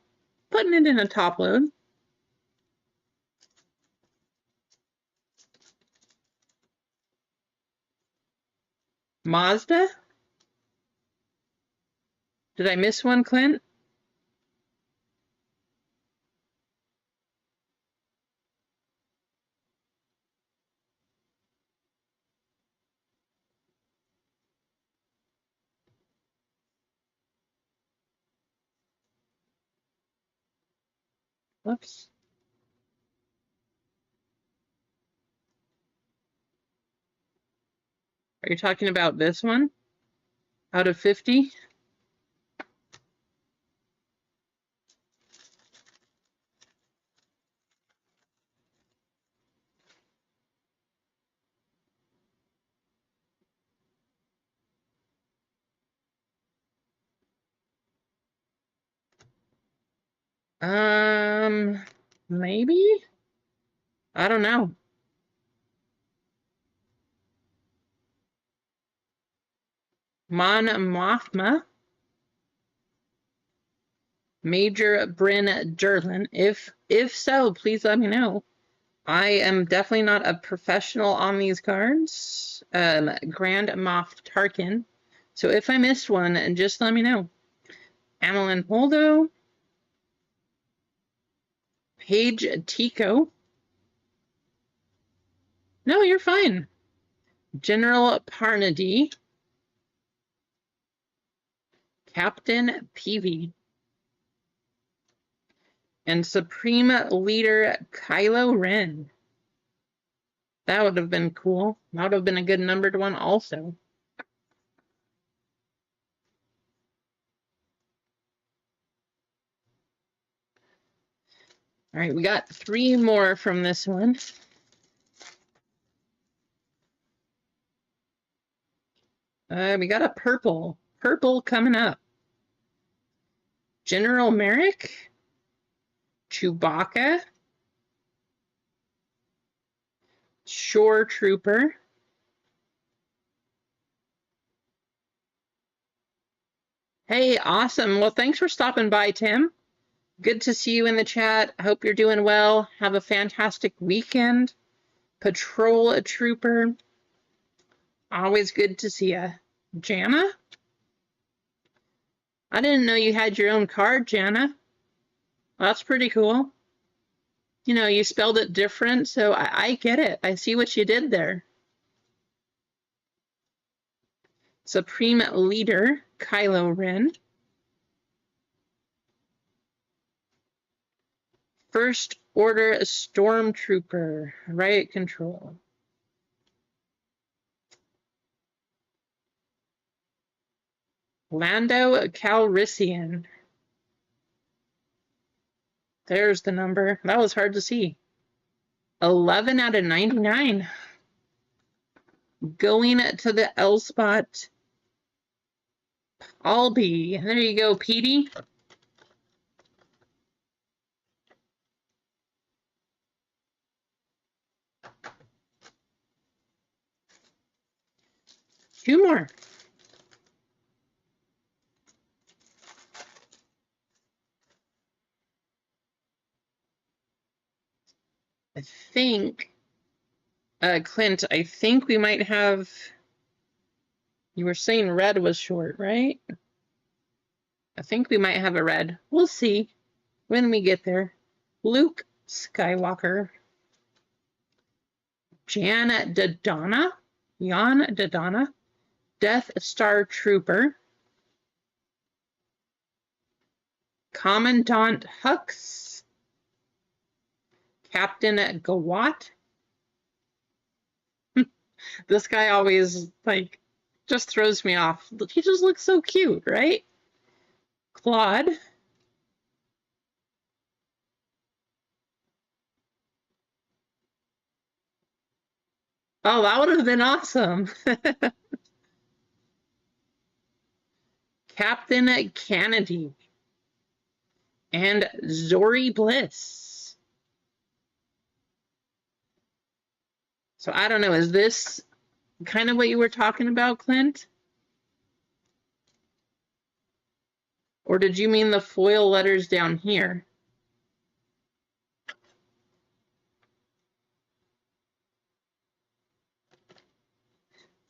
putting it in a top load. Mazda? Did I miss one, Clint? Whoops. Are you talking about this one? Out of 50? Maybe? I don't know. Mon Mothma. Major Bryn Durlin. If so, please let me know. I am definitely not a professional on these cards. Grand Moff Tarkin. So if I missed one, just let me know. Amelin Holdo. Paige Tico. No, you're fine. General Parnady. Captain Peavy. And Supreme Leader Kylo Ren. That would have been cool. That would have been a good numbered one also. All right, we got 3 more from this one. We got a purple. Purple coming up. General Merrick. Chewbacca. Shore Trooper. Hey, awesome. Well, thanks for stopping by, Tim. Good to see you in the chat. Hope you're doing well. Have a fantastic weekend. Patrol Trooper. Always good to see you. Jana? I didn't know you had your own card, Jana. That's pretty cool. You know, you spelled it different, so I get it. I see what you did there. Supreme Leader, Kylo Ren. First Order Stormtrooper, Riot Control. Lando Calrissian. There's the number. That was hard to see. 11 out of 99. Going to the L spot. Albie. There you go, Petey. Two more. I think, Clint, I think we might have, you were saying red was short, right? I think we might have a red. We'll see when we get there. Luke Skywalker. Jan Dodonna. Death Star Trooper. Commandant Hux. Captain Gawat. This guy always, like, just throws me off. He just looks so cute, right? Claude. Oh, that would have been awesome. Captain Kennedy. And Zori Bliss. So I don't know, is this kind of what you were talking about, Clint? Or did you mean the foil letters down here?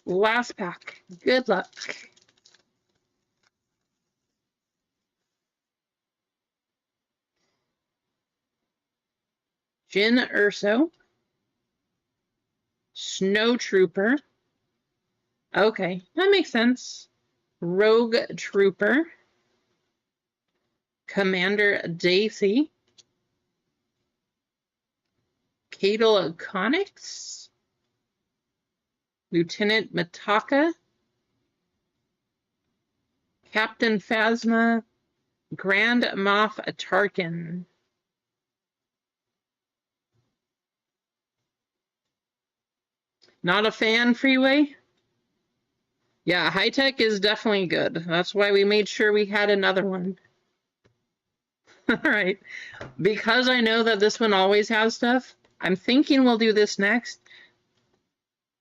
Last pack. Good luck. Jyn Erso. Snow Trooper. Okay, that makes sense. Rogue Trooper. Commander Daisy. Cadle Conics, Lieutenant Mitaka, Captain Phasma, Grand Moff Tarkin. Not a fan, Freeway? Yeah, high tech is definitely good. That's why we made sure we had another one. All right. Because I know that this one always has stuff, I'm thinking we'll do this next.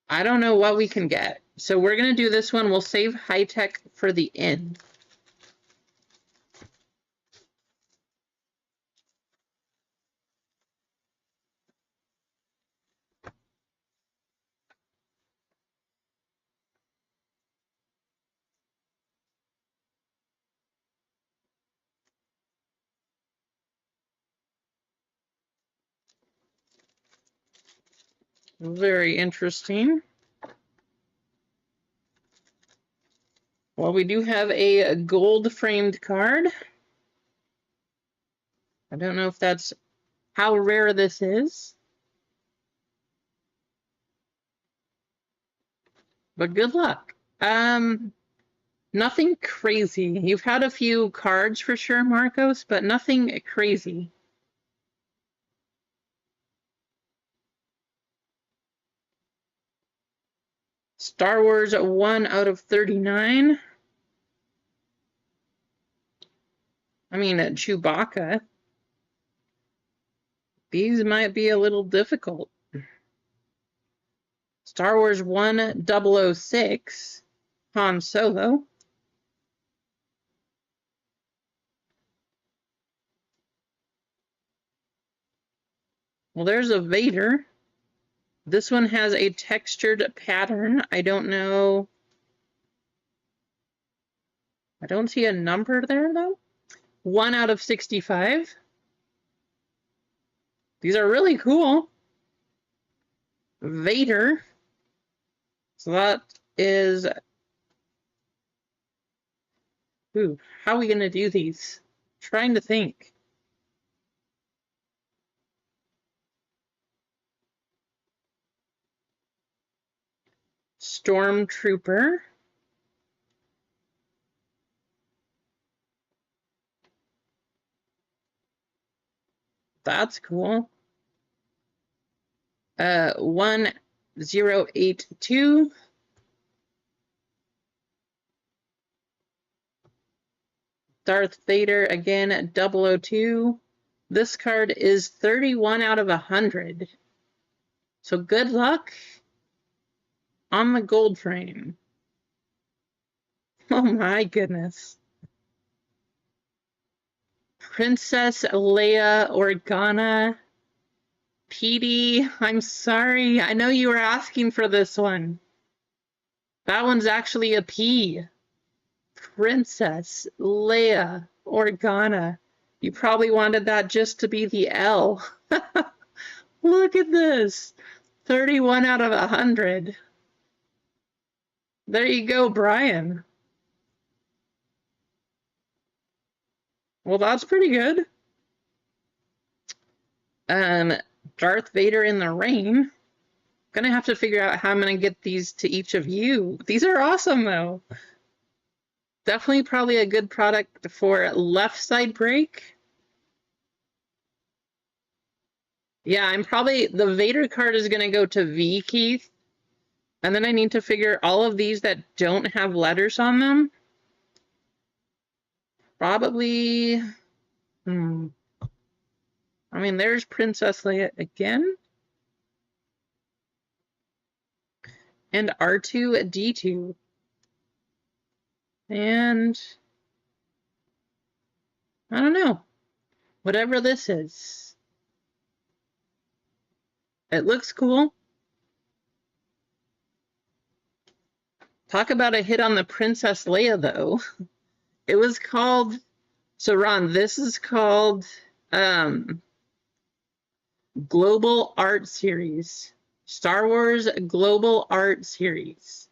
I don't know what we can get. So we're going to do this one. We'll save high tech for the end. Very interesting. Well, we do have a gold framed card. I don't know if that's how rare this is. But good luck. Nothing crazy. You've had a few cards for sure, Marcos, but nothing crazy. Star Wars 1 out of 39. I mean, Chewbacca. These might be a little difficult. Star Wars 1006. Han Solo. Well, there's a Vader. This one has a textured pattern. I don't know. I don't see a number there, though. 1 out of 65. These are really cool. Vader. So that is... Ooh, how are we going to do these? Trying to think. Stormtrooper. That's cool. 1082. Darth Vader again, 002. This card is 31 out of 100. So good luck on the gold frame. Oh my goodness. Princess Leia Organa. Petey, I'm sorry. I know you were asking for this one. That one's actually a P. Princess Leia Organa. You probably wanted that just to be the L. Look at this. 31 out of 100. There you go, Brian. Well, that's pretty good. Darth Vader in the rain. Gonna have to figure out how I'm gonna get these to each of you. These are awesome, though. Definitely probably a good product for left side break. Yeah, the Vader card is gonna go to V, Keith. And then I need to figure all of these that don't have letters on them. Probably, I mean, there's Princess Leia again. And R2-D2. And I don't know. Whatever this is. It looks cool. Talk about a hit on the Princess Leia, though. It was called... So, Ron, this is called Global Art Series. Star Wars Global Art Series.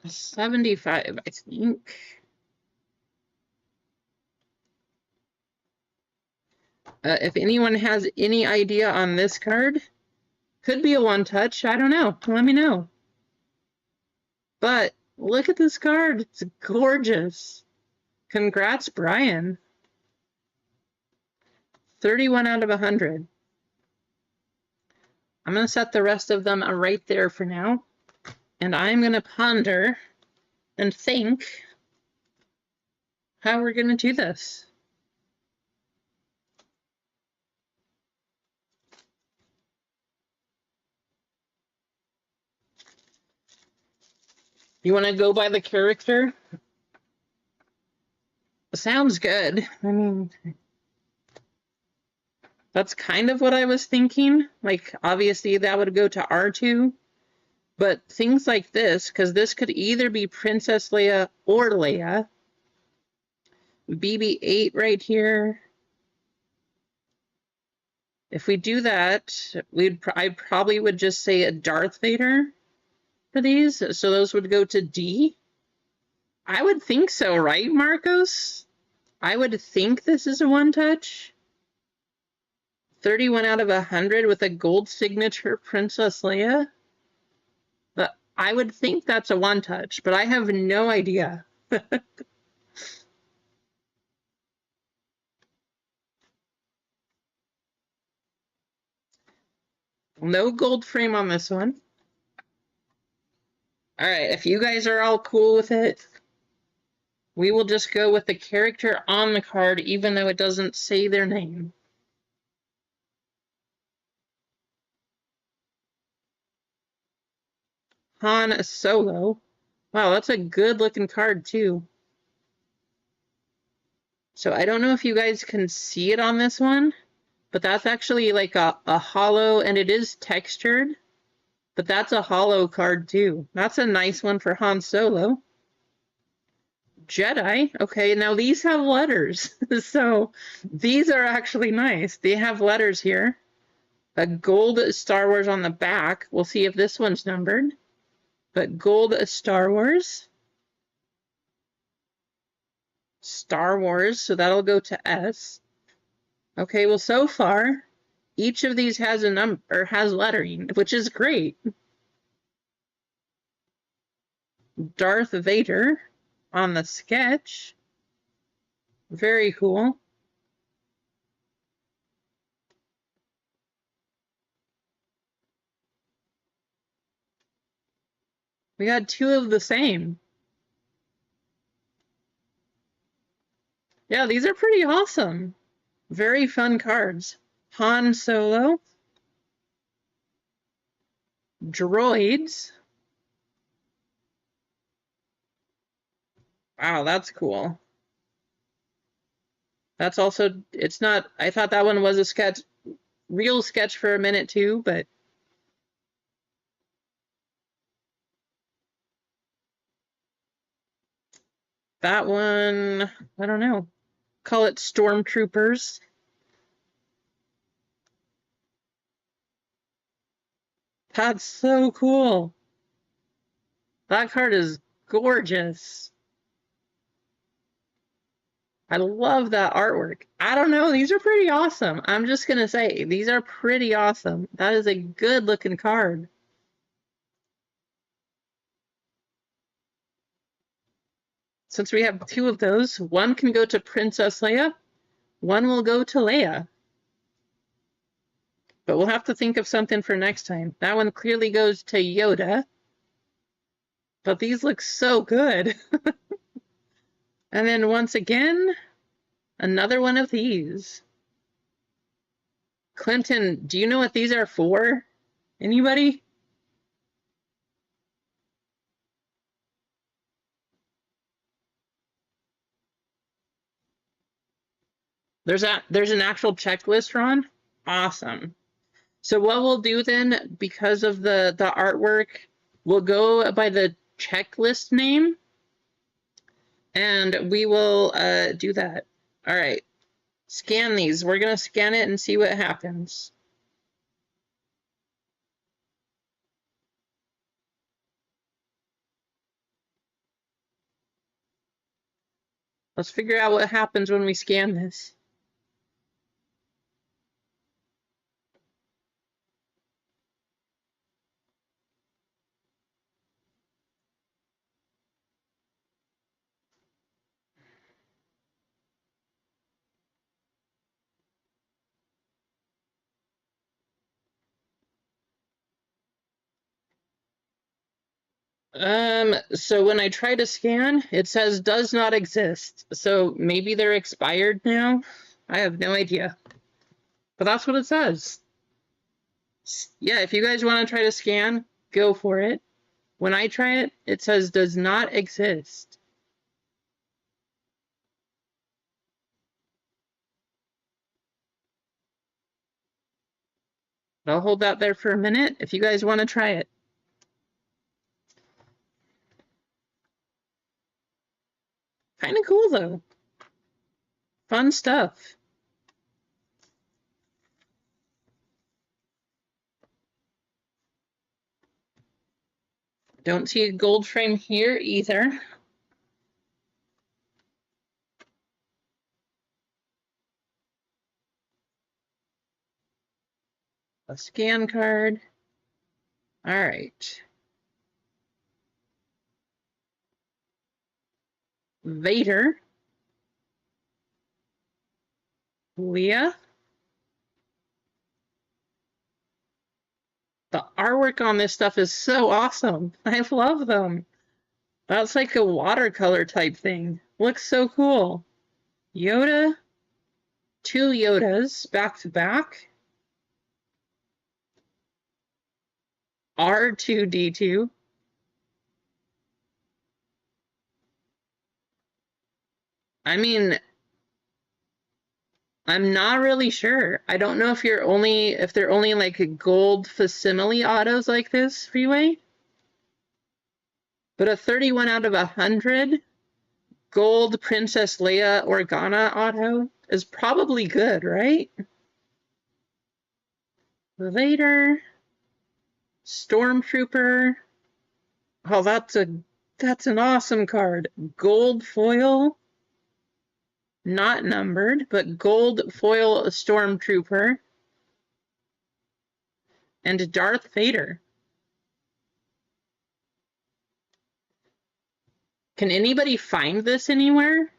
75, I think. If anyone has any idea on this card, could be a one-touch. I don't know. Let me know. But look at this card. It's gorgeous. Congrats, Brian. 31 out of 100. I'm going to set the rest of them right there for now. And I'm going to ponder and think how we're going to do this. You want to go by the character? Sounds good. I mean, that's kind of what I was thinking. Like, obviously, that would go to R2. But things like this, because this could either be Princess Leia or Leia. BB-8 right here. If we do that, I probably would just say a Darth Vader for these. So those would go to D. I would think so, right, Marcos? I would think this is a one-touch. 31 out of 100 with a gold signature Princess Leia. But I would think that's a one-touch, but I have no idea. No gold frame on this one. All right, if you guys are all cool with it, we will just go with the character on the card, even though it doesn't say their name. Han Solo. Wow, that's a good-looking card, too. So I don't know if you guys can see it on this one, but that's actually like a hollow, and it is textured. But that's a hollow card, too. That's a nice one for Han Solo. Jedi. Okay, now these have letters. So these are actually nice. They have letters here. A gold Star Wars on the back. We'll see if this one's numbered. But gold Star Wars. Star Wars, so that'll go to S. Okay, well, so far, each of these has a number, or has lettering, which is great. Darth Vader on the sketch. Very cool. We got two of the same. Yeah, these are pretty awesome. Very fun cards. Han Solo. Droids. Wow, that's cool. That's also, it's not, I thought that one was a sketch, real sketch for a minute too, but that one, I don't know. Call it Stormtroopers. That's so cool. That card is gorgeous. I love that artwork. I don't know, these are pretty awesome. I'm just gonna say, these are pretty awesome. That is a good looking card. Since we have two of those, one can go to Princess Leia, one will go to Leia. But we'll have to think of something for next time. That one clearly goes to Yoda. But these look so good. And then once again, another one of these. Clinton, do you know what these are for? Anybody? There's an actual checklist, Ron? Awesome. So what we'll do then, because of the artwork, we'll go by the checklist name. And we will do that. All right. Scan these. We're going to scan it and see what happens. Let's figure out what happens when we scan this. So when I try to scan, it says does not exist. So maybe they're expired now? I have no idea. But that's what it says. Yeah, if you guys want to try to scan, go for it. When I try it, it says does not exist. I'll hold that there for a minute if you guys want to try it. Kind of cool though. Fun stuff. Don't see a gold frame here either. A scan card. All right. Vader. Leah. The artwork on this stuff is so awesome. I love them. That's like a watercolor type thing. Looks so cool. Yoda. Two Yodas back to back. R2-D2. I mean, I'm not really sure. I don't know if they're only like gold facsimile autos like this, Freeway. But a 31 out of 100 gold Princess Leia Organa auto is probably good, right? Vader, Stormtrooper. Oh, that's an awesome card. Gold foil, not numbered, but gold foil Stormtrooper. And Darth Vader. Can anybody find this anywhere?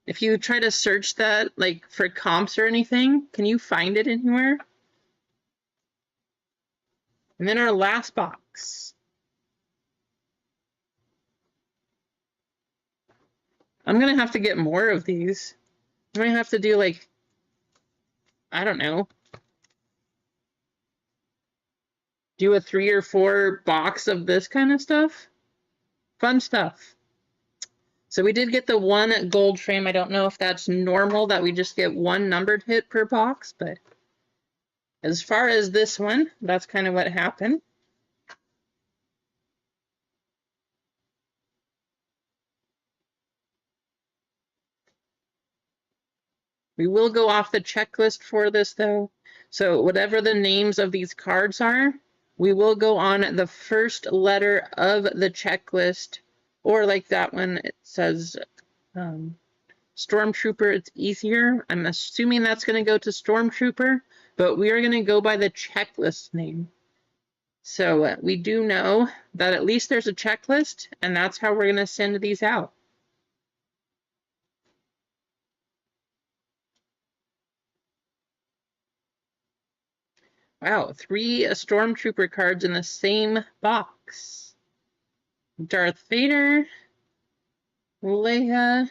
If you try to search that, like, for comps or anything, can you find it anywhere? And then our last box. I'm gonna have to get more of these. I'm gonna have to do, like, I don't know, do a 3 or 4 box of this kind of stuff. Fun stuff. So we did get the one gold frame. I don't know if that's normal that we just get one numbered hit per box, but as far as this one, that's kind of what happened. We will go off the checklist for this though. So whatever the names of these cards are, we will go on the first letter of the checklist, or like that one, it says Stormtrooper, it's easier. I'm assuming that's going to go to Stormtrooper, but we are going to go by the checklist name. So we do know that at least there's a checklist, and that's how we're going to send these out. Wow, 3 Stormtrooper cards in the same box. Darth Vader, Leia.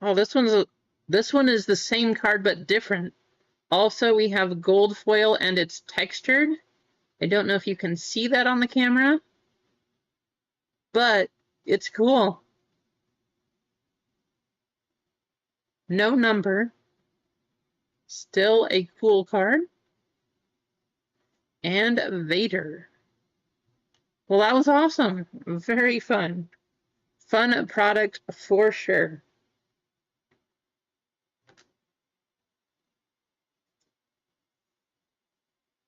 Oh, this one is the same card but different. Also, we have gold foil and it's textured. I don't know if you can see that on the camera, but it's cool. No number. Still a cool card. And Vader. Well, that was awesome. Very fun. Fun product for sure.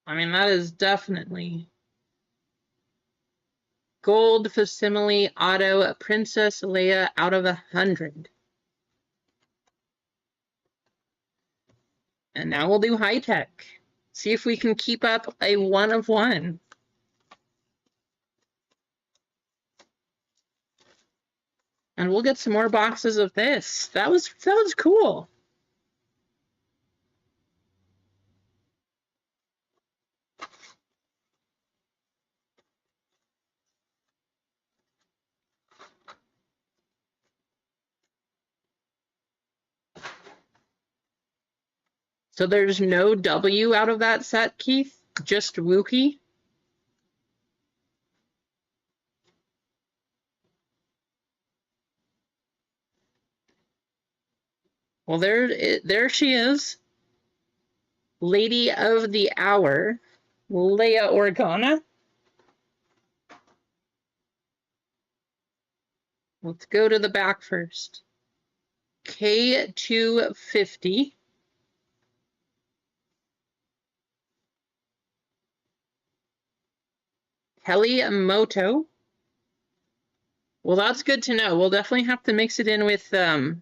I mean, that is definitely Gold Facsimile Auto Princess Leia out of 100. And now we'll do high tech. See if we can keep up a 1 of 1. And we'll get some more boxes of this. That was cool. So there's no W out of that set, Keith? Just Wookiee? Well, there she is. Lady of the Hour, Leia Organa. Let's go to the back first. K250. Kelly Moto. Well, that's good to know. We'll definitely have to mix it in with a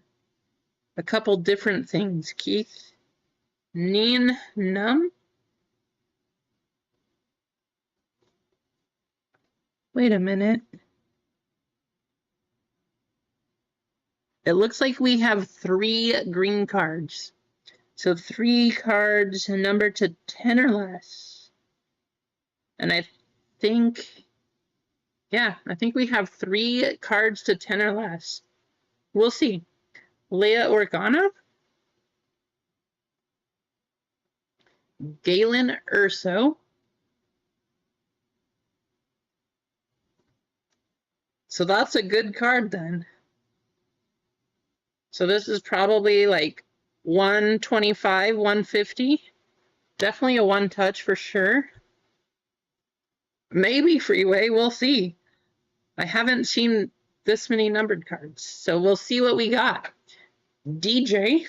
couple different things, Keith. Neen Num. Wait a minute. It looks like we have 3 green cards. So 3 cards numbered to 10 or less. And I think, yeah, I think we have 3 cards to 10 or less. We'll see. Leia Organa. Galen Erso. So that's a good card then. So this is probably like 125, 150. Definitely a 1 touch for sure. Maybe Freeway, we'll see. I haven't seen this many numbered cards, so we'll see what we got. DJ.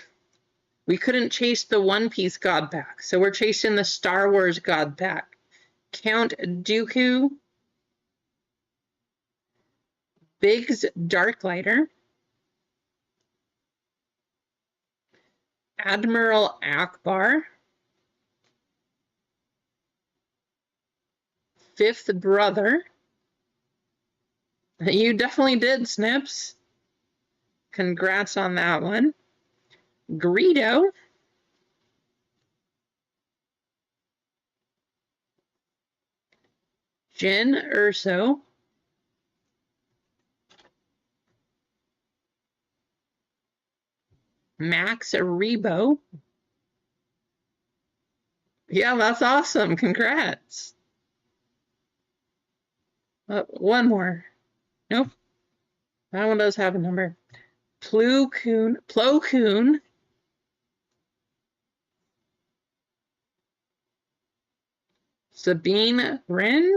We couldn't chase the One Piece God pack, so we're chasing the Star Wars God pack. Count Dooku. Biggs Darklighter. Admiral Akbar. Fifth Brother. You definitely did, Snips. Congrats on that one. Greedo. Jyn Erso. Max Rebo. Yeah, that's awesome. Congrats. One more. Nope. That one does have a number. Plo Koon. Sabine Wren.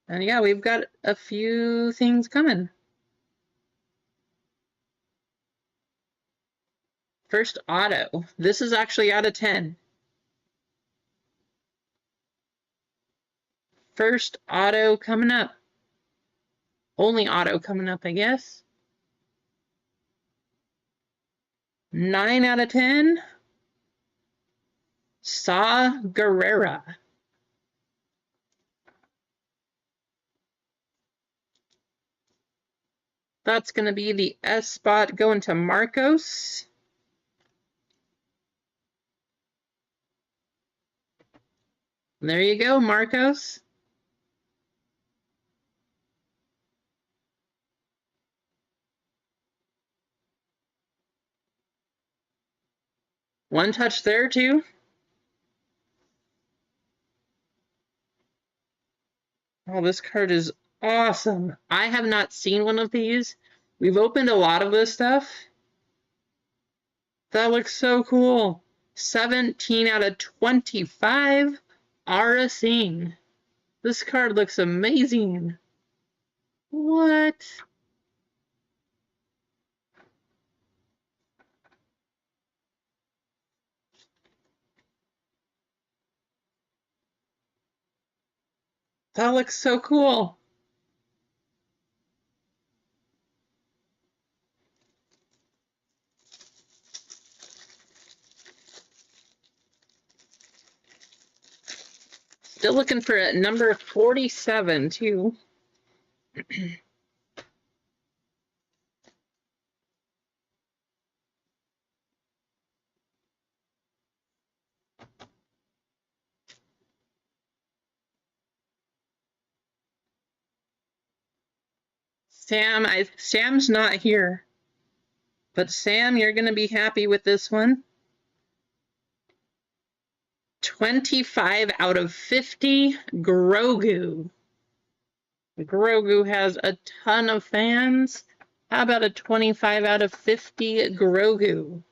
And yeah, we've got a few things coming. First auto. This is actually out of 10. First auto coming up. Only auto coming up, I guess. 9 out of 10. Saw Gerrera. That's going to be the S spot going to Marcos. There you go, Marcos. One touch there, too. Oh, this card is awesome. I have not seen one of these. We've opened a lot of this stuff. That looks so cool. 17 out of 25. Ara Singh. This card looks amazing. What? That looks so cool. Still looking for a number 47 too. Sam's not here. But Sam, you're going to be happy with this one. 25 out of 50, Grogu. Grogu has a ton of fans. How about a 25 out of 50, Grogu?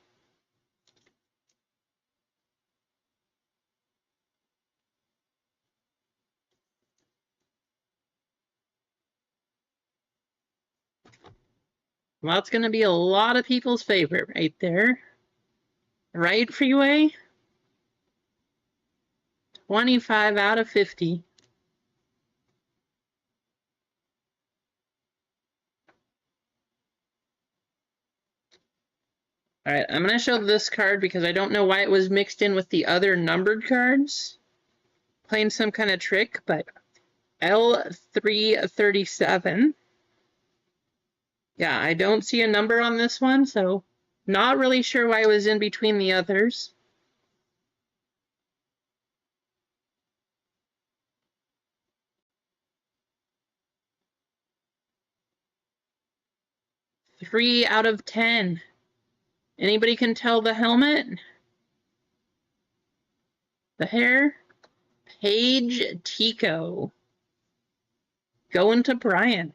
Well, that's going to be a lot of people's favorite right there. Right, Freeway? 25 out of 50. All right, I'm going to show this card because I don't know why it was mixed in with the other numbered cards. Playing some kind of trick, but L337. Yeah, I don't see a number on this one, so not really sure why it was in between the others. Three out of 10. Anybody can tell the helmet? The hair? Paige Tico. Going to Brian.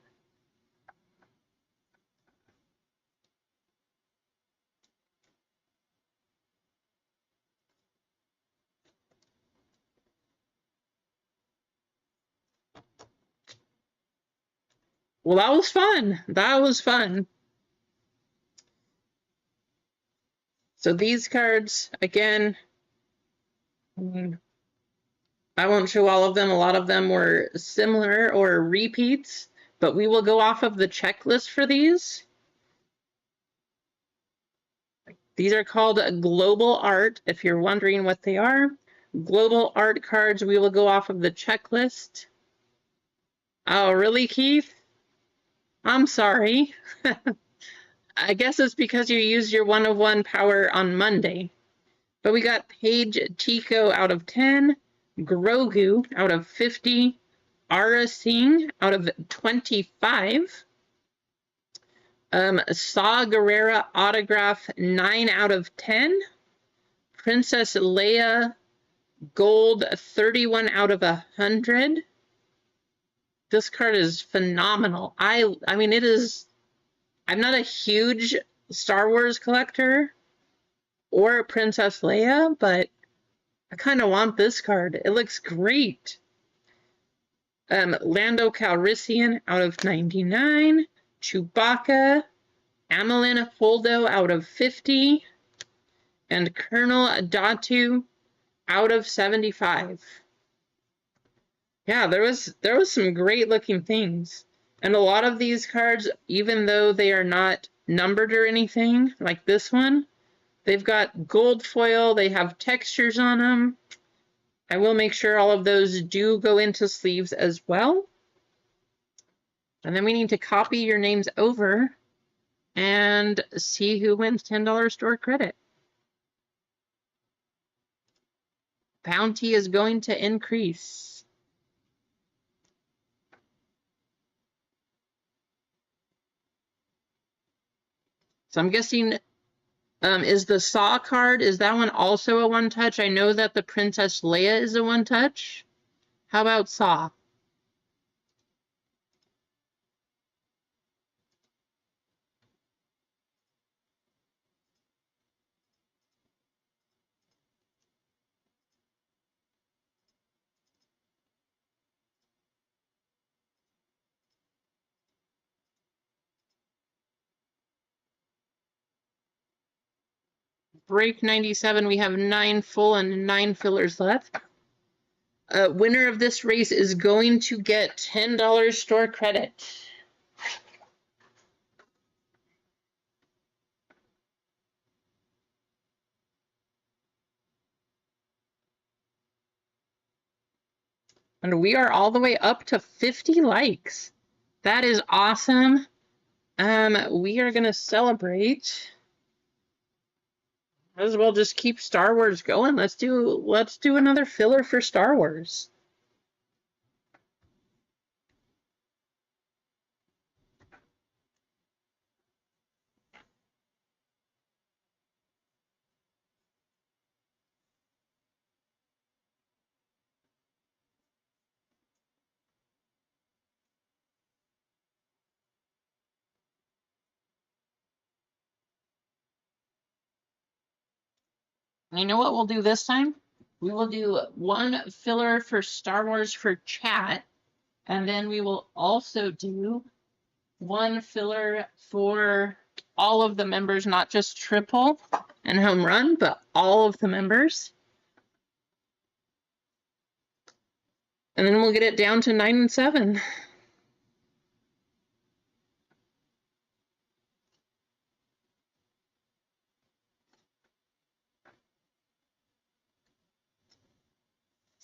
Well, that was fun. That was fun. So these cards, again, I won't show all of them. A lot of them were similar or repeats, but we will go off of the checklist for these. These are called global art, if you're wondering what they are. Global art cards, we will go off of the checklist. Oh, really, Keith? I'm sorry. I guess it's because you used your 1 of 1 power on Monday. But we got Paige Tico out of 10, Grogu out of 50, Ara Singh out of 25, Saw Gerrera autograph 9 out of 10, Princess Leia gold 31 out of 100. This card is phenomenal. I mean, it is. I'm not a huge Star Wars collector or Princess Leia, but I kind of want this card. It looks great. Lando Calrissian out of 99, Chewbacca, Amelin Foldo out of 50, and Colonel Datu out of 75. Yeah, there was some great looking things. And a lot of these cards, even though they are not numbered or anything, like this one, they've got gold foil, they have textures on them. I will make sure all of those do go into sleeves as well. And then we need to copy your names over and see who wins $10 store credit. Bounty is going to increase. So I'm guessing, is the Saw card, is that one also a one-touch? I know that the Princess Leia is a one-touch. How about Saw? Break 97, we have 9 full and 9 fillers left. winner of this race is going to get $10 store credit. And we are all the way up to 50 likes. That is awesome. We are going to celebrate. Might as well just keep Star Wars going. Let's do another filler for Star Wars. You know what we'll do this time? We will do one filler for Star Wars for chat, and then we will also do one filler for all of the members, not just Triple and Home Run, but all of the members. And then we'll get it down to 9 and 7.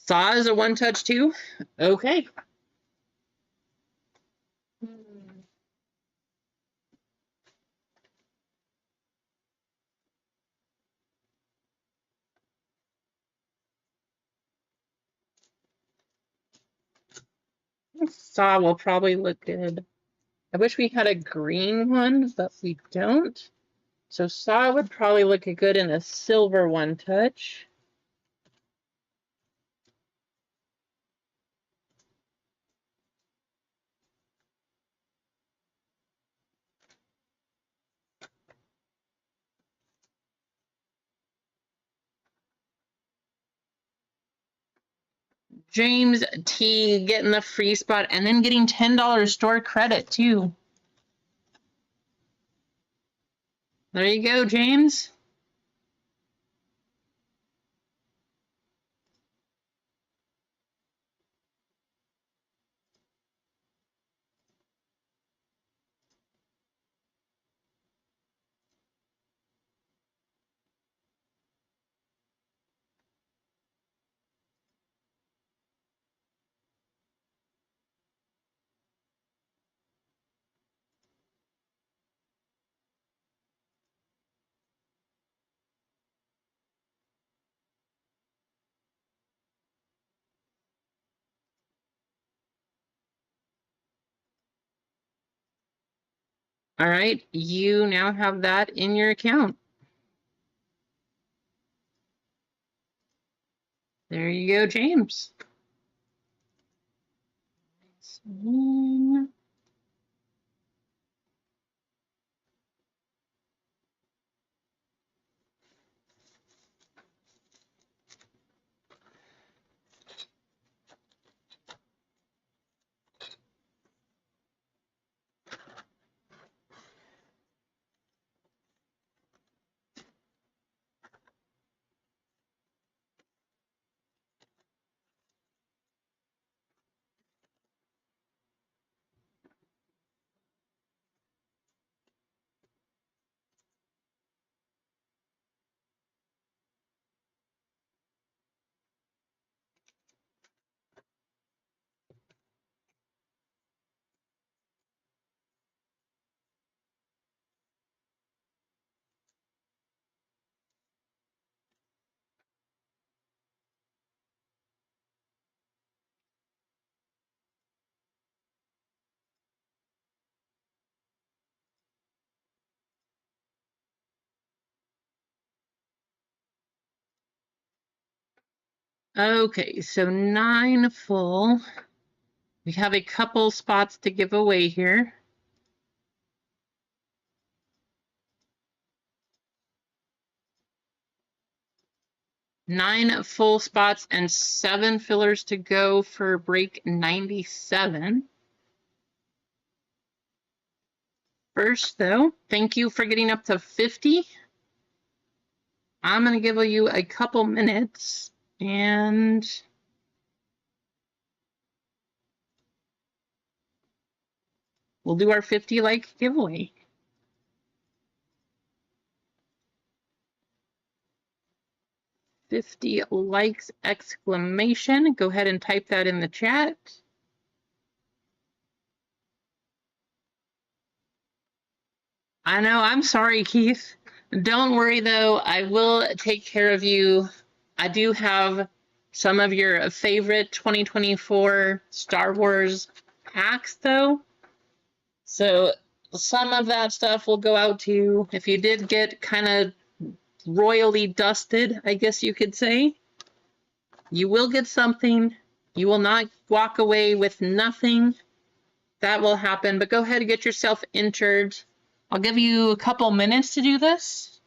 Saw is a one-touch too? Okay. Saw will probably look good. I wish we had a green one, but we don't. So Saw would probably look good in a silver one-touch. James T getting the free spot and then getting $10 store credit too. There you go, James. All right, you now have that in your account. There you go, James. Okay, so 9 full. We have a couple spots to give away here. Nine full spots and 7 fillers to go for break 97. First, though, thank you for getting up to 50. I'm going to give you a couple minutes and we'll do our 50 like giveaway. $50 likes exclamation. Go ahead and type that in the chat. I know, I'm sorry, Keith. Don't worry though, I will take care of you. I do have some of your favorite 2024 Star Wars packs though. So some of that stuff will go out to you. If you did get kind of royally dusted, I guess you could say, you will get something. You will not walk away with nothing. That will happen, but go ahead and get yourself entered. I'll give you a couple minutes to do this.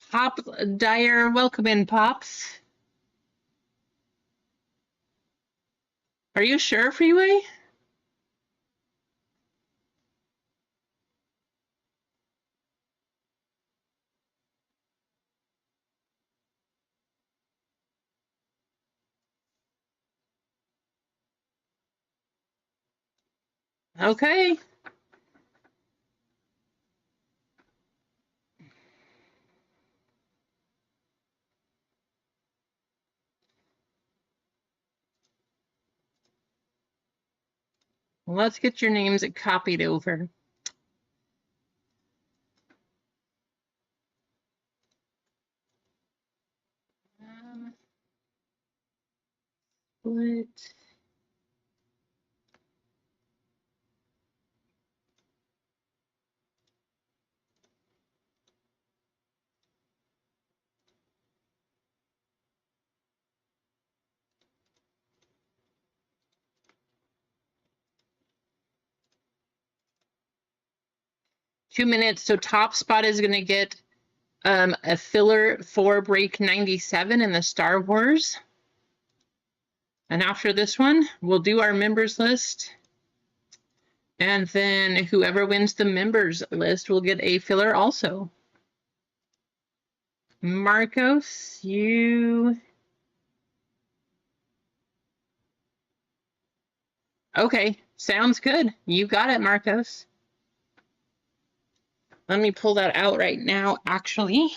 Pop Dyer, welcome in, Pops. Are you sure, Freeway? Okay. Let's get your names copied over. Split. Two minutes. So top spot is going to get a filler for break 97 in the Star Wars. And after this one, we'll do our members list. And then whoever wins the members list will get a filler also. Marcos, you... Okay, sounds good. You got it, Marcos. Let me pull that out right now, actually.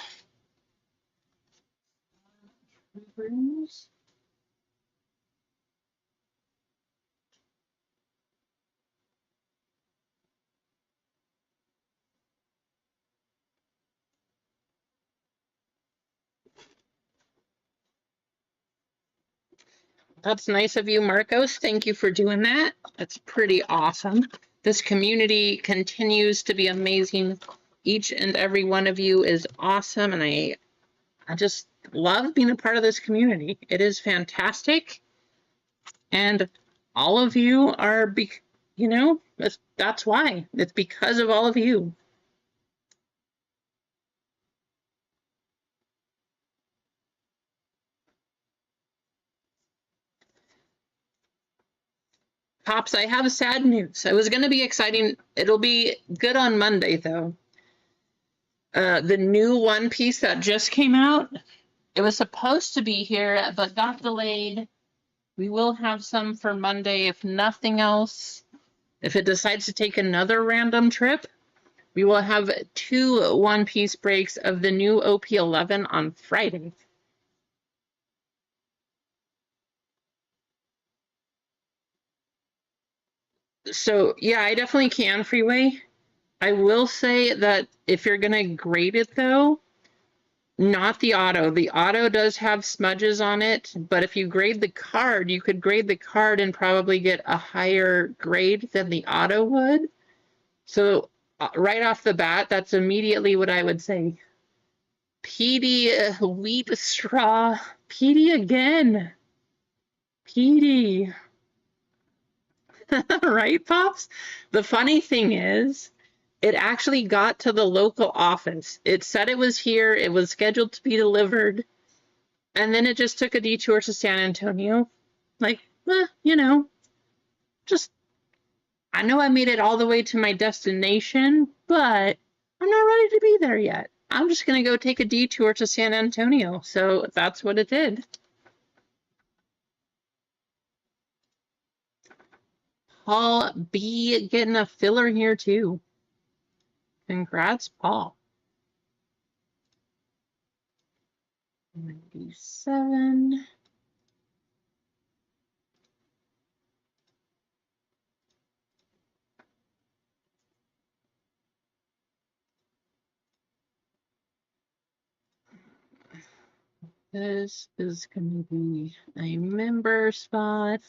That's nice of you, Marcos. Thank you for doing that. That's pretty awesome. This community continues to be amazing. Each and every one of you is awesome, and I just love being a part of this community. It is fantastic, and all of you are, you know, that's why. It's because of all of you. Pops, I have sad news. It was going to be exciting. It'll be good on Monday, though. The new One Piece that just came out, it was supposed to be here, but got delayed. We will have some for Monday, if nothing else. If it decides to take another random trip, we will have 2 One Piece breaks of the new OP11 on Friday. So, yeah, I definitely can, Freeway. I will say that if you're going to grade it, though, not the auto. The auto does have smudges on it, but if you grade the card, you could grade the card and probably get a higher grade than the auto would. So right off the bat, that's immediately what I would say. PD wheat straw. PD again. PD. Right, Pops? The funny thing is, it actually got to the local office. It said it was here. It was scheduled to be delivered. And then it just took a detour to San Antonio. Like, you know, just, I know I made it all the way to my destination, but I'm not ready to be there yet. I'm just going to go take a detour to San Antonio. So that's what it did. Paul B getting a filler here too. Congrats, Paul. 97. This is going to be a member spot.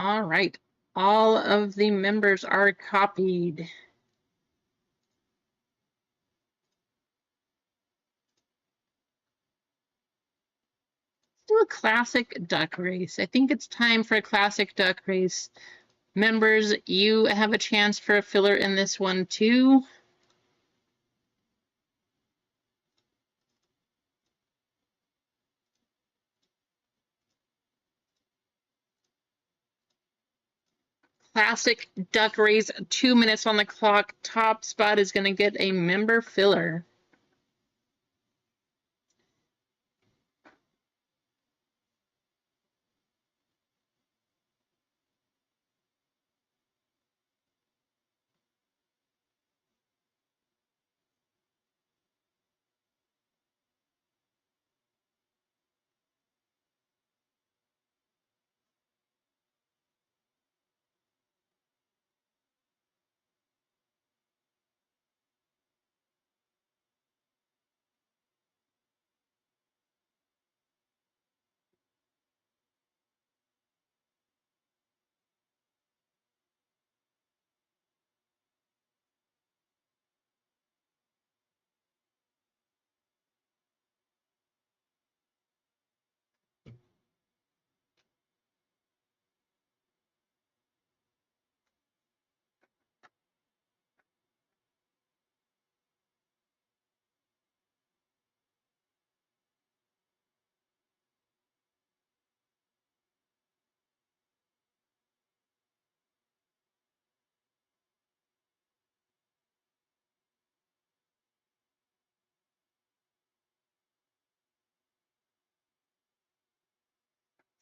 All right. All of the members are copied. Do a classic duck race. I think it's time for a classic duck race. Members, you have a chance for a filler in this one too. Classic duck race, 2 minutes on the clock. Top spot is going to get a member filler.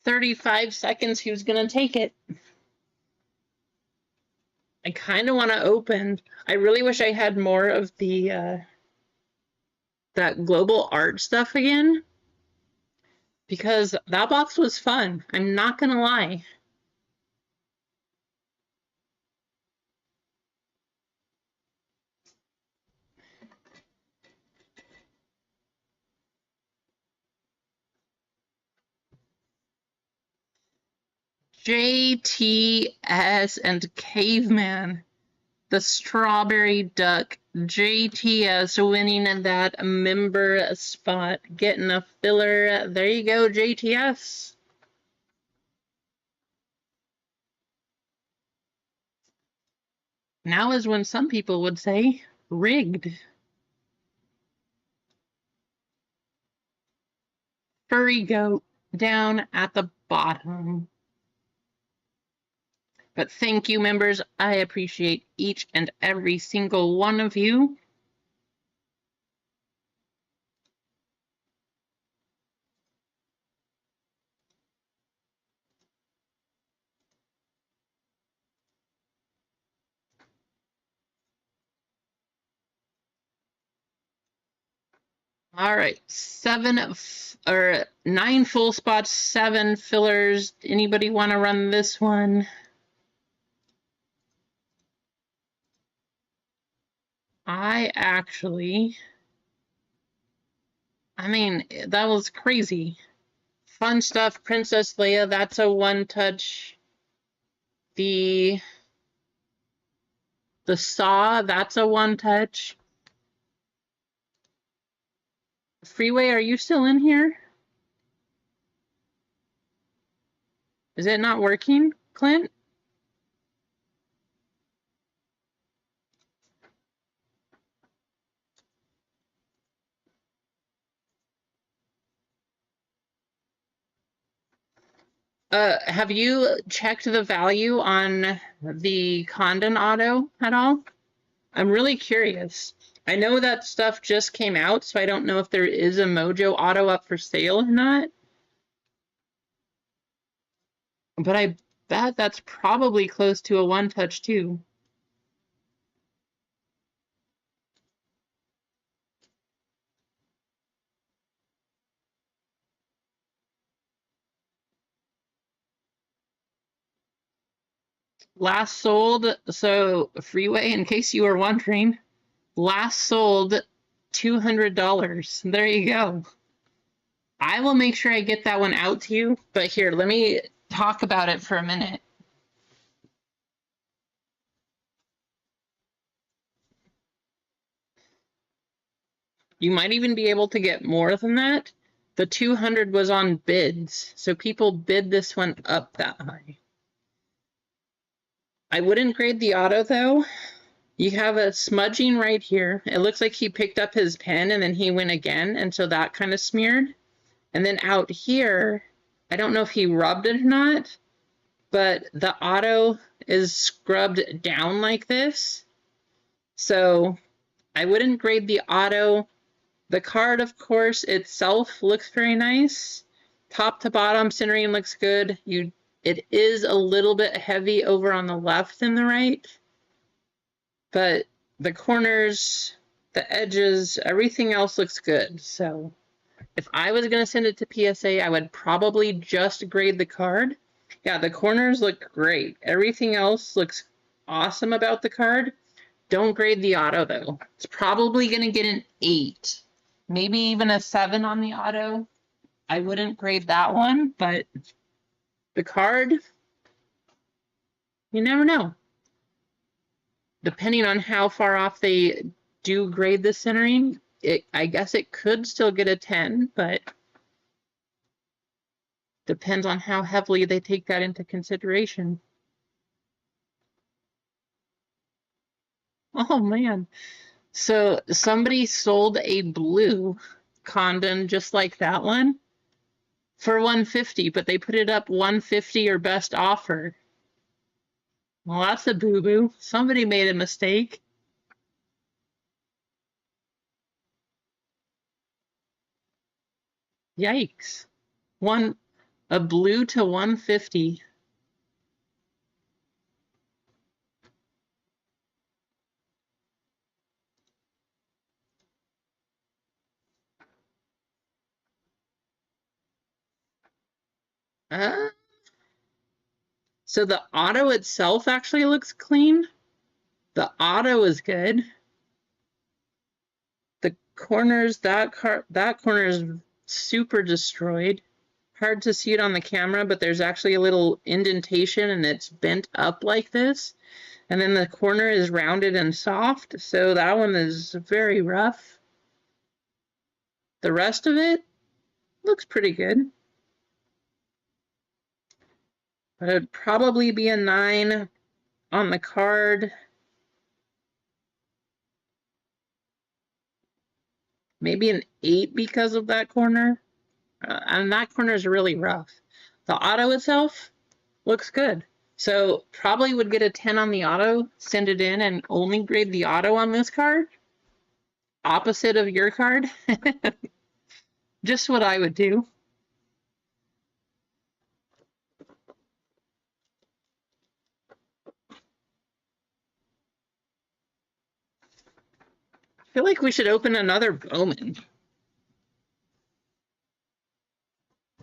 35 seconds, who's gonna take it? I kind of want to open. I really wish I had more of the that global art stuff again, because that box was fun. I'm not gonna lie. JTS and Caveman, the Strawberry Duck. JTS winning that member spot, getting a filler. There you go, JTS. Now is when some people would say rigged. Furry goat down at the bottom. But thank you, members. I appreciate each and every single one of you. All right, 9 full spots, 7 fillers. Anybody want to run this one? I mean, that was crazy. Fun stuff. Princess Leia, that's a one touch. The Saw, that's a one touch. Freeway, are you still in here? Is it not working, Clint? Have you checked the value on the Condon auto at all? I'm really curious. I know that stuff just came out, so I don't know if there is a Mojo auto up for sale or not. But I bet that's probably close to a one touch too. Last sold, so Freeway, in case you were wondering, last sold $200. There you go. I will make sure I get that one out to you, but here, let me talk about it for a minute. You might even be able to get more than that. The 200 was on bids, so people bid this one up that high. I wouldn't grade the auto though. You have a smudging right here. It looks like he picked up his pen and then he went again, and so that kind of smeared. And then out here, I don't know if he rubbed it or not, but the auto is scrubbed down like this. So I wouldn't grade the auto. The card, of course, itself looks very nice. Top to bottom, centering looks good. It is a little bit heavy over on the left and the right, but the corners, the edges, everything else looks good. So if I was going to send it to PSA, I would probably just grade the card. Yeah, the corners look great. Everything else looks awesome about the card. Don't grade the auto, though. It's probably going to get an 8. Maybe even a 7 on the auto. I wouldn't grade that one, but the card, you never know. Depending on how far off they do grade the centering, I guess it could still get a 10, but depends on how heavily they take that into consideration. Oh man. So somebody sold a blue Condon just like that one for $150, but they put it up $150 or best offer. Well, that's a boo-boo. Somebody made a mistake. Yikes. A blue to 150. So the auto itself actually looks clean. The auto is good. The corners, that corner is super destroyed. Hard to see it on the camera, but there's actually a little indentation and it's bent up like this. And then the corner is rounded and soft, so that one is very rough. The rest of it looks pretty good. But it'd probably be a 9 on the card. Maybe an 8 because of that corner. And that corner is really rough. The auto itself looks good. So probably would get a 10 on the auto, send it in, and only grade the auto on this card. Opposite of your card. Just what I would do. I feel like we should open another Bowman.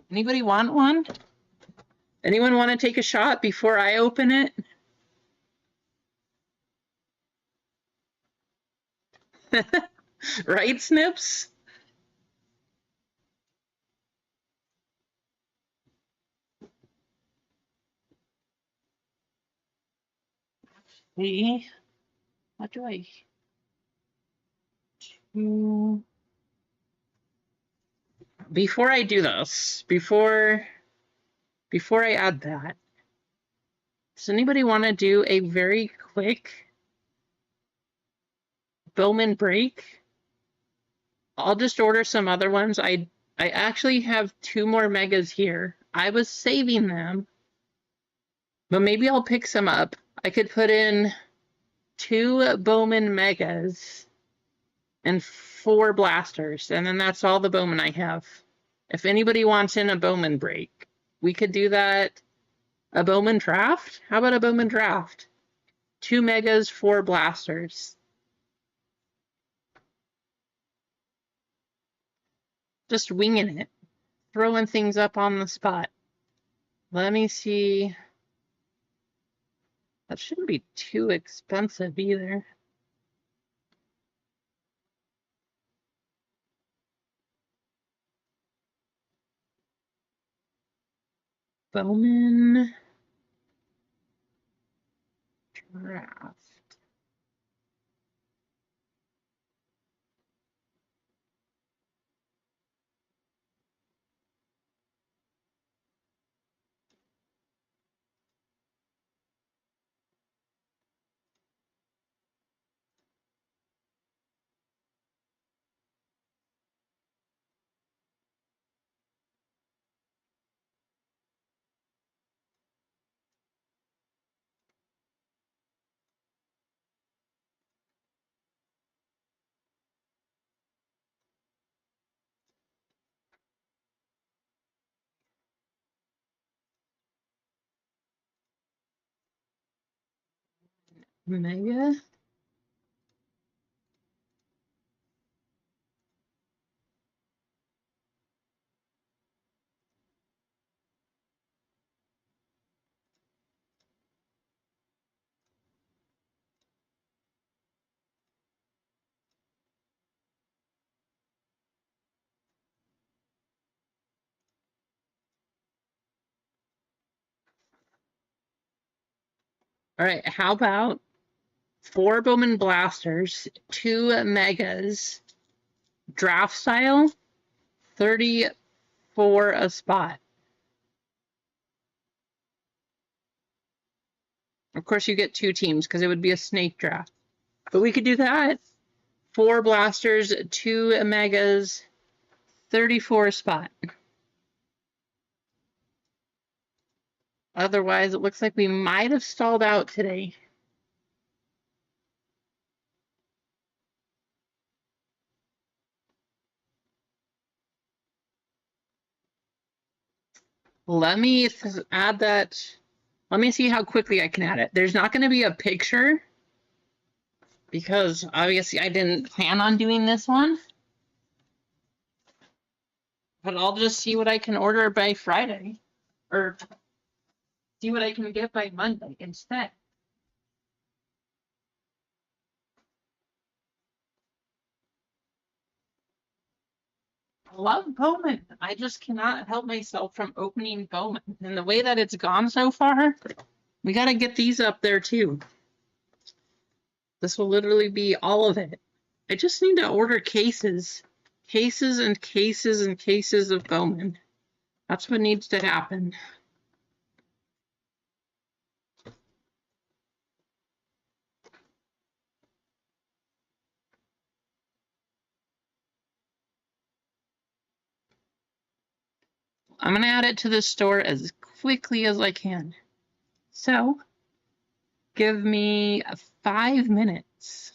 Anybody want one? Anyone want to take a shot before I open it? Right, Snips? See? What do I... Before I do this, before I add that, does anybody want to do a very quick Bowman break? I'll just order some other ones. I actually have 2 more megas here. I was saving them, but maybe I'll pick some up. I could put in 2 Bowman megas and 4 blasters, and then that's all the Bowman I have. If anybody wants in a Bowman break, we could do that. A Bowman draft? How about a Bowman draft? 2 megas, 4 blasters. Just winging it, throwing things up on the spot. Let me see. That shouldn't be too expensive either. Bowman draft. Mega. All right, how about 4 Bowman blasters, 2 megas, draft style, 34 a spot. Of course, you get 2 teams because it would be a snake draft. But we could do that. 4 blasters, 2 megas, 34 a spot. Otherwise, it looks like we might have stalled out today. Let me add that. Let me see how quickly I can add it. There's not going to be a picture because obviously I didn't plan on doing this one. But I'll just see what I can order by Friday. Or see what I can get by Monday instead. I love Bowman. I just cannot help myself from opening Bowman. And the way that it's gone so far, we got to get these up there too. This will literally be all of it. I just need to order cases. Cases and cases and cases of Bowman. That's what needs to happen. I'm going to add it to the store as quickly as I can. So, give me 5 minutes.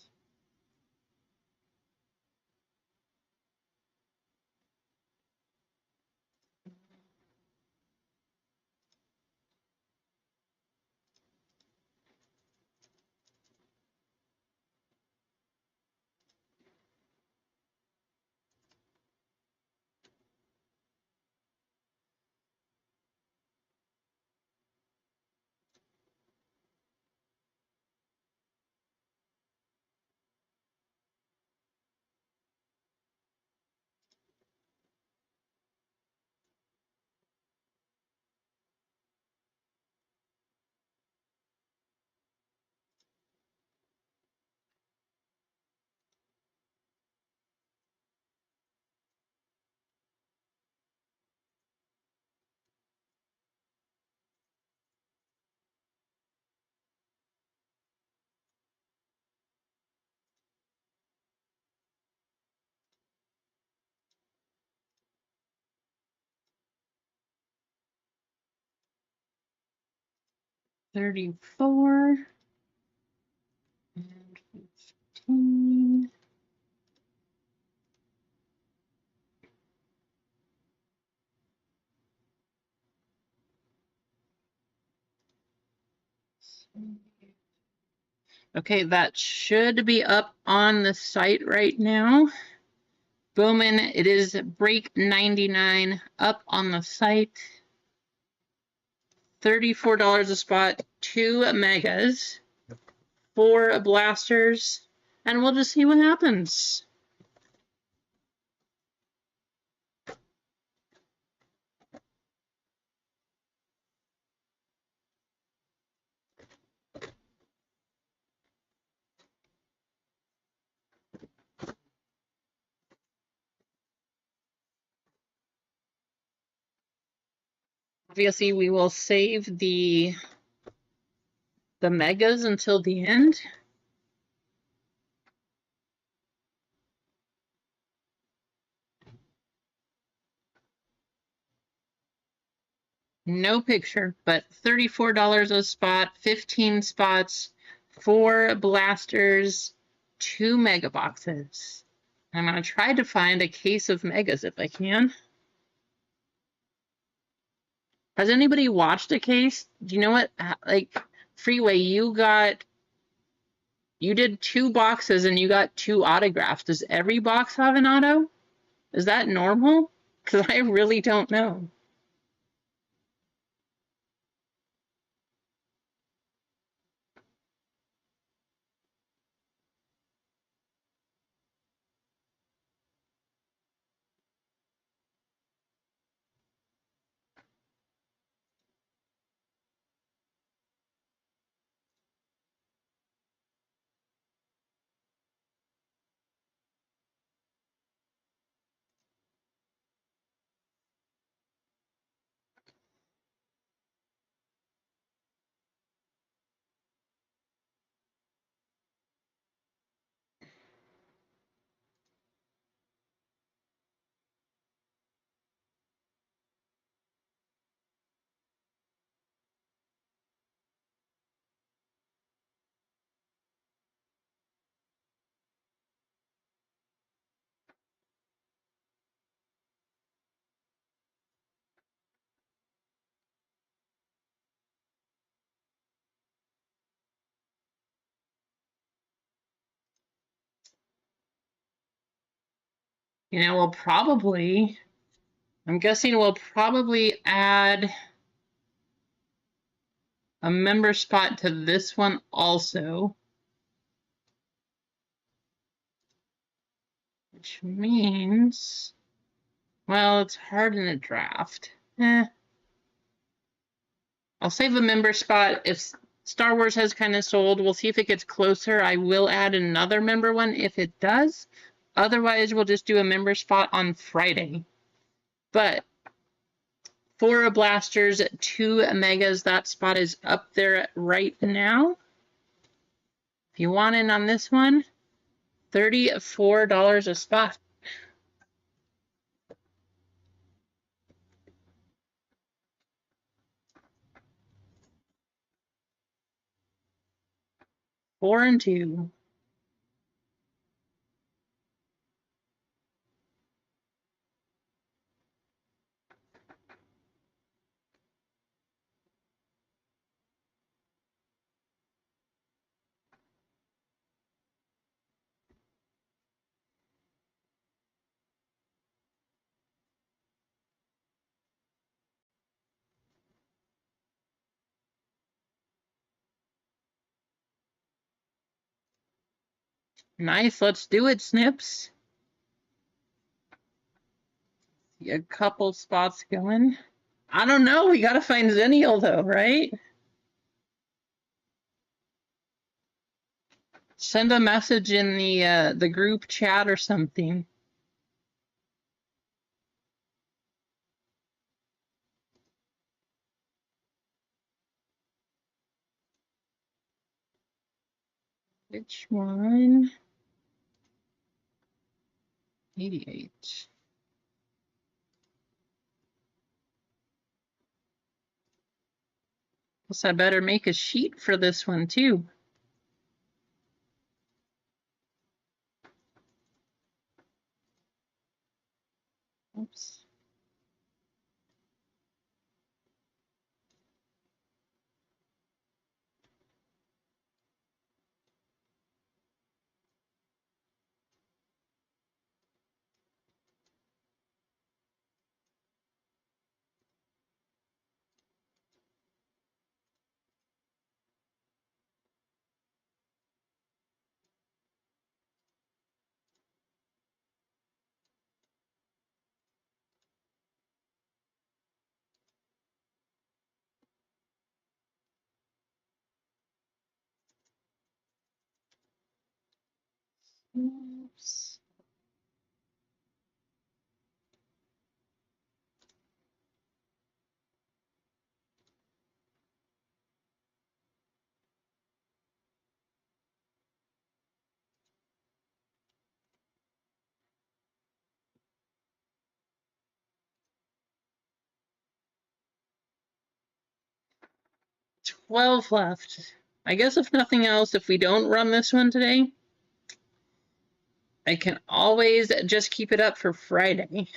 $34 and 15. Okay, that should be up on the site right now. Bowman, it is break 99 up on the site. $34 a spot, 2 megas, 4 blasters, and we'll just see what happens. Obviously, we will save the megas until the end. No picture, but $34 a spot, 15 spots, 4 blasters, 2 mega boxes. I'm going to try to find a case of megas if I can. Has anybody watched a case? Do you know what, like, Freeway, you did 2 boxes and you got 2 autographs. Does every box have an auto? Is that normal? Because I really don't know. You know, I'm guessing we'll probably add a member spot to this one also. Which means, well, it's hard in a draft. I'll save a member spot. If Star Wars has kind of sold, we'll see if it gets closer. I will add another member one if it does. Otherwise, we'll just do a member spot on Friday. But for blasters, 2 megas, that spot is up there right now. If you want in on this one, $34 a spot. Four and two. Nice, let's do it, Snips. See a couple spots going. I don't know, we gotta find Zennial though, right? Send a message in the group chat or something. Which one? 88. Guess I better make a sheet for this one too. Oops. Oops. $12 left. I guess if nothing else, if we don't run this one today, I can always just keep it up for Friday.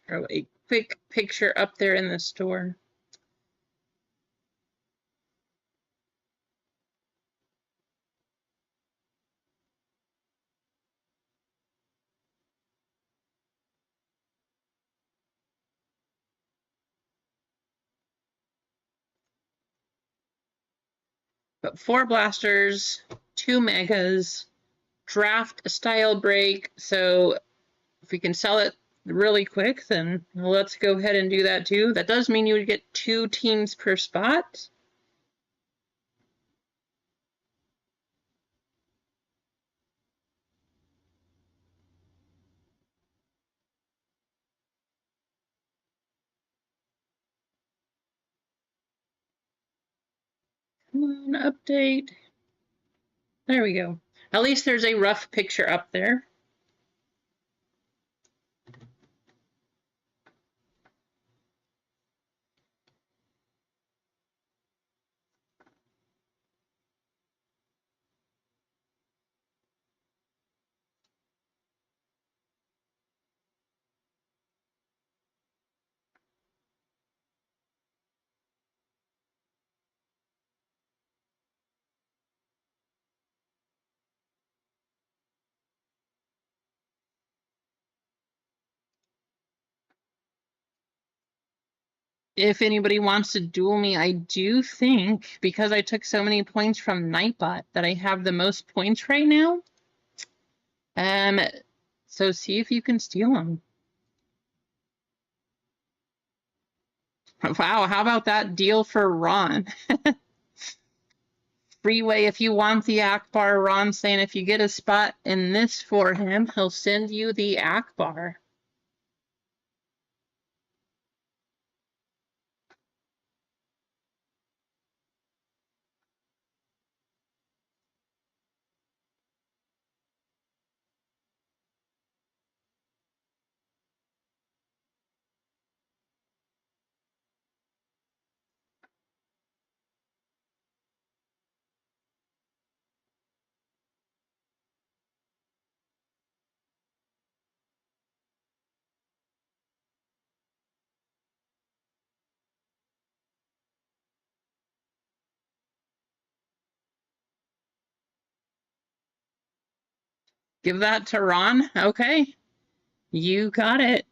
Throw a quick picture up there in the store. But 4 blasters, 2 megas, draft style break. So if we can sell it really quick, then let's go ahead and do that too. That does mean you would get 2 teams per spot. Come on, update. There we go. At least there's a rough picture up there. if anybody wants to duel me, I do think because I took so many points from Nightbot that I have the most points right now. So see if you can steal them. Wow, how about that deal for Ron? Freeway, if you want the Akbar, Ron saying if you get a spot in this for him, he'll send you the Akbar. Give that to Ron. Okay. You got it.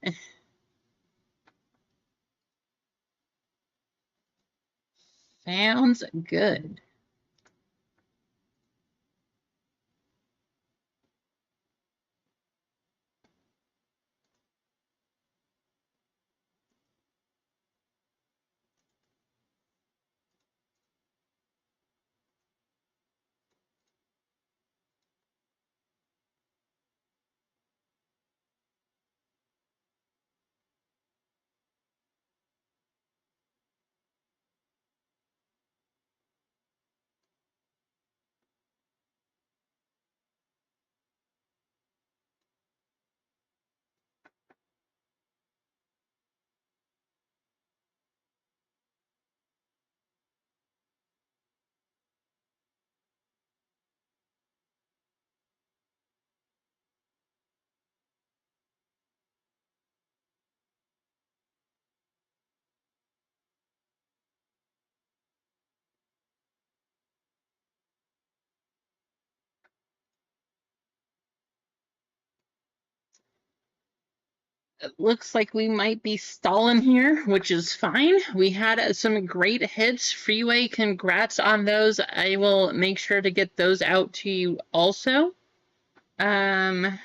Sounds good. It looks like we might be stalling here, which is fine. We had some great hits. Freeway, congrats on those. I will make sure to get those out to you also. And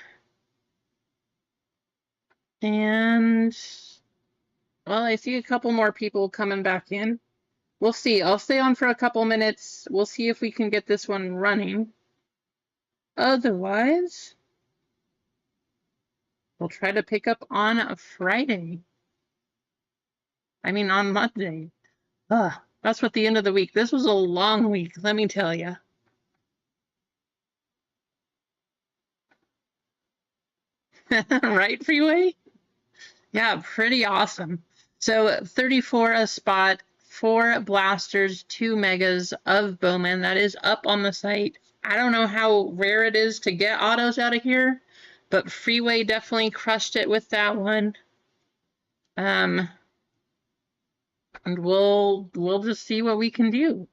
well, I see a couple more people coming back in. We'll see. I'll stay on for a couple minutes. We'll see if we can get this one running. Otherwise, we'll try to pick up on a Friday. I mean, on Monday. Ugh, that's what the end of the week. This was a long week, let me tell you. Right, Freeway? Yeah, pretty awesome. So 34 a spot, 4 blasters, 2 megas of Bowman. That is up on the site. I don't know how rare it is to get autos out of here, but Freeway definitely crushed it with that one. And we'll just see what we can do.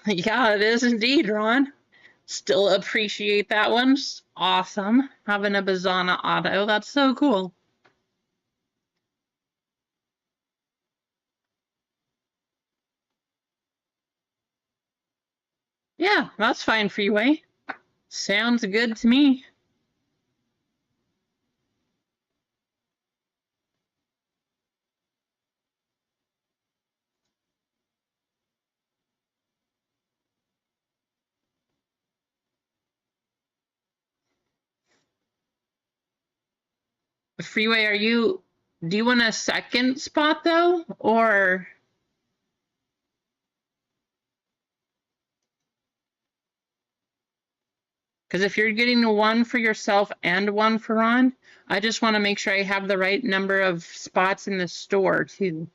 Yeah, it is indeed, Ron. Still appreciate that one. Awesome. Having a Bazana auto. That's so cool. Yeah, that's fine, Freeway. Sounds good to me. Freeway, do you want a second spot though? Or, because if you're getting one for yourself and one for Ron, I just want to make sure I have the right number of spots in the store too.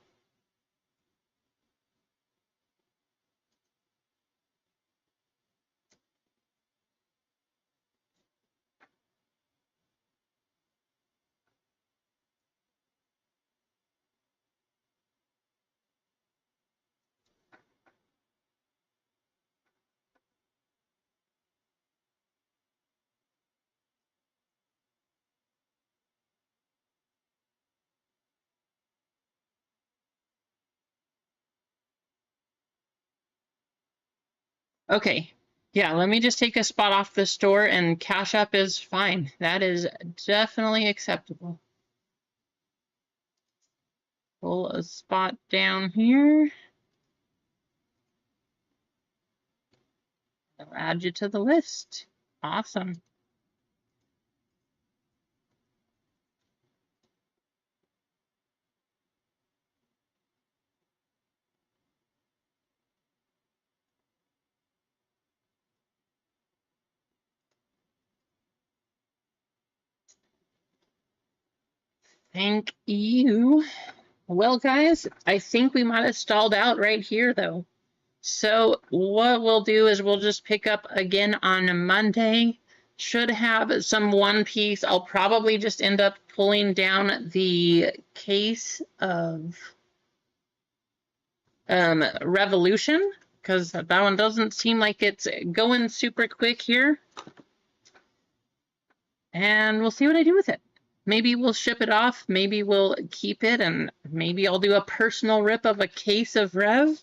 Okay. Yeah, let me just take a spot off the store, and Cash App is fine. That is definitely acceptable. Pull a spot down here. I'll add you to the list. Awesome. Thank you. Well, guys, I think we might have stalled out right here, though. So what we'll do is we'll just pick up again on Monday. Should have some One Piece. I'll probably just end up pulling down the case of Revolution, because that one doesn't seem like it's going super quick here. And we'll see what I do with it. Maybe we'll ship it off, maybe we'll keep it, and maybe I'll do a personal rip of a case of Rev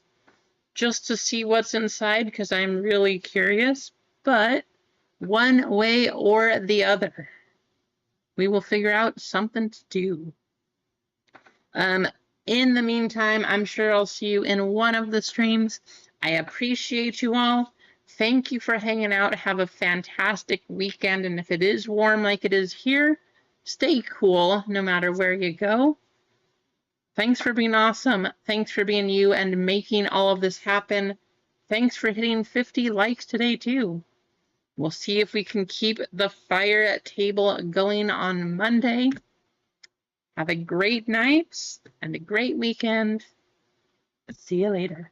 just to see what's inside, because I'm really curious. But one way or the other, we will figure out something to do. In the meantime, I'm sure I'll see you in one of the streams. I appreciate you all. Thank you for hanging out. Have a fantastic weekend. And if it is warm like it is here, stay cool no matter where you go. Thanks for being awesome. Thanks for being you and making all of this happen. Thanks for hitting 50 likes today, too. We'll see if we can keep the fire table going on Monday. Have a great night and a great weekend. See you later.